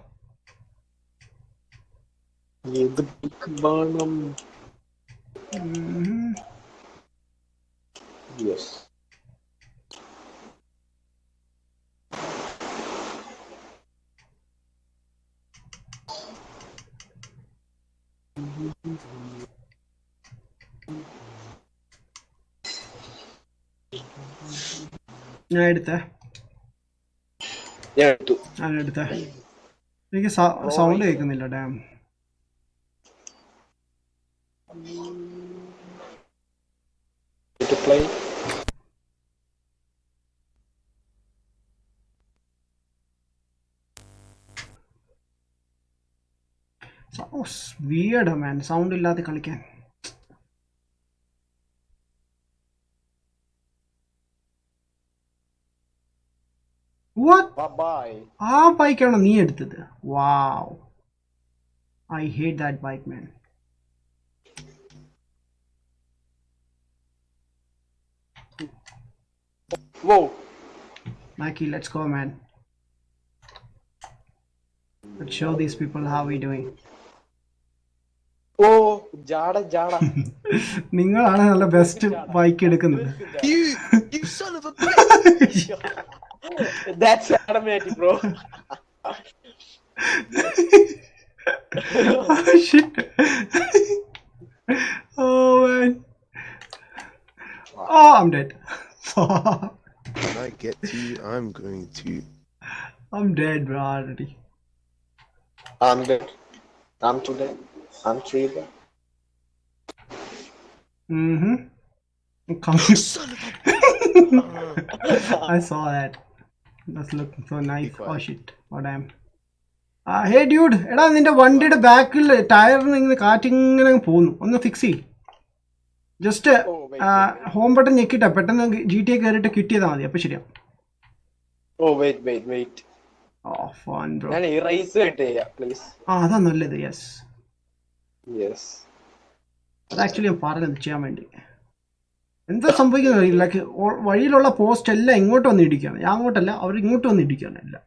ഏത് ബാണം? Yes.
ഞാൻ എടുത്തേ.
ഞാൻ എടുത്തു.
ഞാൻ എടുത്തേ. എനിക്ക് സൗണ്ട് കേൾക്കുന്നില്ല. Damn.
Play.
Weird man, sound ഇല്ലാതെ കളിക്കാൻ. ആ ബൈക്കാണോ നീ എടുത്തത്? Wow, I hate that bike man. Mikey, let's go man. Let's show these people how we doing. നിങ്ങളാണ് നല്ല ബെസ്റ്റ് ബൈക്ക് എടുക്കുന്നത്.
You son of a bitch.
That's Adamminati, bro.
Oh shit. Oh man. Oh, I'm dead.
When I get to you, I'm going to.
I'm dead, bro, already.
I'm dead. I'm too dead. I'm three dead.
Mm-hmm. I'm coming. I saw that. That's looking so nice. Oh shit. What am? Hey dude, എടാ നിന്റെ വണ്ടിയുടെ ബാക്കിൽ ടയറിന് ഇങ്ങനെ കാറ്റിങ്ങനെ പോകുന്നു. ഒന്ന് ഫിക്സ് ചെയ്യ്. ജസ്റ്റ് ഹോം ബട്ടൺ ഞെക്കിട്ടാ പെട്ടെന്ന് GTA കയറിയിട്ട് കിട്ടിയതാ മതി. അപ്പൊ ശരിയാ.
Wait.
Oh fun bro.
ഞാൻ erase ചെയ്യട്ടെ please.
അതാ നല്ലത്. Yes. അത് ആക്ച്വലി ഞാൻ പറഞ്ഞത് ചെയ്യാൻ വേണ്ടി. എന്താ സംഭവിക്കുന്നത്? ലൈക്ക് വഴിയിലുള്ള പോസ്റ്റ് എല്ലാം ഇങ്ങോട്ട് വന്ന് ഇടിക്കുകയാണ്. ഞാൻ അങ്ങോട്ടല്ല, അവർ ഇങ്ങോട്ട് വന്ന് ഇടിക്കുകയാണ് എല്ലാം.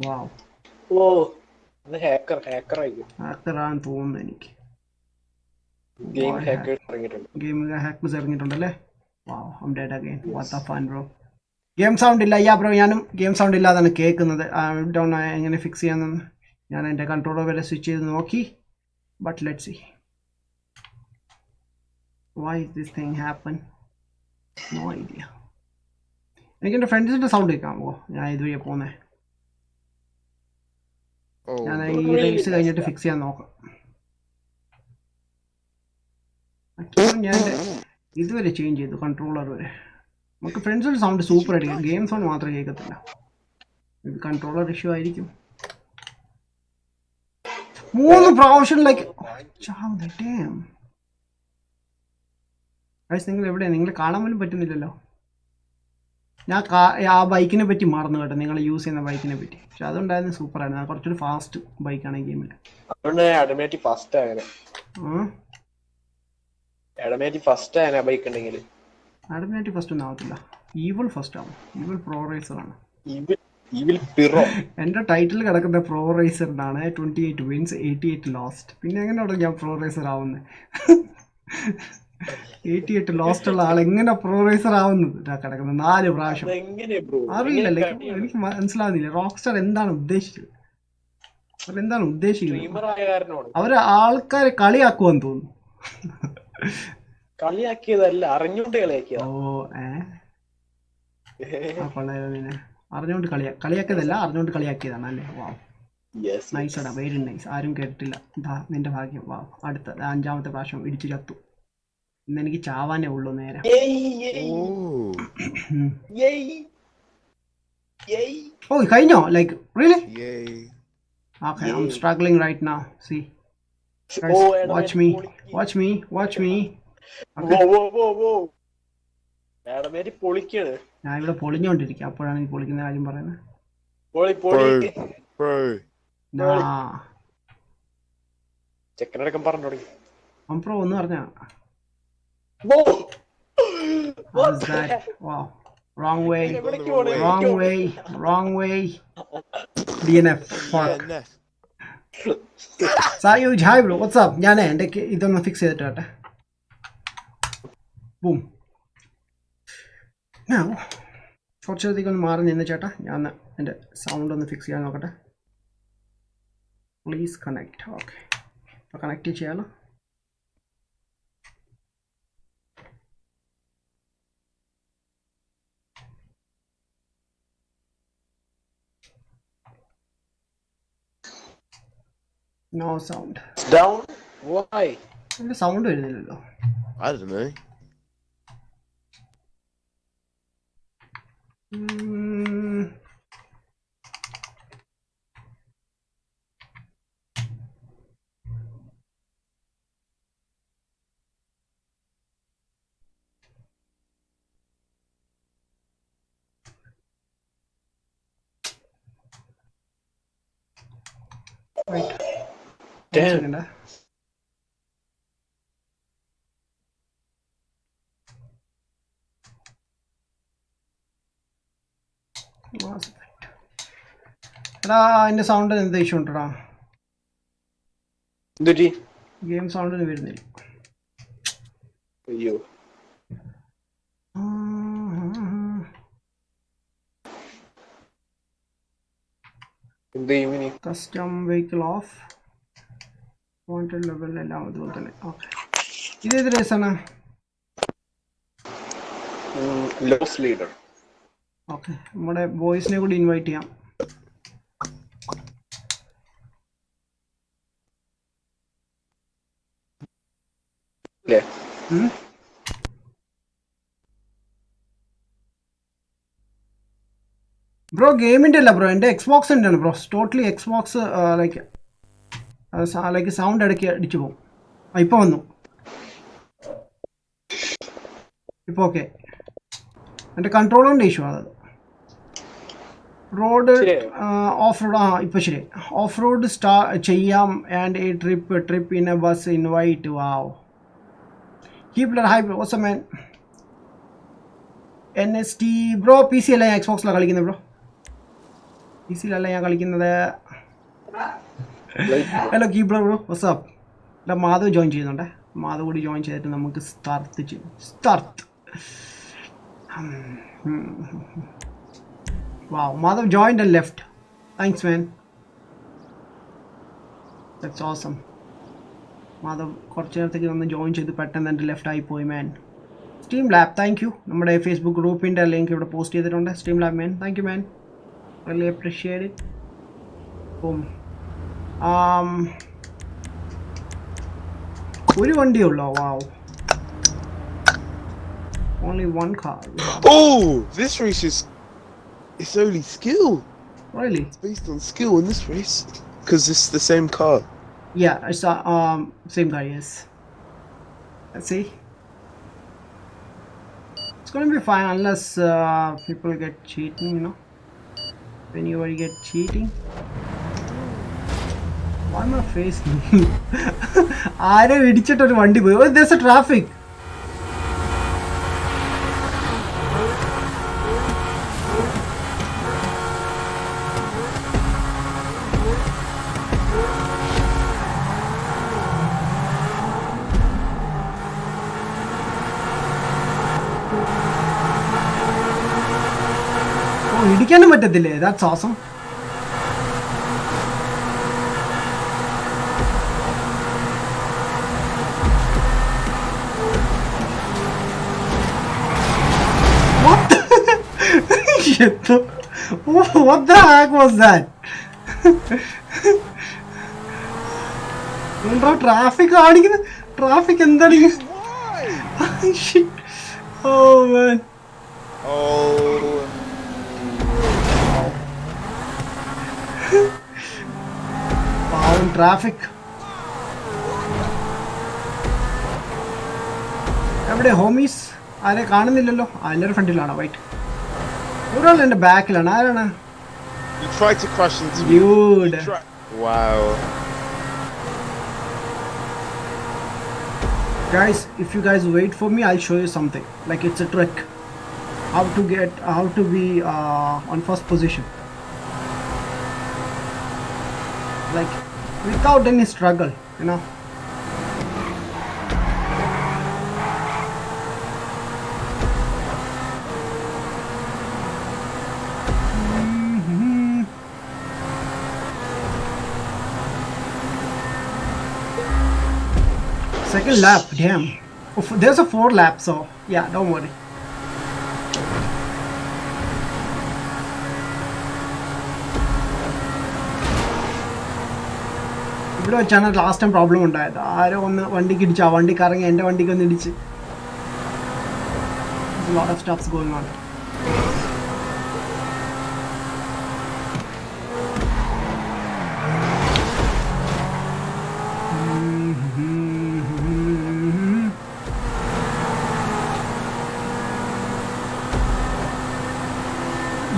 വാവ്. ഹാക്കറാന്ന് തോന്നുന്നു എനിക്ക്. ഗെയിമിൽ ഹാക്കേഴ്സ് ഇറങ്ങിയിട്ടുണ്ടല്ലേ. Wow, I am dead again. What a fun bro. Game sound ഇല്ല. ബ്രോ ഞാനും ഗെയിം സൗണ്ട് ഇല്ലാതാണ് കേൾക്കുന്നത്. ഡൗൺ എങ്ങനെ ഫിക്സ് ചെയ്യാമെന്ന് ഞാൻ എൻ്റെ കൺട്രോളർ വരെ സ്വിച്ച് ചെയ്ത് നോക്കി. But let's see. Why is this thing happen? No idea. എനിക്ക് എൻ്റെ ഫ്രണ്ട്സിൻ്റെ സൗണ്ട് കേൾക്കാമോ? ഞാൻ ഇതുവരെ പോകുന്നേ. ഞാൻ ഈ റേസ് കഴിഞ്ഞിട്ട് ഫിക്സ് ചെയ്യാൻ നോക്കാം. ഞാൻ ഇതുവരെ ചേഞ്ച് ചെയ്തു കൺട്രോളർ വരെ. നമുക്ക് ഫ്രണ്ട്സിൻ്റെ സൗണ്ട് സൂപ്പർ ആയിട്ട് ഗെയിം സൗണ്ട് മാത്രമേ കേൾക്കത്തില്ല. ഇത് കൺട്രോളർ ഇഷ്യൂ ആയിരിക്കും. 3 പ്രാവശ്യം ലൈക്ക് നിങ്ങൾ എവിടെയാണ്? നിങ്ങൾ കാണാൻ പോലും പറ്റുന്നില്ലല്ലോ. ഞാൻ ആ ബൈക്കിനെ പറ്റി മറന്നു കേട്ടോ, നിങ്ങൾ യൂസ് ചെയ്യുന്ന ബൈക്കിനെ പറ്റി. പക്ഷെ അതുണ്ടായിരുന്നു സൂപ്പറായിരുന്നു. കുറച്ചൊരു ഫാസ്റ്റ് ബൈക്കാണ് ഈ ഗെയിമിൽ.
Adamminati ഫസ്റ്റ്
ഒന്നും ആവത്തില്ല. ഈവിൾ ഫസ്റ്റ് ആവും. ഈവിൾ പ്രോ റേസർ ആണ്. എൻ്റെ ടൈറ്റിൽ കിടക്കുന്ന പ്രോ റേസർ എന്നാണ്. 28 wins 88 lost. പിന്നെ എങ്ങനെയാണ് ഞാൻ പ്രോ റേസർ ആവുന്നത്? 88 ലോസ്റ്റ് ഉള്ള ആൾ എങ്ങനെ പ്രോ റേസർ ആവുന്നത്? കിടക്കുന്നത് 4 പ്രാവശ്യം. അറിയില്ലല്ലേ, എനിക്ക് മനസ്സിലാവുന്നില്ല. റോക്ക് സ്റ്റാർ എന്താണ് ഉദ്ദേശിച്ചത്? അവര് ആൾക്കാരെ കളിയാക്കുമെന്ന് തോന്നുന്നു.
കളിയാക്കിയതല്ല, അറിഞ്ഞോണ്ട് കളിയാക്കിയ.
അറിഞ്ഞോണ്ട് കളിയാക്കിയതല്ല, അറിഞ്ഞോണ്ട് കളിയാക്കിയതാണ് അല്ലേ? വാവ്, നൈസാടാ, വെരി നൈസ്. ആരും കേട്ടിട്ടില്ല. നിന്റെ ഭാഗ്യം. വാവ്, അടുത്ത 5ാമത്തെ പ്രാവശ്യം ഇടിച്ചു ചത്തു. ഇന്ന് എനിക്ക് ചാവാനേ ഉള്ളൂ നേരെ. Oh, കഴിഞ്ഞോ? Like really? Okay, I'm struggling right now. See, guys, watch me. Okay. ഞാൻ ഇവിടെ പൊളിഞ്ഞോണ്ടിരിക്കുക. അപ്പോഴാണ് ഈ പൊളിക്കുന്ന കാര്യം പറയുന്നത്.
ചെക്കനടക്കം പറഞ്ഞു തുടങ്ങി.
അംപ്രോ ഒന്ന് പറഞ്ഞ. Wow. Wrong way. DNF. Fuck. Sayuj, hi bro. What's up? ഞാൻ എൻ്റെ ഇതൊന്ന് ഫിക്സ് ചെയ്തിട്ട് കേട്ടെ. ബൂം. കുറച്ചധികം ഒന്ന് മാറി നിന്ന് ചേട്ടാ. ഞാൻ എൻ്റെ സൗണ്ട് ഒന്ന് ഫിക്സ് ചെയ്യാൻ നോക്കട്ടെ. Please connect. ഓക്കെ, കണക്ട് ചെയ്യാലോ. No sound.
It's down. Why?
അതിന്റെ സൗണ്ട് വരുന്നില്ലല്ലോ.
I don't know.
Wait.
Damn.
One second. എടാ അതിന്റെ സൗണ്ട് എന്താ ഇഷ്യൂ ഉണ്ടടാ?
എന്തുറ്റി?
ഗെയിം സൗണ്ട് വരുന്നില്ല.
അയ്യോ. എന്ത് ചെയ്യുമിനി?
Custom vehicle off, wanted level എല്ലാം അതുപോലെ തന്നെ. ഓക്കെ, ഇതേത് റേസാണ്?
Loss leader.
ഓക്കെ, നമ്മുടെ ബോയ്സിനെ കൂടി ഇൻവൈറ്റ് ചെയ്യാം.
അല്ലേ?
ബ്രോ ഗെയിമിൻ്റെ അല്ല ബ്രോ, എൻ്റെ എക്സ്ബോക്സ് ഉണ്ട് bro. Totally Xbox like sound ഇടയ്ക്ക് അടിച്ചു പോകും. ഇപ്പോൾ വന്നു, ഇപ്പോൾ ഓക്കെ. എൻ്റെ കൺട്രോളിൻ്റെ ഇഷ്യൂ ആണ് അത്. റോഡ് ഓഫ് റോഡ്, ഇപ്പോൾ ശരി. ഓഫ് റോഡ് ചെയ്യാം. And A trip in A bus invite. Wow, keep hi bro. Awesome man. NST bro P C അല്ല, ഞാൻ എക്സ്ബോക്സിലാണ് കളിക്കുന്നത് ബ്രോ. പി സിയിലല്ല ഞാൻ കളിക്കുന്നത്. Hello keep bro. വാട്സ്ആപ്പ്. അല്ല മാധവ് ജോയിൻ ചെയ്യുന്നുണ്ടേ. മാധവ് കൂടി ജോയിൻ ചെയ്തിട്ട് നമുക്ക് സ്റ്റാർട്ട് ചെയ്യും. Start. Wow, Madhav joined and left. Thanks, man. That's awesome. Madhav കുറച്ച് നേരത്തേക്ക് ഒന്ന് ജോയിൻ ചെയ്ത് പെട്ടെന്ന് എൻ്റെ ലെഫ്റ്റ് ആയി പോയി man. Stream lab, thank you. നമ്മുടെ ഫേസ്ബുക്ക് ഗ്രൂപ്പിൻ്റെ ലിങ്ക് ഇവിടെ പോസ്റ്റ് ചെയ്തിട്ടുണ്ട്. Stream lab man, thank you man, really appreciate it. ഒരു വണ്ടിയേ ഉള്ളോ? വാവ്, only one car.
Oh, this race is, it's only skill.
Really?
It's based on skill in this race because it's the same car.
Yeah, it's same car. Yes. Let's see. It's gonna be fine unless people get cheating. You know, whenever you get cheating. Why am I facing? ആരെ ഇടിച്ചിട്ടൊരു വണ്ടി പോയി. Oh, there's a traffic. ഇടിക്കാനും പറ്റത്തില്ലേ? That's awesome. What? Shit. What the heck was that? എന്താ ട്രാഫിക് കാണിക്കുന്നത്? ട്രാഫിക് എന്താണ്? Shit. Oh man.
Oh.
പാവം ട്രാഫിക്. എവിടെ ഹോമീസ്? ആരെ കാണുന്നില്ലല്ലോ. അതിൻ്റെ ഫ്രണ്ടിലാണ്. വൈറ്റ് ഒരാൾ എൻ്റെ ബാക്കിലാണ്. ആരാണ്?
You tried to crash into me.
Dude.
Wow.
Guys, if you guys wait for me, I'll show you something. Like it's a trick. How to be on first position. Like without any struggle, you know. Second lap, damn. Oh, there's a 4 lap, so yeah, don't worry. ഇവിടെ വെച്ചാണ് ലാസ്റ്റ് ടൈം പ്രോബ്ലം ഉണ്ടായത്. ആരോ ഒന്ന് വണ്ടിക്ക് ഇടിച്ചു, ആ വണ്ടി കറങ്ങി എൻ്റെ വണ്ടിക്ക് ഒന്ന് ഇടിച്ച്. Lot of stuffs going on.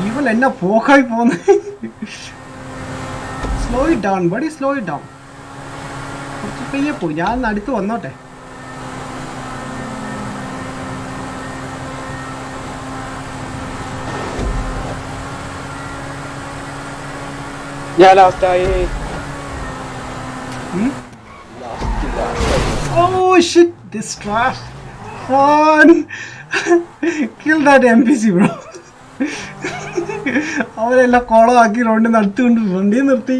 ഇവൻ എന്നാ പോക്കായി പോന്നെ. Slow it down buddy, slow it down. കുറച്ച് പയ്യെ പോയി, ഞാൻ അടുത്ത് വന്നോട്ടെ.
ഞാൻ ലാസ്റ്റായി.
Oh shit, this trash. Run. Kill that NPC, bro. അവരെല്ലാം കോളമാക്കി റോഡിൽ നടത്തിക്കൊണ്ട് വണ്ടി നിർത്തി.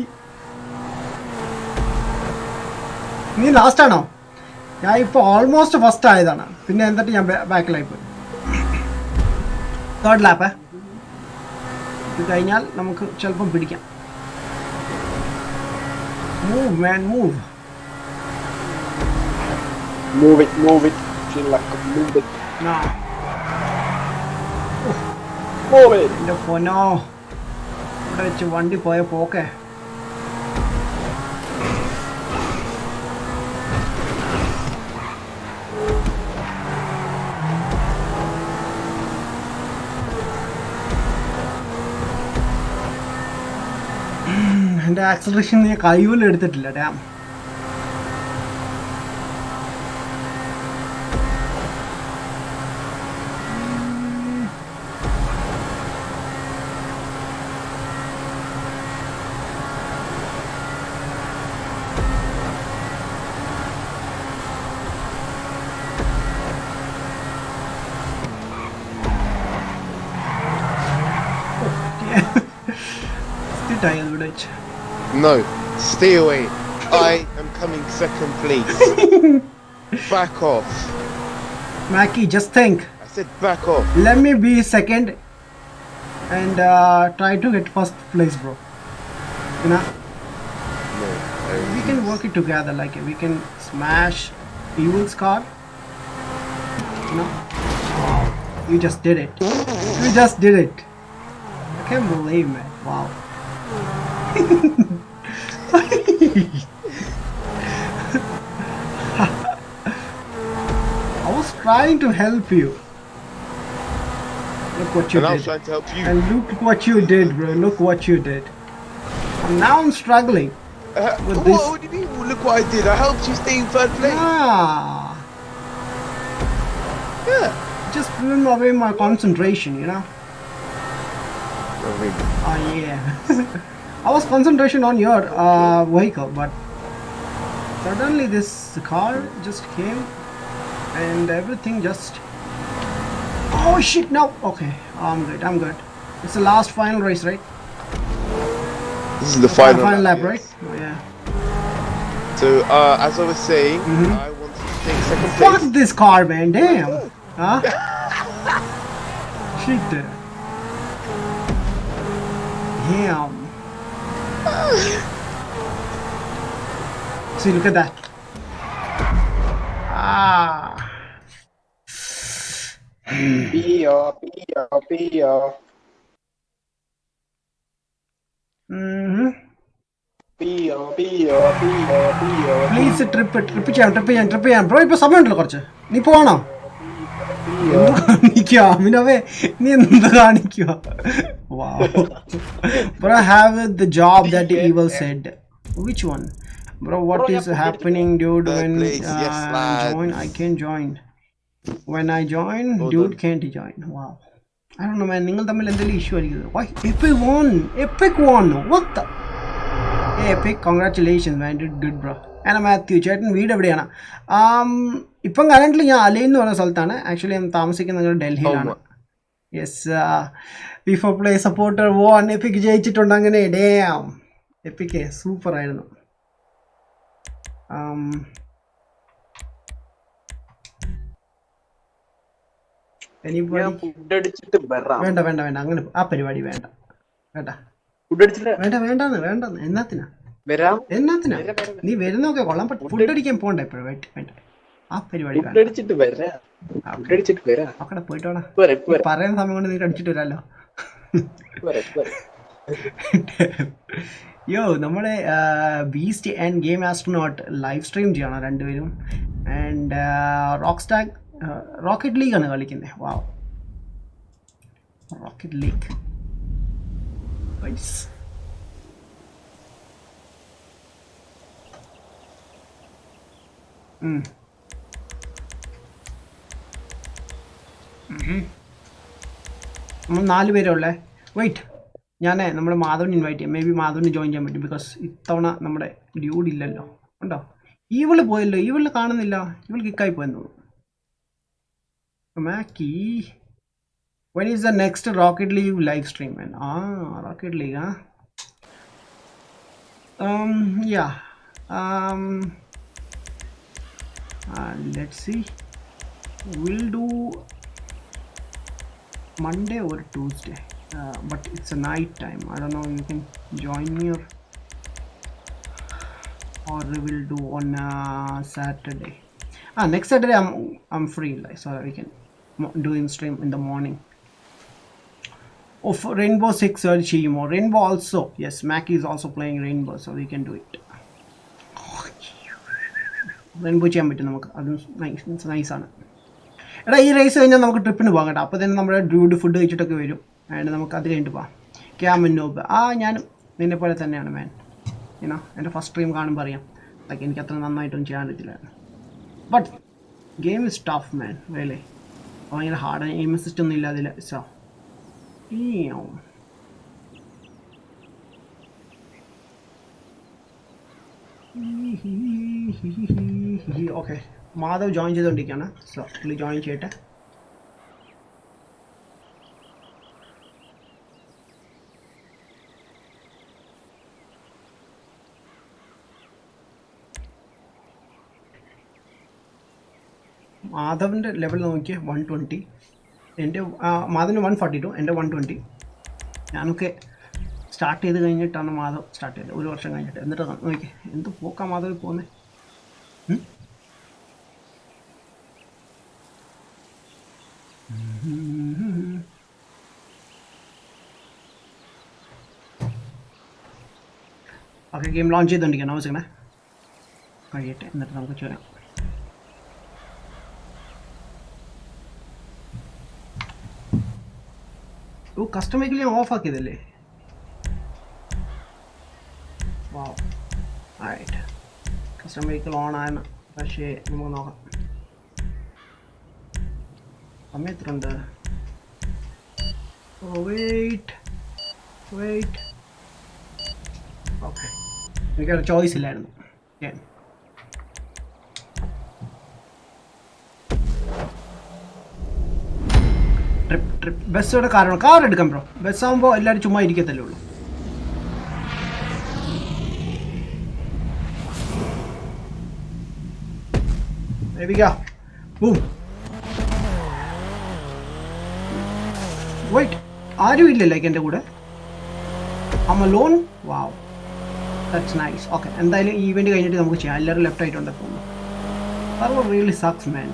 നീ ലാസ്റ്റ് ആണോ? ഞാൻ ഇപ്പോൾ ഓൾമോസ്റ്റ് ഫസ്റ്റ് ആയതാണ്, പിന്നെ എന്നിട്ട് ഞാൻ ബാക്കിലായി പോയി. തേർഡ് ലാപ്പേ. ഇത് കഴിഞ്ഞാൽ നമുക്ക് ചിലപ്പം പിടിക്കാം. Move man move.
Move it. Feel like move it.
Nah.
Move it.
എൻ്റെ പൊന്നോ, ഇവിടെ വെച്ച് വണ്ടി പോയ പോക്കേ. എൻ്റെ ആക്സലറേഷൻ നീ കൈപോലും എടുത്തിട്ടില്ല. Dam.
No, stay away. I am coming second, please. Back off.
Mackie, just think.
I said back off.
Let me be second and try to get first place, bro. You know?
No,
We can work it together. Like we can smash Evil's car. You know? Wow. You just did it. You just did it. I can't believe, man. Wow. I was trying to help you. Look what you
and I
did.
was trying to help you.
And look what you did, bro. Look what you did. And now I'm struggling with
What
this.
do you mean? Well, look what I did. I helped you stay in third place.
Ah,
Yeah.
just ruined away my concentration, you know.
Oh, really?
Oh yeah. I was concentration on your vehicle, but suddenly this car just came and everything just. Oh shit! No. Okay, I'm good. I'm good. It's the last final race, right?
This is the final
lap,
yes.
right? Oh yeah.
So, as I was saying, I wanted to take second place.
Fuck this car, man. Damn. Huh? Shit. Damn. See, look at that. Ah.
Pio.
Mm-hmm.
Pio.
Please trip ചെയ്യാം. ബ്രോ ഇപ്പൊ സമയമുണ്ടല്ലോ കുറച്ച്. നീ പോവാണോ? കാണിക്കുക അമിനവേ, നീ എന്ത് കാണിക്കുക? Wow. Bro, I have the job that the evil said. Which one? Bro, what is happening, dude? When join, I can join. When I join, dude can't join. Wow. I don't know, man. നിങ്ങൾ തമ്മിൽ എന്തെങ്കിലും ഇഷ്യൂ ആയിരിക്കും. Why? Epic won. What the? Hey, Epic, congratulations, man. Did good, bro. And Matthew, ചേട്ടൻ വീട് എവിടെയാണ്? ഇപ്പം കറൻ്റ് ഞാൻ അലൈൻ എന്ന് പറഞ്ഞ സ്ഥലത്താണ്. ആക്ച്വലി ഞാൻ താമസിക്കുന്നത് ഡൽഹിയിലാണ്. Yes, FIFA play supporter won. Epic ജയിച്ചിട്ടുണ്ട്. അങ്ങനെ ഡേം എപ്പിക്ക് സൂപ്പർ ആയിരുന്നു. എനിബഡി?
ഫുഡ് അടിച്ചിട്ട് വരാം.
വേണ്ട വേണ്ട വേണ്ട, അങ്ങനെ ആ പരിപാടി വേണ്ട വേണ്ട
ഫുഡ് അടിച്ചിട്ട്
വേണ്ട വേണ്ടെന്ന്. എന്നാത്തിനാ
വരാം.
നീ വരുന്നൊക്കെ കൊള്ളാം, ബട്ട് ഫുഡ് അടിക്കാൻ പോകണ്ട എപ്പോഴും. വേണ്ട ആ പരിപാടി
ഫുഡ്
വേണ്ട.
അടിച്ചിട്ട് വരാം. ഫുഡ് അടിച്ചിട്ട് വരാം.
അവിടെ പോയിട്ടോടാ,
പോരെ.
പറയുന്ന സമയം കൊണ്ട് നീ അടിച്ചിട്ട് വരാമല്ലോ. യോ, നമ്മളെ beast and game astronaut live stream ചെയ്യണം രണ്ടുപേരും. ആൻഡ് റോക്കറ്റ് ലീഗ് ആണ് കളിക്കുന്നത്. വാവ്, റോക്കറ്റ് ലീഗ്. നമ്മൾ 4 പേരേ ഉള്ളേ. വെയിറ്റ്, ഞാൻ നമ്മുടെ മാധവന് ഇൻവൈറ്റ് ചെയ്യാം. മേ ബി മാധവന് ജോയിൻ ചെയ്യാൻ പറ്റും, ബിക്കോസ് ഇത്തവണ നമ്മുടെ ഡ്യൂഡ് ഇല്ലല്ലോ. ഉണ്ടോ? ഇവള് പോയല്ലോ, ഇവള് കാണുന്നില്ല. ഇവൾ കിക്കായി പോയെന്ന് തോന്നുന്നു. മാക്കി, when is the next Rocket League live stream, man? Rocket League, huh? Yeah. Let's see. We'll do Monday or Tuesday, but it's a night time. I don't know, you can join me, or we will do on Saturday. Next Saturday I'm free, like, so we can do in stream in the morning. For Rainbow 6 Chimo. Rainbow also, yes, Mackie is also playing Rainbow, so we can do it. Rainbow ചെയ്യാൻ പറ്റും നമുക്ക്, അതും നൈസാണ്. എടാ, ഈ റേസ് കഴിഞ്ഞാൽ നമുക്ക് ട്രിപ്പിന് പോകാം കേട്ടോ. അപ്പോൾ തന്നെ നമ്മുടെ ഡ്യൂഡ് ഫുഡ് കഴിച്ചിട്ടൊക്കെ വരും. ആൻഡ് നമുക്ക് അത് കഴിഞ്ഞിട്ട് പോകാം. ക്യാമനോബ്, ഞാനും നിന്നെ പോലെ തന്നെയാണ് മാൻ. എൻ്റെ ഫസ്റ്റ് സ്ട്രീം കാണുമ്പോൾ അറിയാം, ലൈക്ക് എനിക്ക് അത്ര നന്നായിട്ടൊന്നും ചെയ്യാൻ പറ്റില്ലായിരുന്നു. But game is tough man, really. ഭയങ്കര ഹാർഡ്, എയിം അസിസ്റ്റ് ഒന്നും ഇല്ല അതിൽ. സോ ഓക്കെ, മാധവ് ജോയിൻ ചെയ്തുകൊണ്ടിരിക്കുകയാണ്. സോ പുള്ളി ജോയിൻ ചെയ്യട്ടെ. മാധവിൻ്റെ ലെവൽ നോക്കിയ 120, എൻ്റെ മാധവിന് 142, എൻ്റെ 120. ഞാനൊക്കെ സ്റ്റാർട്ട് ചെയ്ത് കഴിഞ്ഞിട്ടാണ് മാധവ് സ്റ്റാർട്ട് ചെയ്തത്, 1 വർഷം കഴിഞ്ഞിട്ട്. എന്നിട്ട് നോക്കിയേ എന്ത് പോക്കാ മാധവ് പോകുന്നത്. ഓക്കെ, ഗെയിം ലോഞ്ച് ചെയ്തുകൊണ്ടിരിക്കണം. ആവശ്യക്കണേ കഴിയട്ടെ, എന്നിട്ട് നമുക്ക് ചെയ്യാം. കസ്റ്റം വെഹിക്കിൾ ഞാൻ ഓഫ് ആക്കിയതല്ലേ? വാവ്, ആയിട്ട് കസ്റ്റം വെഹിക്കിൾ ഓൺ ആണ്. പക്ഷേ നമുക്ക് നോക്കാം സമയം എത്രയുണ്ട്. വെയിറ്റ് ഓക്കെ, എനിക്കത് ചോയ്സ് ഇല്ലായിരുന്നു. ട്രിപ്പ് ബസ്സോടെ കാർ എടുക്കാം ബ്രോ. ബസ്സാകുമ്പോൾ എല്ലാവരും ചുമ്മാ ഇരിക്കത്തല്ലേ ഉള്ളൂ. വെയിറ്റ്, ആരും ഇല്ലല്ലേ എൻ്റെ കൂടെ? I'm alone? Wow, that's nice. Okay, എന്തായാലും ഈ ഇവന്റ് കഴിഞ്ഞിട്ട് നമുക്ക് ചെയ്യാം. എല്ലാവരും ലെഫ്റ്റ് ആയിട്ടുണ്ട് തോന്നുന്നു. Server really sucks, man.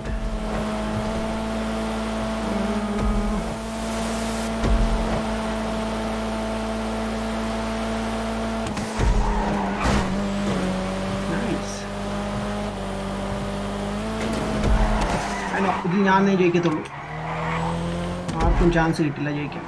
ഇത് ഞാനേ ജയിക്കത്തുള്ളൂ, ആർക്കും ചാൻസ് കിട്ടില്ല ജയിക്കാൻ.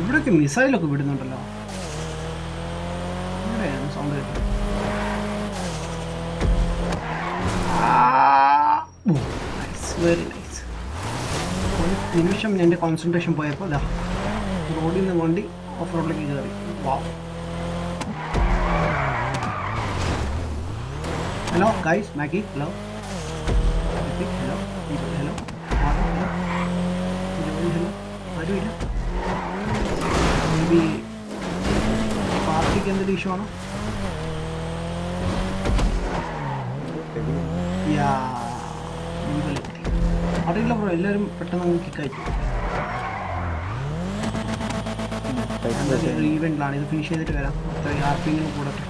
ഇവിടേക്ക് മിസൈലൊക്കെ വിടുന്നുണ്ടല്ലോ. സൗണ്ട് കേട്ടു. Very nice. ഒരു നിമിഷം എൻ്റെ കോൺസെൻട്രേഷൻ പോയപ്പോൾ അതാ റോഡിൽ നിന്ന് വണ്ടി ഓഫ് റോഡിലേക്ക് കയറി. Wow. Hello guys, Maggie hello, hello hello hello, ആരുമില്ല. മേ ബി പാർട്ടിക്ക് എന്തൊരു ഇഷ്യൂ ആണോ? അറിയില്ല ബ്രോ, എല്ലാവരും പെട്ടെന്ന് കിക്ക് അയച്ചു. ഈവെന്റിലാണ് ഇത്, ഫിനിഷ് ചെയ്തിട്ട് വരാം. ആർപ്പിങ്ങിന് കൂടട്ടെ.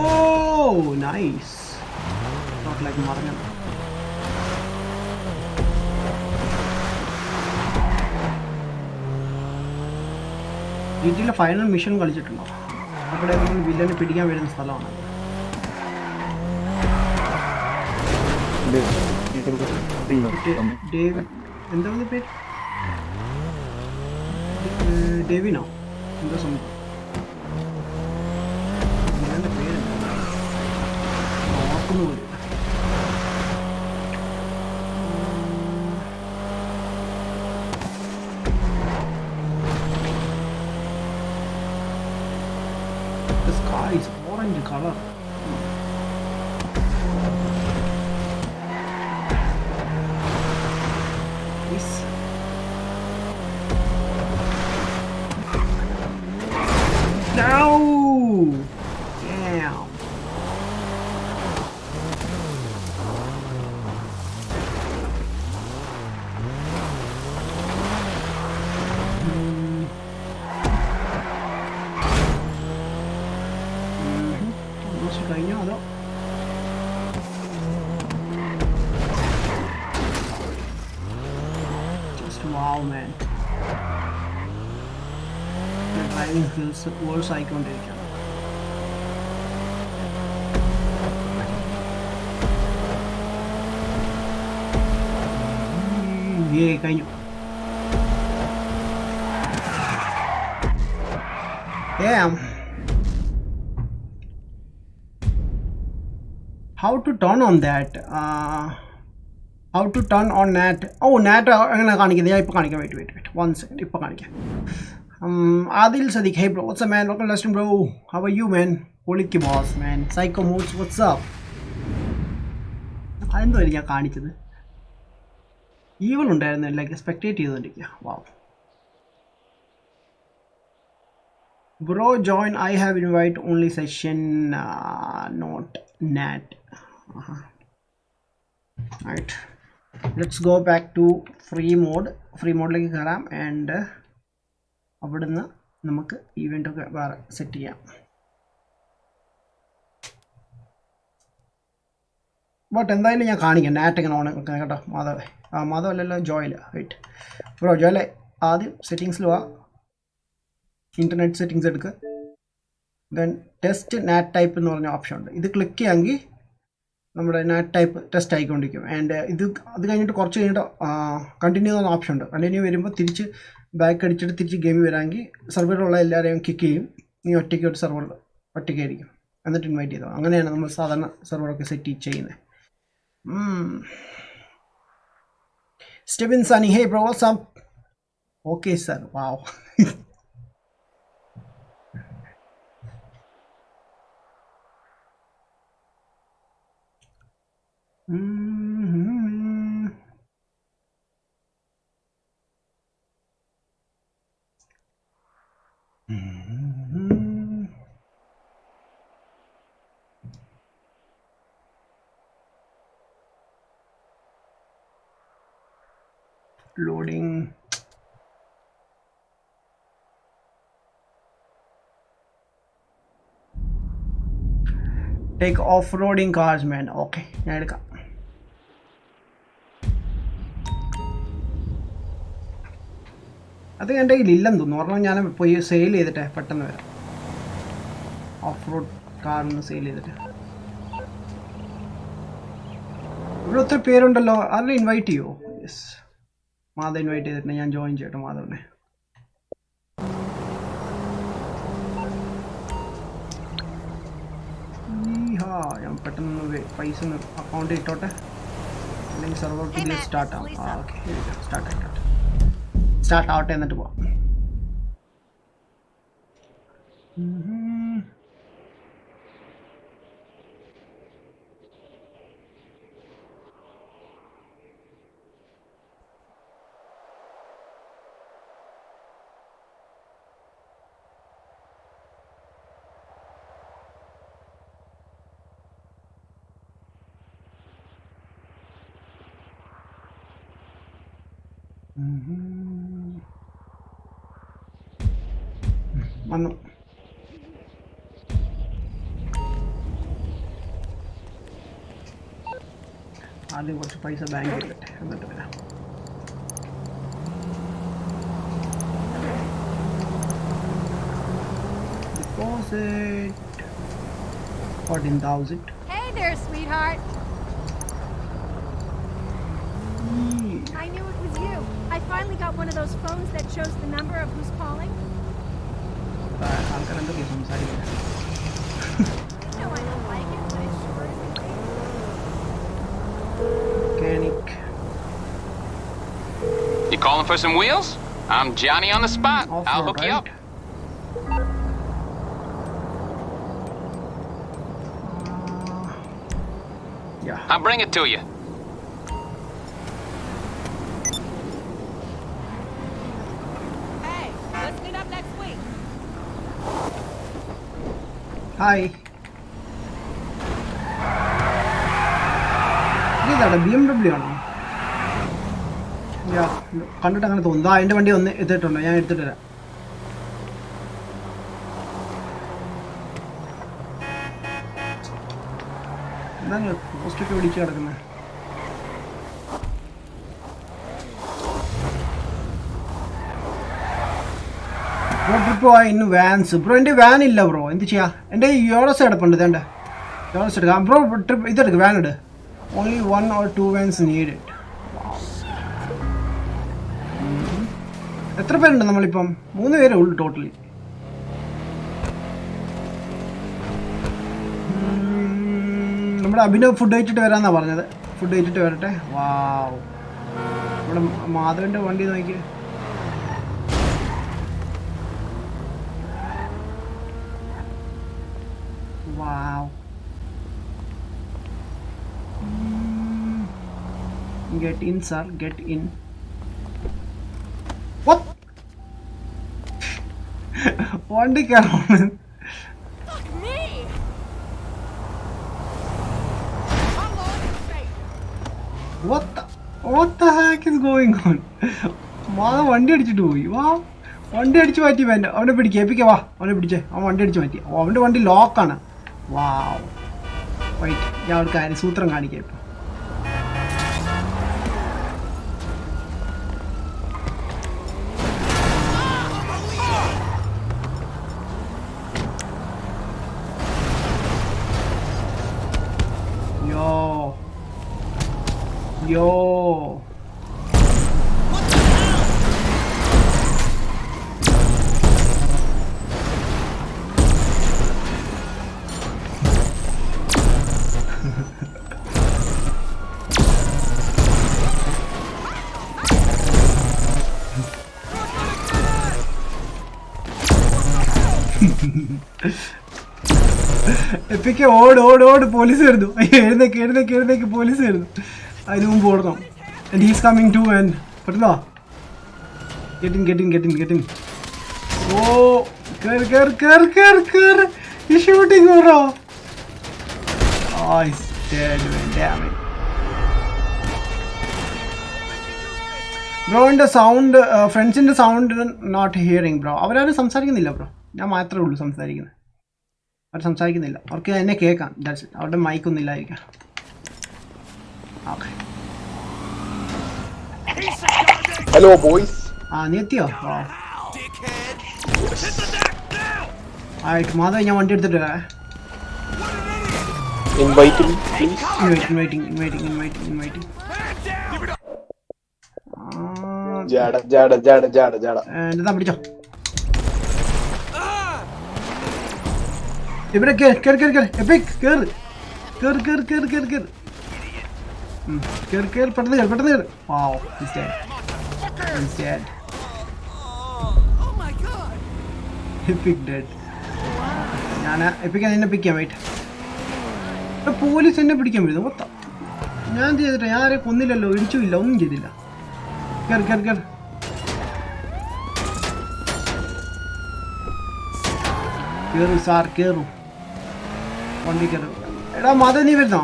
Oh, nice. Not like Marjan. ഇതിലെ ഫൈനൽ മിഷൻ കളിച്ചിട്ടുണ്ടോ? അവിടെ വില്ലനെ പിടിക്കാൻ വരുന്ന സ്ഥലമാണ്. എന്താ പേര്? ഡേവിനോ എന്താ സംഭവം? വില്ലന്റെ പേര് ഓർക്കുന്നു പോലും. The sky is orange color. This. No! Damn. കഴിഞ്ഞോ അതോ? Just wow man. Driving skills worse ആയിക്കൊണ്ടിരിക്കുകയാണ്. കഴിഞ്ഞു. Damn. How to turn on that? How to turn on NAT? Oh, NAT അങ്ങനെ കാണിക്കുന്നത്. ഞാൻ ഇപ്പോൾ കാണിക്കാം. Wait. 1 second. ഇപ്പോൾ കാണിക്കാം. Adil Sadiq, hey bro, what's up man? Welcome to bro. How are you man? Holy boss man. Psycho Moods, what's up? അതെന്തോ ഞാൻ കാണിച്ചത്. ഈവൽ ഉണ്ടായിരുന്നു, ലൈക്ക് സ്പെക്ടേറ്റ് ചെയ്തുകൊണ്ടിരിക്കുക. വാവ്. Bro, join. I have invite only session, not NAT. Right. Let's go back to free mode. Free mode like karam and അവിടുന്ന് നമുക്ക് ഈവെൻ്റ് ഒക്കെ വേറെ സെറ്റ് ചെയ്യാം. ബട്ട് എന്തായാലും ഞാൻ കാണിക്കാം നാറ്റ് എങ്ങനെ ഓൺ കേട്ടോ. മാധവല്ലല്ലോ, ജോയില. വെയിറ്റ് ബ്രോ, ജോയിലെ ആദ്യം സെറ്റിങ്സിൽ വാ, ഇൻ്റർനെറ്റ് സെറ്റിങ്സ് എടുക്കുക. ദെൻ ടെസ്റ്റ് നാറ്റ് ടൈപ്പ് എന്ന് പറഞ്ഞ ഓപ്ഷൻ ഉണ്ട്. ഇത് ക്ലിക്ക് ചെയ്യാമെങ്കിൽ നമ്മുടെ നാറ്റ് ടൈപ്പ് ടെസ്റ്റ് ആയിക്കൊണ്ടിരിക്കും. ആൻഡ് അത് കഴിഞ്ഞിട്ട് കുറച്ച് കഴിഞ്ഞിട്ട് കണ്ടിന്യൂ എന്ന ഓപ്ഷൻ ഉണ്ട്. കണ്ടിന്യൂ വരുമ്പോൾ തിരിച്ച് ബാക്ക് അടിച്ചിട്ട് തിരിച്ച് ഗെയിമിൽ വരാമെങ്കിൽ സെർവറിലുള്ള എല്ലാവരെയും കിക്ക് ചെയ്യും. നീ ഒറ്റയ്ക്ക് ഒരു സെർവറിൽ ഒറ്റയ്ക്കായിരിക്കും, എന്നിട്ട് ഇൻവൈറ്റ് ചെയ്തോ. അങ്ങനെയാണ് നമ്മൾ സാധാരണ സെർവറൊക്കെ സെറ്റ് ചെയ്യുന്നത്. Steven Sunny, hey bro, what's up? Okay sir, wow. Loading. Take off-roading cars man. Okay, ഞാൻ എടുക്കാം. അത് എൻ്റെ കയ്യിൽ ഇല്ലെന്ന് തോന്നുന്നു. പറഞ്ഞാൽ ഞാൻ പോയി സെയിൽ ചെയ്തിട്ടേ പെട്ടെന്ന് വരാം. ഓഫ് റോഡ് കാറൊന്ന് സെയിൽ ചെയ്തിട്ട്. ഇവിടെ ഒത്തിരി പേരുണ്ടല്ലോ, അതിൽ ഇൻവൈറ്റ് ചെയ്യുമോ? യെസ്. മാധവ് ഇൻവൈറ്റ് ചെയ്തിട്ടുണ്ട്. ഞാൻ ജോയിൻ ചെയ്യട്ടെ മാധവനെ. ഞാൻ പെട്ടെന്ന് പൈസ അക്കൗണ്ടിൽ ഇട്ടോട്ടെ, അല്ലെങ്കിൽ സെർവർ പുതിയ സ്റ്റാർട്ട് ആവും. ഓക്കെ സ്റ്റാർട്ട് ആവട്ടെ എന്നിട്ട് പോവാം. വന്നു. ആദ്യം കുറച്ച് പൈസ ബാങ്കിൽ ഇടട്ടെ, എന്നിട്ട് വരാം. Deposit 14,000.
Hey there, sweetheart. I knew it was you. I finally got one of those phones that shows the number of who's calling.
ആൾക്കാർ എന്തൊക്കെയാ സംസാരിക്കുന്നത്?
No, I don't like it, but it sure is great.
Mechanic.
You calling for some wheels? I'm Johnny on the spot. I'll hook you up.
Yeah.
I'll bring it to you.
Hey, let's meet up next week.
Hi. ഇതാണ് BMW ആണോ? കണ്ടിട്ട് അങ്ങനെ തോന്നുന്നു. അതിൻ്റെ വണ്ടി ഒന്ന് എടുത്തിട്ടുണ്ടോ? ഞാൻ എടുത്തിട്ട് വരാം. എന്താണ് പോസ്റ്റൊക്കെ പിടിച്ച് കിടക്കുന്നത്? ബ്രോ ട്രിപ്പ് പോയാൽ ഇന്ന് വാൻസ്. ബ്രോ എൻ്റെ വാൻ ഇല്ല ബ്രോ, എന്ത് ചെയ്യാ? എൻ്റെ യോളസ് കിടപ്പുണ്ട്, ഇതേണ്ട യോളസ് എടുക്കാം. ബ്രോ ട്രിപ്പ് ഇതെടുക്ക്, വാൻ ഇട്. Only 1 or 2 vans need. എത്ര പേരുണ്ട് നമ്മളിപ്പം? 3 പേരേ ഉള്ളൂ ടോട്ടലി. നമ്മുടെ അഭിനവ് ഫുഡ് കഴിച്ചിട്ട് വരാമെന്നാണ് പറഞ്ഞത്. ഫുഡ് കഴിച്ചിട്ട് വരട്ടെ. വാവ്, നമ്മുടെ മാധവൻ്റെ വണ്ടി നോക്കി. വാവ്, get in sir, get in. What? വണ്ടി കയറാൻ.
Fuck me!
What the heck is going on? Madhava വണ്ടി അടിച്ചിട്ട് പോയി. വാ, വണ്ടി അടിച്ച് മാറ്റി. വേണ്ട, അവനെ പിടിക്കുക, ഏൽപ്പിക്കുക. വാ, അവനെ പിടിച്ചേ. അവൻ വണ്ടി അടിച്ച് മാറ്റി. അവൻ്റെ വണ്ടി ലോക്കാണ്. വാവ്, വൈറ്റ്, ഞാൻ ഒരു കാര്യം സൂത്രം കാണിക്കാം ഇപ്പം. Yo. എപ്പിക്ക് ഓട് ഓട് ഓട്, പോലീസ് വരുന്നു. എഴുന്നേക്ക് എഴുന്നേക്ക് എഴുന്നേക്ക്, പോലീസ് വരുന്നു. അതിന് മുമ്പ് ഓടണം. And he's coming too, and പറ്റുന്നോ? Get in. Oh, കേറ്. He's shooting, bro. Oh, he's dead, man. Damn it. ബ്രോൻ്റെ സൗണ്ട്, ഫ്രണ്ട്സിൻ്റെ സൗണ്ട് നോട്ട് ഹിയറിങ് ബ്രോ. അവരാരും സംസാരിക്കുന്നില്ല ബ്രോ, ഞാൻ മാത്രമേ ഉള്ളൂ സംസാരിക്കുന്നത്. അവർ സംസാരിക്കുന്നില്ല, അവർക്ക് എന്നെ കേൾക്കാം. That's it. അവരുടെ മൈക്കൊന്നും ഇല്ലായിരിക്കാം. ഓക്കെ.
Hello boys.
നീ എത്തിയോ? ആയിട്ട് മാധവ്, ഞാൻ വണ്ടി എടുത്തിട്ട് വരാം.
Inviting please.
ഇൻവൈറ്റിംഗ്.
ജാട ജാട ജാട ജാട ജാട
എന്താ പിടിച്ചോ ഇവിടെ കേറ് കേറ് കേറ് കേറ് എപ്പിക് കേറ് കേറ് കേറ് കേറ് കേറ് കേറ് കേറ് കേറ് പെട്ടെന്ന് കേറ് പെട്ടെന്ന് കേറ് വാവ് he's dead epic dead ഞാൻ എപ്പിക് എന്നെ പിടിക്കാൻ വെയിറ്റ് പോലീസ് എന്നെ പിടിക്കാൻ വരുന്നു മൊത്ത ഞാൻ എന്ത് ചെയ്തിട്ടാ ഞാൻ ആരെയും കൊന്നില്ലല്ലോ ഇടിച്ചുമില്ല ഒന്നും ചെയ്തില്ല കേറ് കേറ് കേറ് കേറു സാർ കേറു വണ്ടി കയറും എടാ മത നീ വരുന്നോ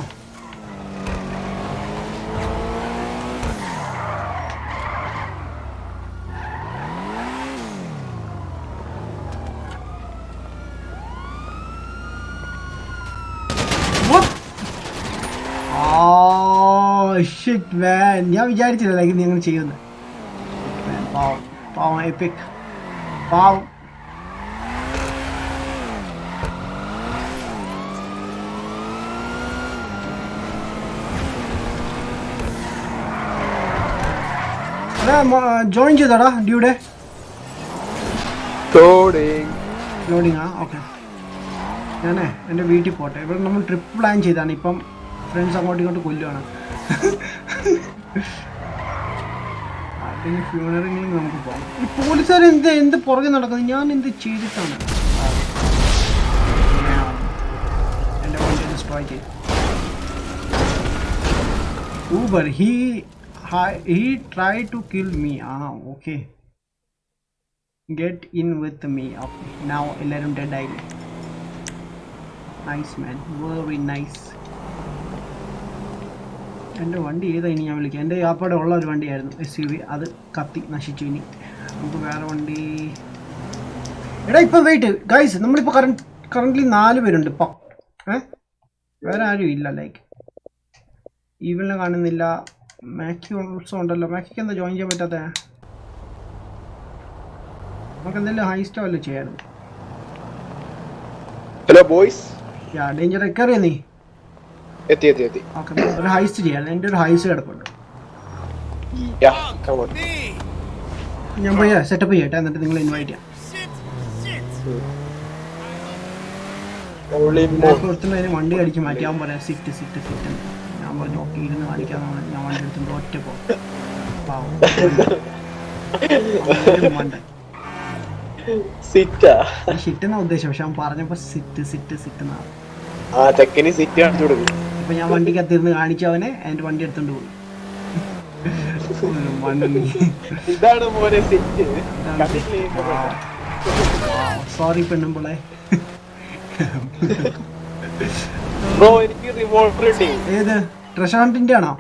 ഞാൻ വിചാരിച്ചില്ല ലൈക്ക് നീ അങ്ങനെ ചെയ്യുന്നു പാവം പാവം എപ്പിക് പാവം ജോയിൻ ചെയ്തോടാ ഡ്യൂടെ ലോഡിങ് ഓക്കെ ഞാനേ എൻ്റെ വീട്ടിൽ പോട്ടെ ഇവിടെ നമ്മൾ ട്രിപ്പ് പ്ലാൻ ചെയ്താണ് ഇപ്പം ഫ്രണ്ട്സ് അങ്ങോട്ടും ഇങ്ങോട്ട് കൊല്ലുവാണ് അതിന് ഫ്യൂണറിങ്ങിൽ നമുക്ക് പോകാം ഈ പോലീസുകാർ എന്ത് പുറകെ നടക്കുന്നത് ഞാൻ എന്ത് ചെയ്തിട്ടാണ് എൻ്റെ വണ്ടി ഡിസ്ട്രോയ് ചെയ്തു Uber he tried to kill me. Okay. Get in with me. Okay. Now എല്ലാരും dead ആയില്ലേ. Nice man. Very nice. എൻ്റെ വണ്ടി ഏതാ ഇനി ഞാൻ വിളിക്കാം എൻ്റെ യാപ്പയുടെ ഉള്ള ഒരു വണ്ടിയായിരുന്നു SUV അത് കത്തി നശിച്ചു ഇനി നമുക്ക് വേറെ വണ്ടി എടാ ഇപ്പം വെയിറ്റ് ഗൈസ് നമ്മളിപ്പോൾ കറൻ്റ്ലി 4 പേരുണ്ട് ഇപ്പം വേറെ ആരും ഇല്ല ലൈക്ക് ഈവലിനെ കാണുന്നില്ല മാക്കി ഓൾസോ ഉണ്ടല്ലോ മാക്കിക്ക് എന്താ ജോയിൻ ചെയ്യാൻ പറ്റാത്ത നമുക്ക് എന്തെങ്കിലും ഹൈസ്റ്റോ വല്ലതും ചെയ്യായിരുന്നു
ഹലോ ബോയ്സ്
യാ ഡേഞ്ചർ റിക്കവറിയോ നീ
എത്തി എത്തി എത്തി
ഓക്കെ ഒരു ഹൈസ്റ്റ് ചെയ്യാം എൻ്റെ ഒരു ഹൈസ്റ്റ് കിടപ്പുണ്ട് ഞാൻ പോയി സെറ്റപ്പ് ചെയ്യട്ടെ എന്നിട്ട് നിങ്ങൾ ഇൻവൈറ്റ് ചെയ്യാം കൊടുത്തുന്നതിന് വണ്ടി അടിച്ച് മാറ്റി ഞാൻ പറയാം സിറ്റ് സിറ്റ് സിറ്റ് ഞാൻ പറഞ്ഞു ഓക്കെ ഇരുന്ന് കാണിക്കാന്ന് ഞാൻ വണ്ടി എടുത്തുകൊണ്ട് ഒറ്റ പോകും സിറ്റ് എന്നാ ഉദ്ദേശം പക്ഷെ അവൻ പറഞ്ഞപ്പോ സിറ്റ് സിറ്റ് സിറ്റ് എന്നാണ് ഇപ്പൊ ഞാൻ വണ്ടിക്കകത്തിരുന്ന് കാണിച്ചു അവനെ എന്റെ വണ്ടി എടുത്തോണ്ട് പോയി സോറി പെണ്ണുമ്പോളെ ഏത് ട്രഷർ ഹണ്ടിന്റെ ആണോ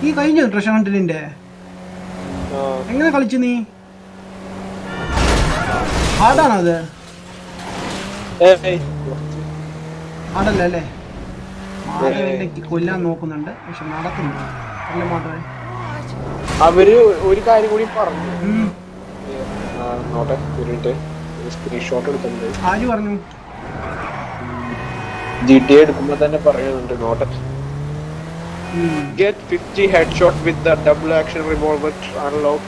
ഈ കഴിഞ്ഞു ട്രഷർ ഹണ്ടിന്റെ എങ്ങനെ കളിച്ചു നീ ഹാർഡാണോ അത് ഹാർഡല്ല അല്ലേ മാധവനെ കൊല്ലാൻ നോക്കുന്നുണ്ട് പക്ഷെ നടക്കുന്നുണ്ട് അല്ല മാധവൻ
അവര് ഒരു കാര്യം കൂടി പറഞ്ഞു സ്ക്രീൻഷോട്ട് എടുക്കുന്നുണ്ട്
ആര് പറഞ്ഞു
GTA എടുക്കുമ്പോ തന്നെ പറയുന്നുണ്ട് not get 50 headshot with the double action revolver unlock